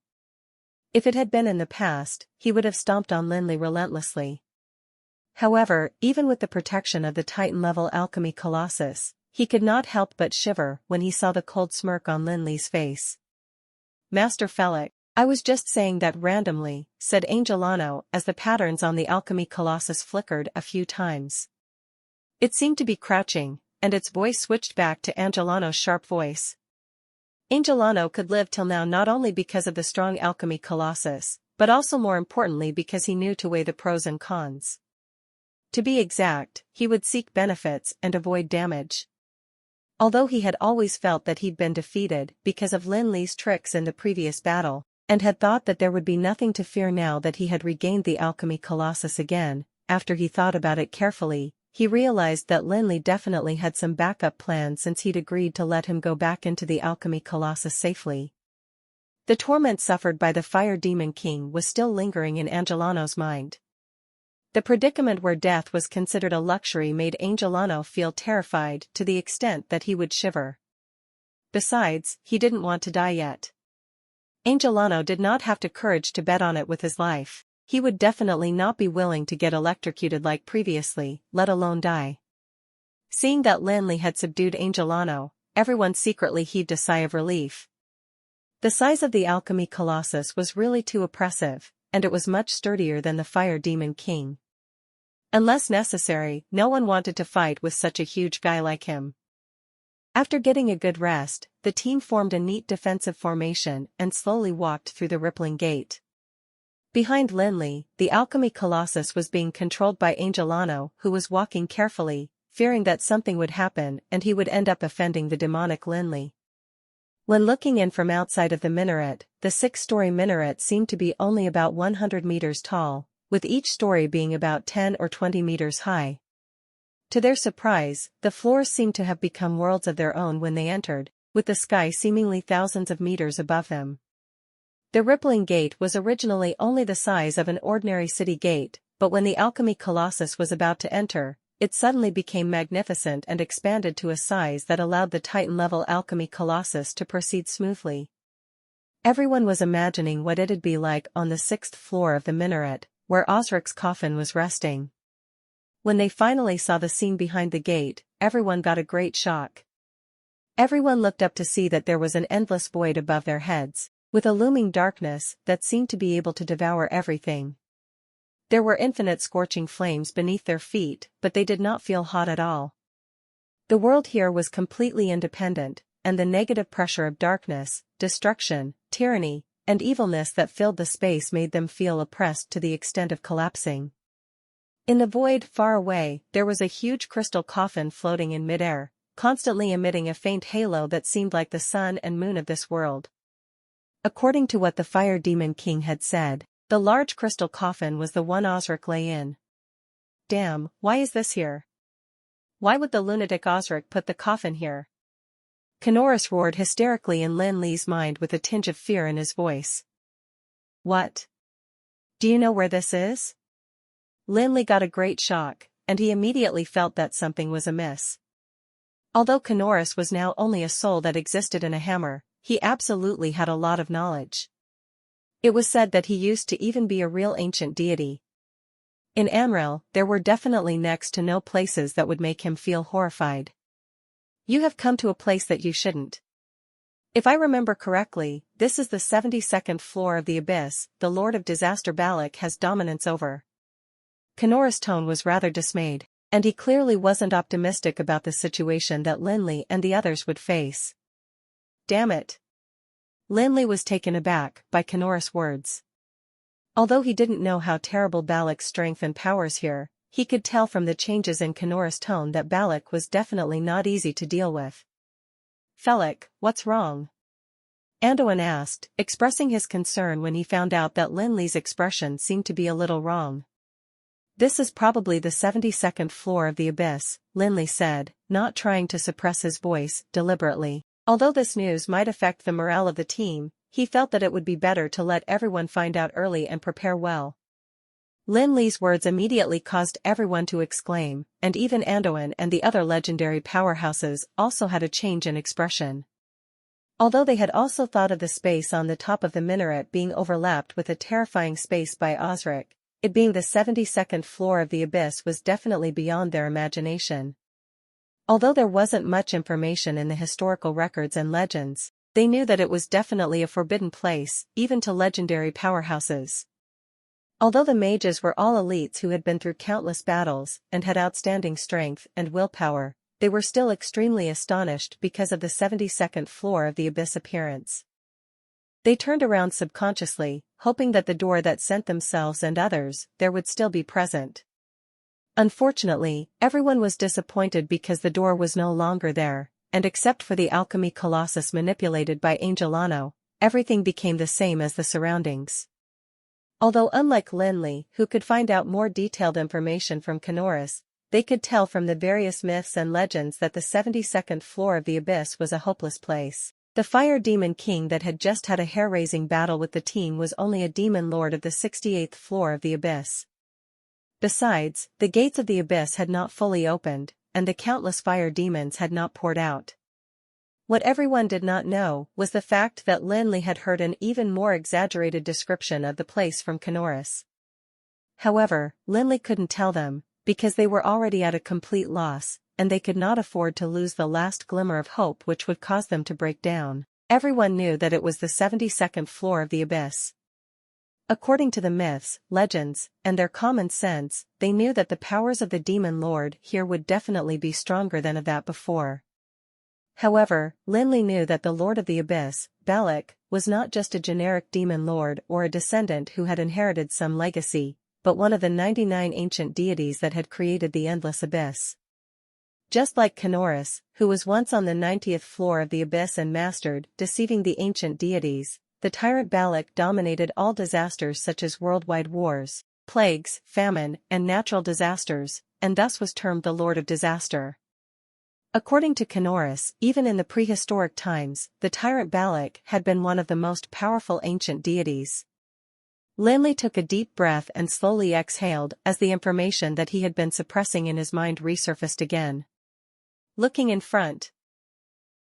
If it had been in the past, he would have stomped on Lin Li relentlessly. However, even with the protection of the Titan-level alchemy colossus, he could not help but shiver when he saw the cold smirk on Lin Li's face. Master Felix, I was just saying that randomly, said Angelano as the patterns on the alchemy colossus flickered a few times. It seemed to be crouching, and its voice switched back to Angelano's sharp voice. Angelano could live till now not only because of the strong alchemy colossus, but also more importantly because he knew to weigh the pros and cons. To be exact, he would seek benefits and avoid damage. Although he had always felt that he'd been defeated because of Lin Li's tricks in the previous battle, and had thought that there would be nothing to fear now that he had regained the alchemy colossus again, after he thought about it carefully, he realized that Lin Li definitely had some backup plan since he'd agreed to let him go back into the alchemy colossus safely. The torment suffered by the fire demon king was still lingering in Angelano's mind. The predicament where death was considered a luxury made Angelano feel terrified to the extent that he would shiver. Besides, he didn't want to die yet. Angelano did not have the courage to bet on it with his life. He would definitely not be willing to get electrocuted like previously, let alone die. Seeing that Lin Li had subdued Angelano, everyone secretly heaved a sigh of relief. The size of the alchemy colossus was really too oppressive, and it was much sturdier than the fire demon king. Unless necessary, no one wanted to fight with such a huge guy like him. After getting a good rest, the team formed a neat defensive formation and slowly walked through the rippling gate. Behind Lin Li, the alchemy colossus was being controlled by Angelano, who was walking carefully, fearing that something would happen and he would end up offending the demonic Lin Li. When looking in from outside of the minaret, the 6-story minaret seemed to be only about 100 meters tall, with each story being about 10 or 20 meters high. To their surprise, the floors seemed to have become worlds of their own when they entered, with the sky seemingly thousands of meters above them. The rippling gate was originally only the size of an ordinary city gate, but when the alchemy colossus was about to enter, it suddenly became magnificent and expanded to a size that allowed the Titan-level alchemy colossus to proceed smoothly. Everyone was imagining what it'd be like on the 6th floor of the minaret, where Osric's coffin was resting. When they finally saw the scene behind the gate, everyone got a great shock. Everyone looked up to see that there was an endless void above their heads, with a looming darkness that seemed to be able to devour everything. There were infinite scorching flames beneath their feet, but they did not feel hot at all. The world here was completely independent, and the negative pressure of darkness, destruction, tyranny, and evilness that filled the space made them feel oppressed to the extent of collapsing. In the void far away, there was a huge crystal coffin floating in midair, constantly emitting a faint halo that seemed like the sun and moon of this world. According to what the Fire Demon King had said, the large crystal coffin was the one Osric lay in. Damn, why is this here? Why would the lunatic Osric put the coffin here? Kanoris roared hysterically in Lin Li's mind with a tinge of fear in his voice. What? Do you know where this is? Lin Li got a great shock, and he immediately felt that something was amiss. Although Kanoris was now only a soul that existed in a hammer, he absolutely had a lot of knowledge. It was said that he used to even be a real ancient deity. In Amrel, there were definitely next to no places that would make him feel horrified. You have come to a place that you shouldn't. If I remember correctly, this is the 72nd floor of the abyss the Lord of Disaster Balak has dominance over. Kanoris' tone was rather dismayed, and he clearly wasn't optimistic about the situation that Lin Li and the others would face. Damn it. Lin Li was taken aback by Kanoris' words. Although he didn't know how terrible Balak's strength and powers here, he could tell from the changes in Kanoris' tone that Balak was definitely not easy to deal with. Felix, what's wrong? Anduin asked, expressing his concern when he found out that Lin Li's expression seemed to be a little wrong. "This is probably the 72nd floor of the abyss," Lin Li said, not trying to suppress his voice deliberately. Although this news might affect the morale of the team, he felt that it would be better to let everyone find out early and prepare well. Lin Li's words immediately caused everyone to exclaim, and even Anduin and the other legendary powerhouses also had a change in expression. Although they had also thought of the space on the top of the minaret being overlapped with a terrifying space by Osric, it being the 72nd floor of the abyss was definitely beyond their imagination. Although there wasn't much information in the historical records and legends, they knew that it was definitely a forbidden place, even to legendary powerhouses. Although the mages were all elites who had been through countless battles and had outstanding strength and willpower, they were still extremely astonished because of the 72nd floor of the abyss appearance. They turned around subconsciously, hoping that the door that sent themselves and others there would still be present. Unfortunately, everyone was disappointed because the door was no longer there, and except for the alchemy colossus manipulated by Angelano, everything became the same as the surroundings. Although unlike Lin Li, who could find out more detailed information from Kanoris, they could tell from the various myths and legends that the 72nd floor of the abyss was a hopeless place. The fire demon king that had just had a hair-raising battle with the team was only a demon lord of the 68th floor of the abyss. Besides, the gates of the abyss had not fully opened, and the countless fire demons had not poured out. What everyone did not know was the fact that Lin Li had heard an even more exaggerated description of the place from Kanoris. However, Lin Li couldn't tell them, because they were already at a complete loss, and they could not afford to lose the last glimmer of hope which would cause them to break down. Everyone knew that it was the 72nd floor of the abyss. According to the myths, legends, and their common sense, they knew that the powers of the demon lord here would definitely be stronger than of that before. However, Lin Li knew that the Lord of the Abyss, Balak, was not just a generic demon lord or a descendant who had inherited some legacy, but one of the 99 ancient deities that had created the endless abyss. Just like Kanoris, who was once on the 90th floor of the abyss and mastered deceiving the ancient deities, the tyrant Balak dominated all disasters such as worldwide wars, plagues, famine, and natural disasters, and thus was termed the Lord of Disaster. According to Kanoris, even in the prehistoric times, the tyrant Balak had been one of the most powerful ancient deities. Lin Li took a deep breath and slowly exhaled as the information that he had been suppressing in his mind resurfaced again. Looking in front,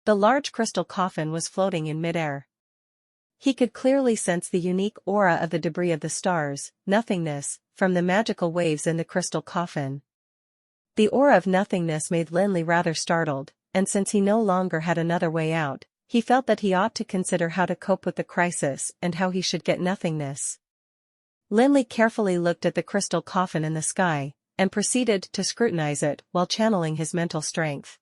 the large crystal coffin was floating in midair. He could clearly sense the unique aura of the debris of the stars, nothingness, from the magical waves in the crystal coffin. The aura of nothingness made Lin Li rather startled, and since he no longer had another way out, he felt that he ought to consider how to cope with the crisis and how he should get nothingness. Lin Li carefully looked at the crystal coffin in the sky, and proceeded to scrutinize it while channeling his mental strength.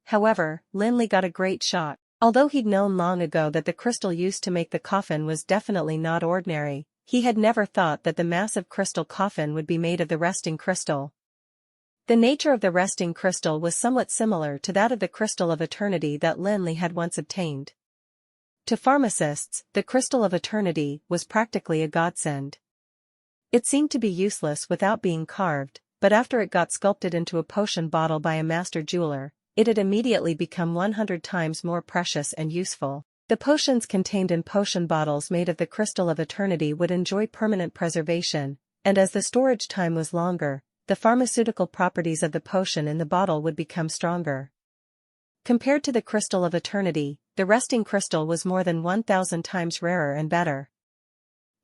However, Lin Li got a great shock. Although he'd known long ago that the crystal used to make the coffin was definitely not ordinary, he had never thought that the massive crystal coffin would be made of the resting crystal. The nature of the resting crystal was somewhat similar to that of the crystal of eternity that Lin Li had once obtained. To pharmacists, the crystal of eternity was practically a godsend. It seemed to be useless without being carved, but after it got sculpted into a potion bottle by a master jeweler, it had immediately become 100 times more precious and useful. The potions contained in potion bottles made of the crystal of eternity would enjoy permanent preservation, and as the storage time was longer, the pharmaceutical properties of the potion in the bottle would become stronger. Compared to the crystal of eternity, the resting crystal was more than 1,000 times rarer and better.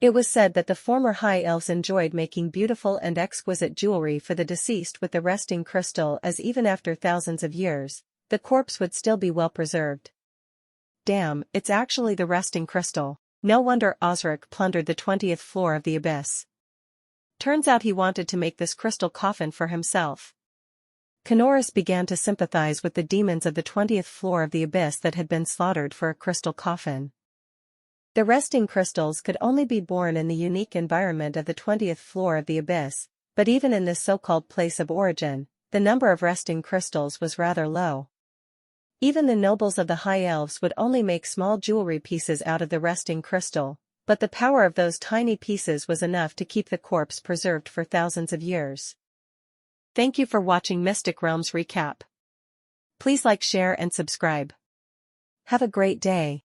It was said that the former high elves enjoyed making beautiful and exquisite jewelry for the deceased with the resting crystal, as even after thousands of years, the corpse would still be well preserved. Damn, it's actually the resting crystal. No wonder Osric plundered the 20th floor of the abyss. Turns out he wanted to make this crystal coffin for himself. Kanoris began to sympathize with the demons of the 20th floor of the abyss that had been slaughtered for a crystal coffin. The resting crystals could only be born in the unique environment of the 20th floor of the abyss, but even in this so-called place of origin, the number of resting crystals was rather low. Even the nobles of the High Elves would only make small jewelry pieces out of the resting crystal, but the power of those tiny pieces was enough to keep the corpse preserved for thousands of years. Thank you for watching Mystic Realms Recap. Please like, share and subscribe. Have a great day.